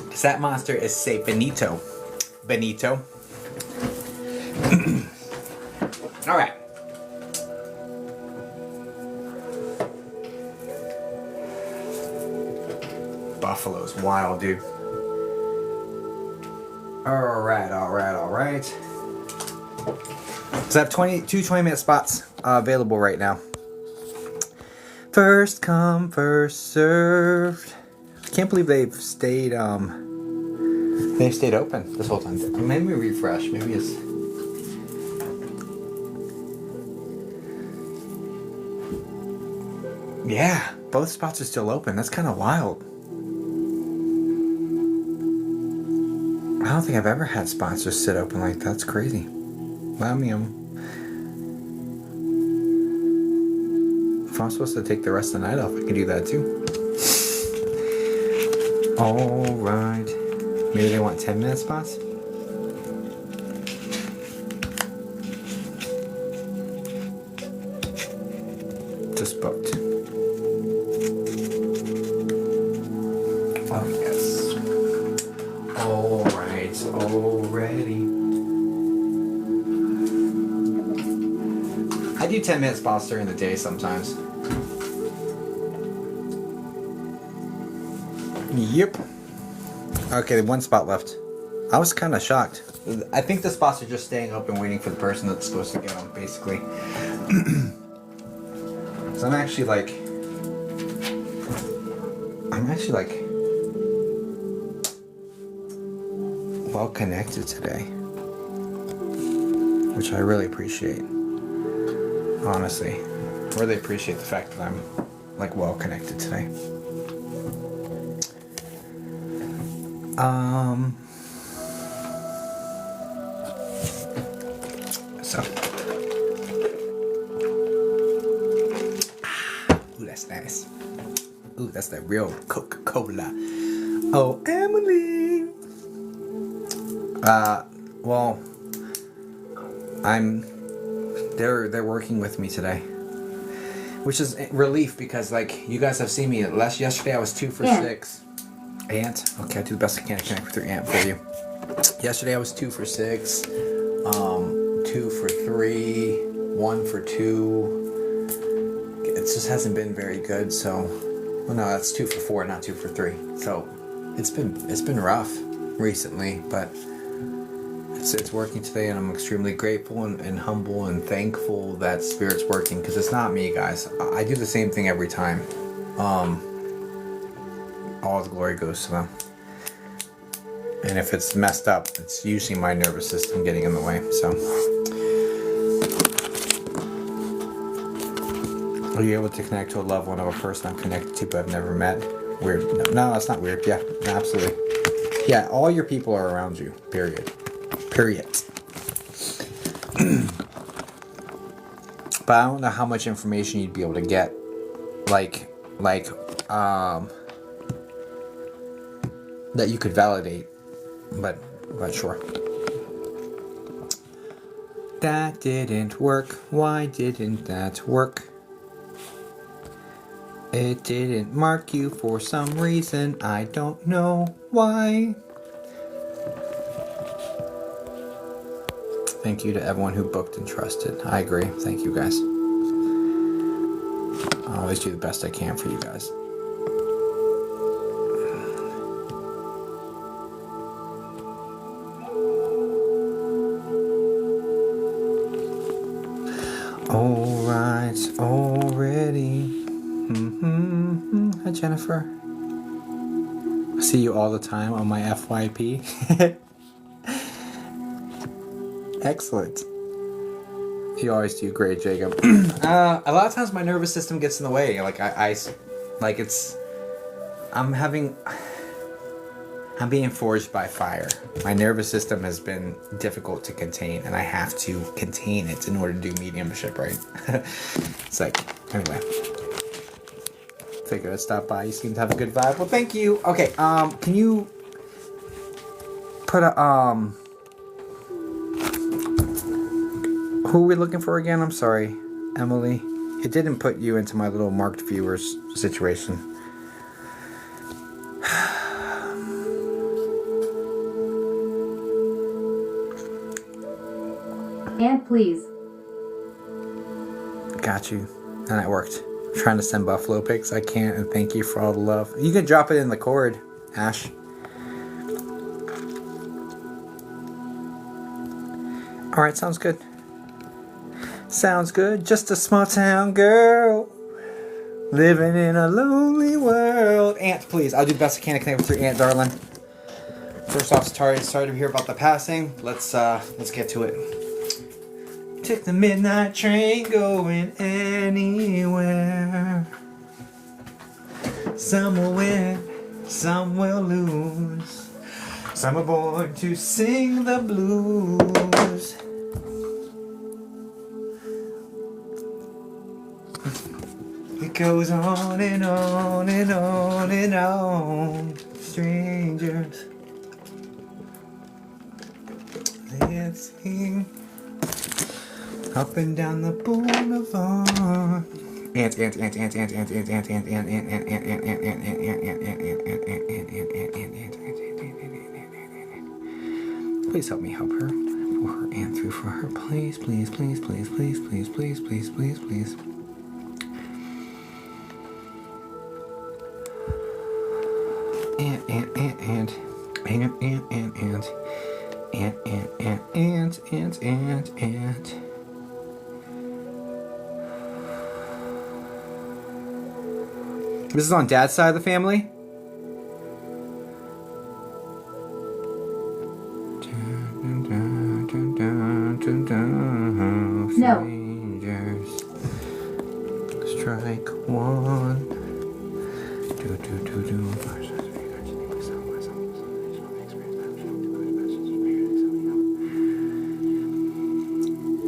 A: Because that monster is say Benito. Benito. Alright. Buffalo's wild, dude. Alright. So I have 2 20-minute spots available right now. First come, first served. I can't believe they've stayed open this whole time. Maybe refresh. Maybe it's... Yeah, both spots are still open. That's kind of wild. I don't think I've ever had sponsors sit open like that. That's crazy. Well, I mean, if I'm supposed to take the rest of the night off, I can do that too. Alright. Maybe they want 10-minute spots? Just booked. Oh, yes. Alright, already. I do 10-minute spots during the day sometimes. Yep. Okay, 1 spot left. I was kind of shocked. I think the spots are just staying open waiting for the person that's supposed to get them, basically. So I'm actually like well connected today, which I really appreciate. Honestly, really appreciate the fact that I'm like well connected today. So, ooh, that's nice. Ooh, that's the real Coca-Cola. Oh, Emily. Well, they're working with me today, which is relief because like you guys have seen me. Yesterday I was 2 for 6. Aunt. Okay, I do the best I can to connect with your aunt for you. Yesterday I was 2 for 6, 2 for 3, 1 for 2. It just hasn't been very good. So, well, no, that's 2 for 4, not 2 for 3. So, it's been rough recently, but it's working today, and I'm extremely grateful and humble and thankful that Spirit's working, because it's not me, guys. I do the same thing every time. All the glory goes to them. And if it's messed up, it's usually my nervous system getting in the way. So, are you able to connect to a loved one of a person I'm connected to but I've never met? Weird. No, that's not weird. Yeah, absolutely. Yeah, all your people are around you. Period. But I don't know how much information you'd be able to get. That you could validate. But sure. That didn't work. Why didn't that work? It didn't mark you for some reason. I don't know why. Thank you to everyone who booked and trusted. I agree. Thank you, guys. I always do the best I can for you guys. Alright, already. Hi, Jennifer. I see you all the time on my FYP. Excellent. You always do great, Jacob. A lot of times my nervous system gets in the way. I'm being forged by fire. My nervous system has been difficult to contain, and I have to contain it in order to do mediumship, right? It's like, anyway. Figured I'd stop by. You seem to have a good vibe. Well, thank you. Okay, can you put a, who are we looking for again? I'm sorry, Emily. It didn't put you into my little marked viewers situation.
B: And please.
A: Got you. And that worked. I'm trying to send buffalo pics. I can't, and thank you for all the love. You can drop it in the cord, Ash. Alright, sounds good. Sounds good. Just a small town girl living in a lonely world. Aunt, please. I'll do the best I can to connect with your aunt, darling. First off, sorry to hear about the passing. Let's get to it. Took the midnight train going anywhere. Some will win, some will lose. Some are born to sing the blues. It goes on and on and on and on. Strangers dancing up and down the boulevard. Please help me help her. For her and through for her. Please, please, please, please, please, please, please, please, please, please. And. This is on Dad's side of the family?
B: No.
A: Strangers. Strike one.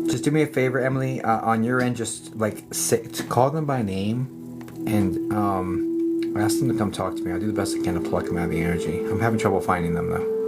A: Just do me a favor, Emily. On your end, just call them by name and ask them to come talk to me. I'll do the best I can to pluck them out of the energy. I'm having trouble finding them though.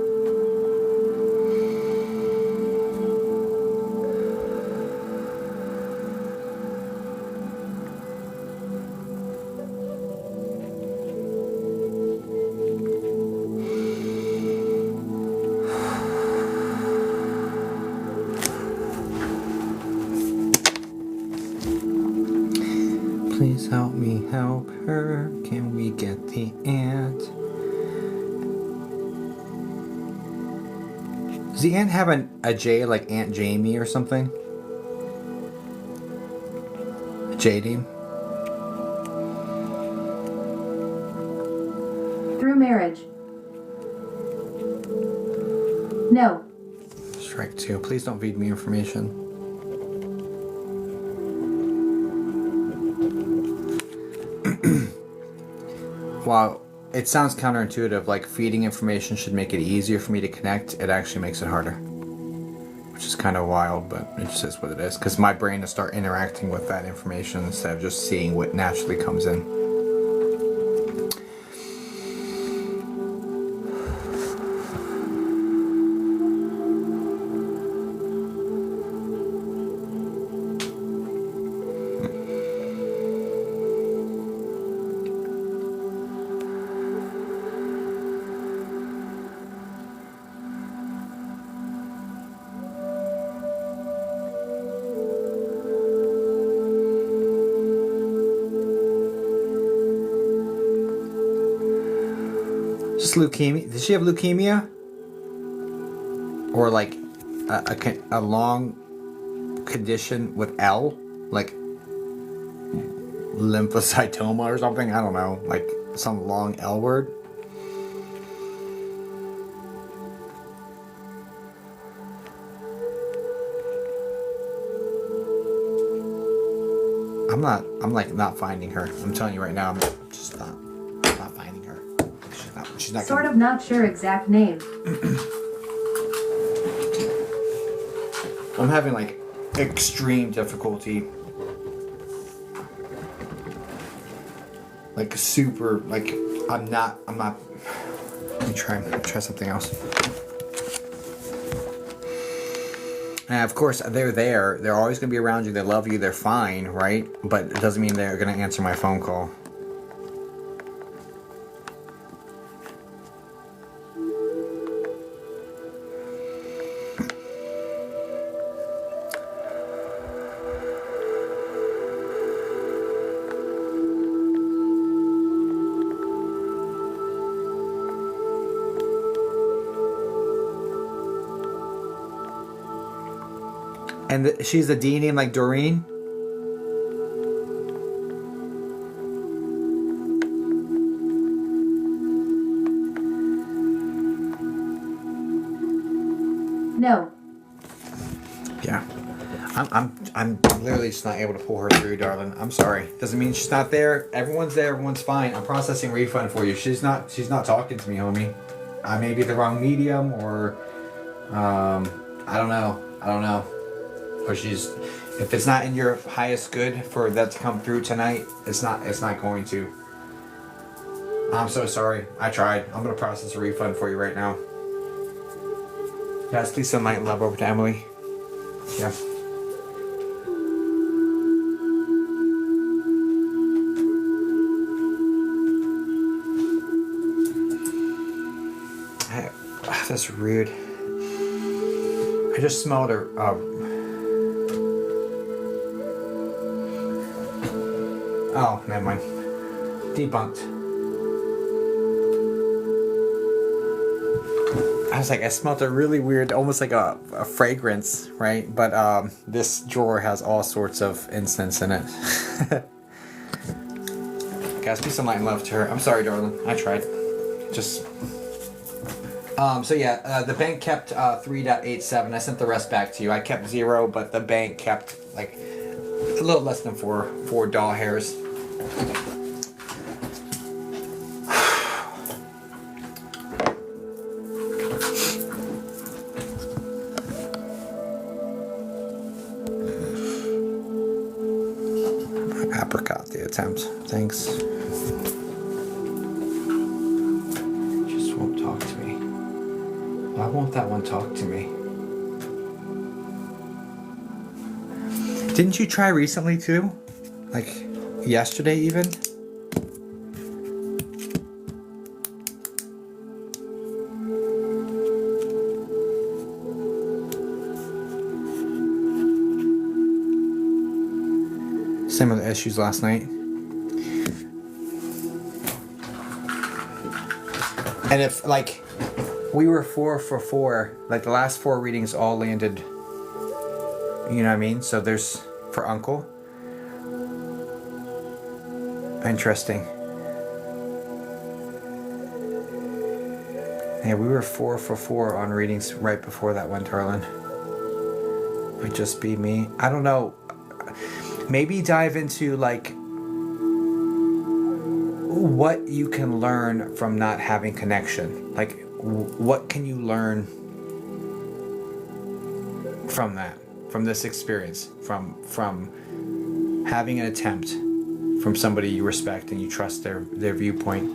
A: Please help me help her. Can we get the ant? Does the ant have a J like Aunt Jamie or something? JD?
B: Through marriage. No.
A: Strike 2. Please don't feed me information. While it sounds counterintuitive, like feeding information should make it easier for me to connect, it actually makes it harder. Which is kind of wild, but it just is what it is. Because my brain will start interacting with that information instead of just seeing what naturally comes in. Just leukemia? Did she have leukemia? Or like a long condition with L? Like lymphocytoma or something? I don't know. Like some long L word? I'm like not finding her. I'm telling you right now, I'm just not finding her. She's not
B: Sort of not sure exact name.
A: I'm having like extreme difficulty. Like super, like I'm not, let me try something else. And of course, they're there. They're always going to be around you. They love you. They're fine, right? But it doesn't mean they're going to answer my phone call. And she's a D name like Doreen?
B: No.
A: Yeah. I'm literally just not able to pull her through, darling. I'm sorry. Doesn't mean she's not there. Everyone's there. Everyone's fine. I'm processing refund for you. She's not talking to me, homie. I may be the wrong medium, or I don't know. Or she's, if it's not in your highest good for that to come through tonight, it's not going to. I'm so sorry. I tried. I'm gonna process a refund for you right now. Guys, please send light and love over to Emily. Yeah. That's rude. I just smelled her. Oh, never mind. Debunked. I was like, I smelled a really weird, almost like a fragrance, right? But this drawer has all sorts of incense in it. Guys, peace and light and love to her. I'm sorry, darling. I tried. Just. So yeah, the bank kept 3.87. I sent the rest back to you. I kept 0, but the bank kept like a little less than four doll hairs. Apricot the attempt. Thanks. Just won't talk to me. Why won't that one talk to me? Didn't you try recently too? Like yesterday even? Same with the issues last night. And if, like, we were 4 for 4, like the last 4 readings all landed, you know what I mean? So there's, for Uncle. Interesting. Yeah, we were 4 for 4 on readings right before that one, darling. Might just be me. I don't know. Maybe dive into, like, what you can learn from not having connection. Like, what can you learn from that, from this experience, from having an attempt from somebody you respect and you trust their viewpoint,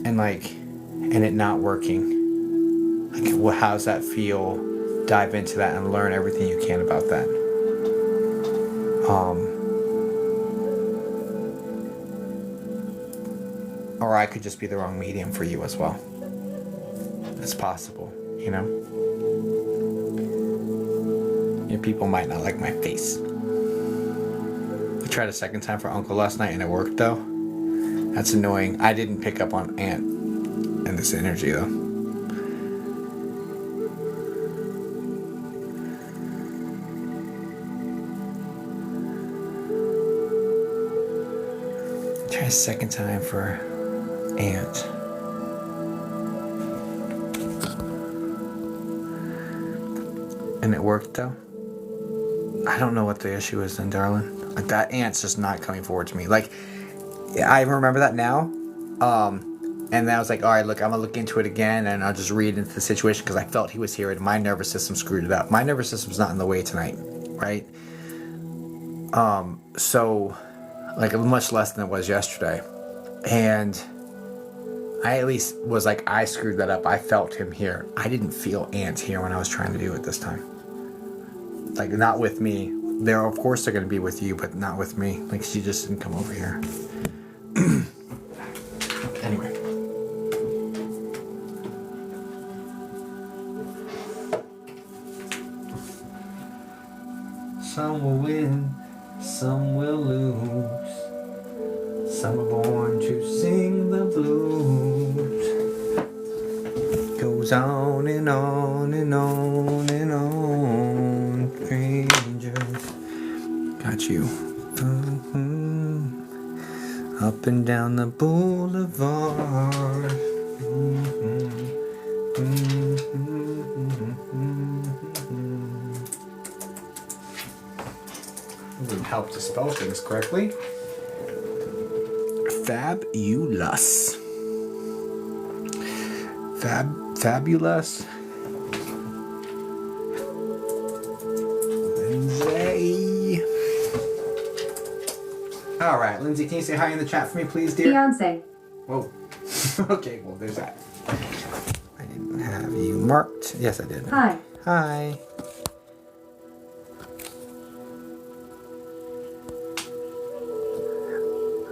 A: and it not working. Like, well, how's that feel? Dive into that and learn everything you can about that. Or I could just be the wrong medium for you as well. It's possible, you know? People might not like my face. I tried a second time for Uncle last night and it worked though. That's annoying. I didn't pick up on Aunt and this energy though. Try a second time for Aunt. And it worked though? I don't know what the issue is then, darling. Like, that Aunt's just not coming forward to me. Like, I remember that now. And then I was like, all right, look, I'm going to look into it again and I'll just read into the situation because I felt he was here and my nervous system screwed it up. My nervous system's not in the way tonight, right? So, like, much less than it was yesterday. And I at least was like, I screwed that up. I felt him here. I didn't feel Aunt here when I was trying to do it this time. Like, not with me. They're, of course, they're going to be with you, but not with me. Like, she just didn't come over here. Anyway. Some will win, some will lose. Some are born to sing the blues. Goes on and on and on and on. Strangers, got you. Up and down the boulevard. Wouldn't help to spell things correctly. Fabulous. Fabulous. Lindsay. All right, Lindsay, can you say hi in the chat for me, please, dear?
B: Beyonce.
A: Whoa. Okay, well, there's that. I didn't have you marked. Yes, I did.
B: Hi.
A: Hi.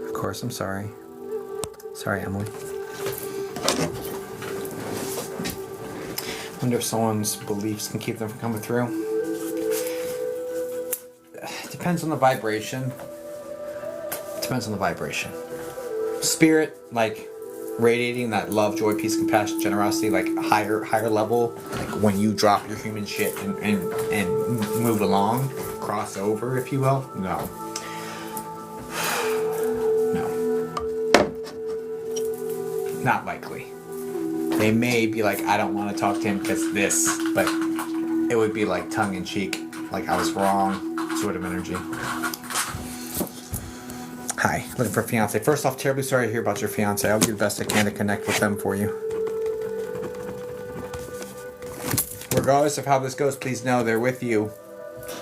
A: Of course, I'm sorry. Sorry, Emily. Wonder if someone's beliefs can keep them from coming through. Depends on the vibration. Depends on the vibration. Spirit, like, radiating that love, joy, peace, compassion, generosity, like higher level, like when you drop your human shit and move along, cross over, if you will. No. Not likely. They may be like, I don't want to talk to him because this, but it would be like tongue-in-cheek, like I was wrong sort of energy. Hi, looking for a fiance. First off, terribly sorry to hear about your fiance. I'll do the best I can to connect with them for you. Regardless of how this goes, please know they're with you.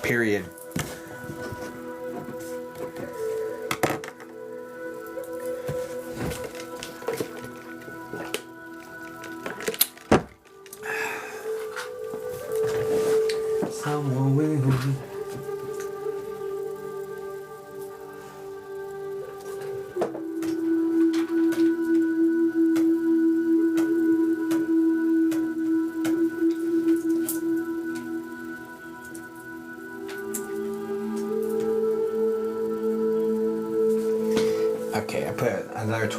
A: Period. Someone will. Okay, I put another 12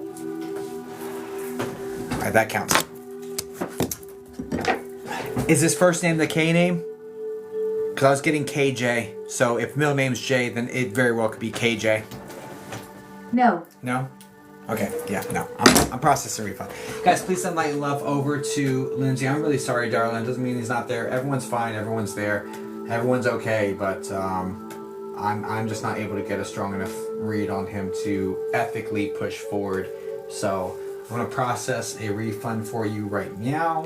B: that counts. Is his first name the K name? Because I was getting KJ. So if middle name's J, then it very well could be KJ.
C: No.
B: No? Okay, yeah, no. I'm processing refund. Guys, please send light and love over to Lindsay. I'm really sorry, darling. It doesn't mean he's not there. Everyone's fine. Everyone's there. Everyone's okay, but I'm just not able to get a strong enough read on him to ethically push forward. So I'm going to process a refund for you right now.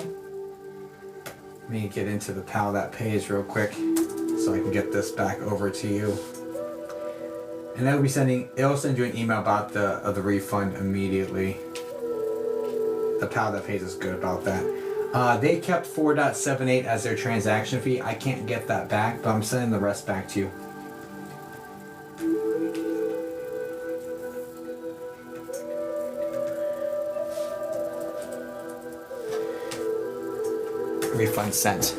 B: Let me get into the pal that pays real quick so I can get this back over to you. And it'll send you an email about the refund immediately. The pal that pays is good about that. They kept 4.78 as their transaction fee. I can't get that back, but I'm sending the rest back to you. Refund sent.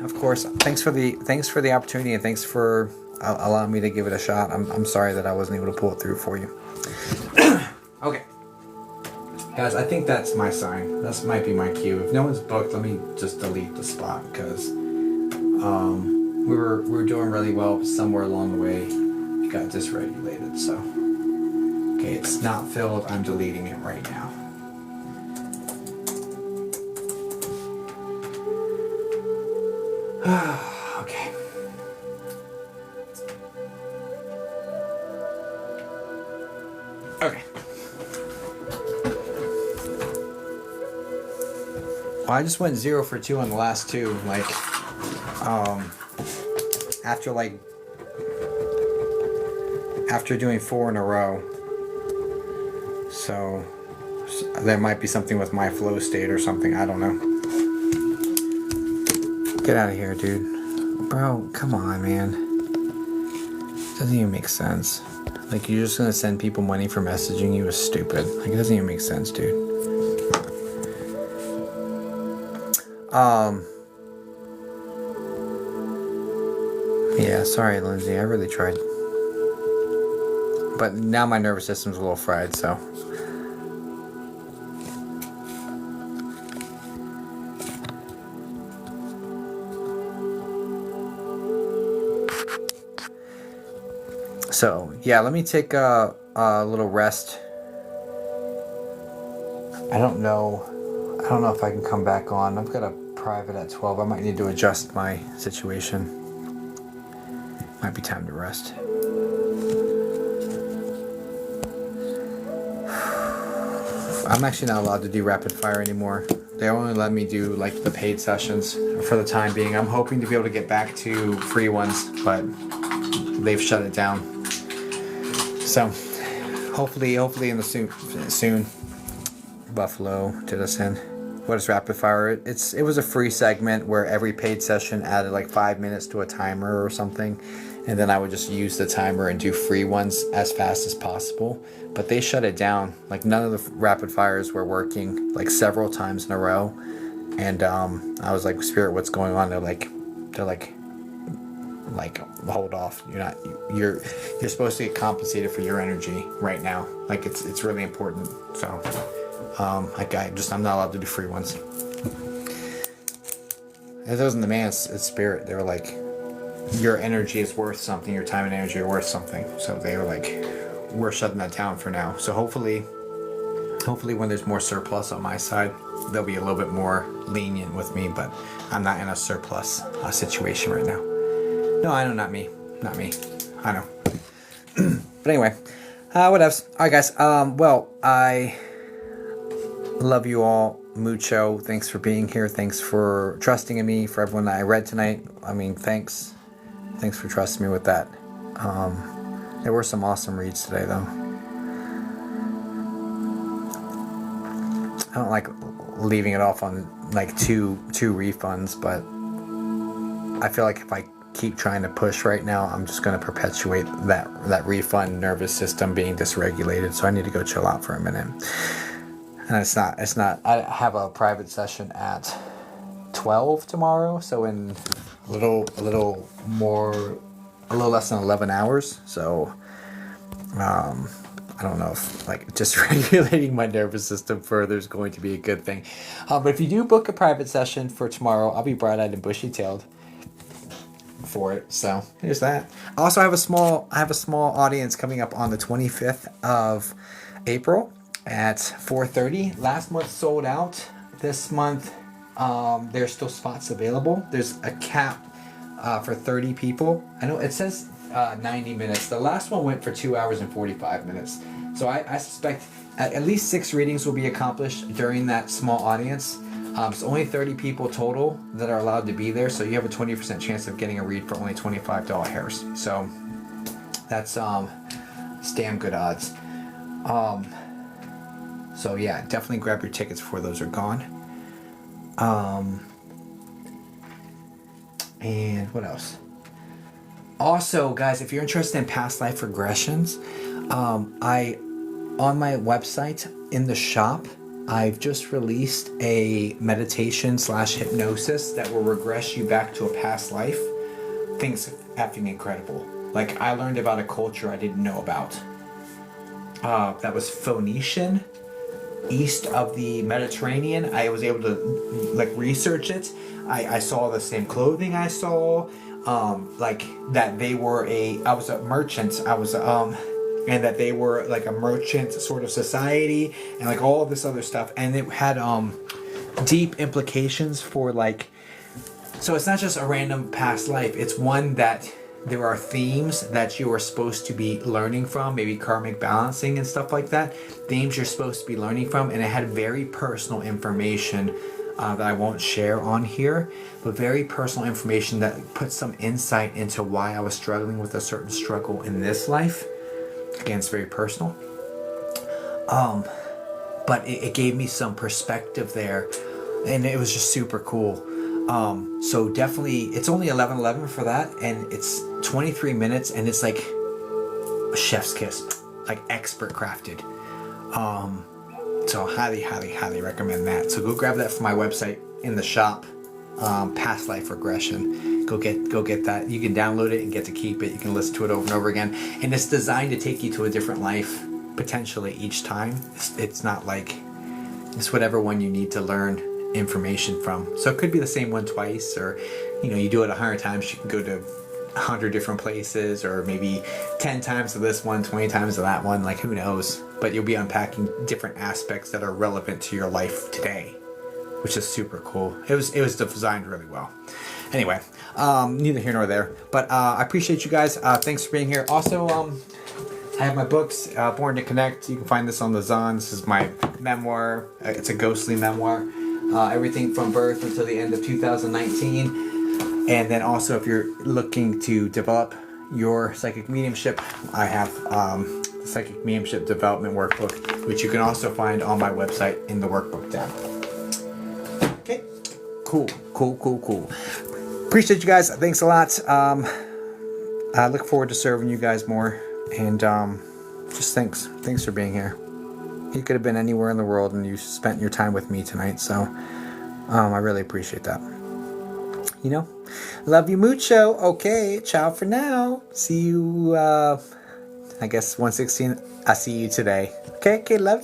B: Of course. Thanks for the opportunity, and thanks for allowing me to give it a shot. I'm sorry that I wasn't able to pull it through for you. Okay. Guys, I think that's my sign. That might be my cue. If no one's booked, let me just delete the spot, because we were doing really well, but somewhere along the way it got dysregulated. So okay, it's not filled. I'm deleting it right now. Okay. Okay. Well, I just went 0 for 2 on the last two. Like, after doing 4 in a row. So there might be something with my flow state or something. I don't know. Get out of here, dude. Bro, come on, man. Doesn't even make sense. Like, you're just gonna send people money for messaging you is stupid. Like, it doesn't even make sense, dude. Yeah, sorry, Lindsay. I really tried. But now my nervous system's a little fried, so. So, yeah, let me take a little rest. I don't know if I can come back on. I've got a private at 12. I might need to adjust my situation. Might be time to rest. I'm actually not allowed to do rapid fire anymore. They only let me do like the paid sessions for the time being. I'm hoping to be able to get back to free ones, but they've shut it down. So hopefully in the soon. Buffalo did us in. What is rapid fire? It was a free segment where every paid session added like 5 minutes to a timer or something, and then I would just use the timer and do free ones as fast as possible. But they shut it down. Like, none of the rapid fires were working, like several times in a row. And I was like, Spirit, what's going on? They're like, hold off. You're supposed to get compensated for your energy right now. Like, it's really important. So I'm not allowed to do free ones. It wasn't the man, it's Spirit. They were like, your energy is worth something, your time and energy are worth something. So they were like, we're shutting that down for now. So hopefully when there's more surplus on my side, they'll be a little bit more lenient with me, but I'm not in a surplus situation right now. No, I know, not me. I know. But anyway, what else? Alright, guys, well, I love you all mucho. Thanks for being here. Thanks for trusting in me. For everyone that I read tonight, I mean, thanks for trusting me with that. There were some awesome reads today, though. I don't like leaving it off on like two refunds, but I feel like if I keep trying to push right now, I'm just going to perpetuate that refund nervous system being dysregulated. So I need to go chill out for a minute. And it's not. I have a private session at 12 tomorrow, so in a little less than 11 hours. So
A: I don't know if like just regulating my nervous system further is going to be a good thing. But if you do book a private session for tomorrow, I'll be bright-eyed and bushy-tailed for it. So here's that. Also, I have a small audience coming up on the 25th of April at 4:30. Last month sold out. This month, there's still spots available. There's a cap for 30 people. I know it says 90 minutes. The last one went for 2 hours and 45 minutes. So I suspect at least 6 readings will be accomplished during that small audience. It's only 30 people total that are allowed to be there, so you have a 20% chance of getting a read for only $25. So that's damn good odds. So yeah, definitely grab your tickets before those are gone. And what else? Also, guys, if you're interested in past life regressions, on my website in the shop, I've just released a meditation / hypnosis that will regress you back to a past life. Things effing incredible. Like, I learned about a culture I didn't know about. That was Phoenician, east of the Mediterranean. I was able to like research it. I saw the same clothing I saw. Like that they were I was a merchant. And that they were like a merchant sort of society and like all of this other stuff. And it had deep implications for like, so it's not just a random past life. It's one that there are themes that you are supposed to be learning from, maybe karmic balancing and stuff like that. Themes you're supposed to be learning from. And it had very personal information that I won't share on here, but very personal information that puts some insight into why I was struggling with a certain struggle in this life. Again, it's very personal. But it gave me some perspective there, and it was just super cool. So definitely, it's only 11:11 for that, and it's 23 minutes, and it's like a chef's kiss, like expert crafted. So highly recommend that. So go grab that from my website in the shop. Past life regression. Go get that. You can download it and get to keep it. You can listen to it over and over again, and it's designed to take you to a different life potentially each time. It's not like it's whatever one you need to learn information from. So it could be the same one twice, or you do it 100 times, you can go to 100 different places, or maybe 10 times to this one, 20 times to that one, like who knows. But you'll be unpacking different aspects that are relevant to your life today, which is super cool. It was designed really well. Anyway, neither here nor there. But I appreciate you guys. Thanks for being here. Also, I have my books, Born to Connect. You can find this on the Zon. This is my memoir. It's a ghostly memoir. Everything from birth until the end of 2019. And then also, if you're looking to develop your psychic mediumship, I have the Psychic Mediumship Development Workbook, which you can also find on my website in the workbook tab. Okay, cool. Appreciate you guys. Thanks a lot. I look forward to serving you guys more, and just thanks for being here. You could have been anywhere in the world, and you spent your time with me tonight, so I really appreciate that. Love you mucho. Okay, ciao for now. See you, I guess 116. I see you today. Okay, love you.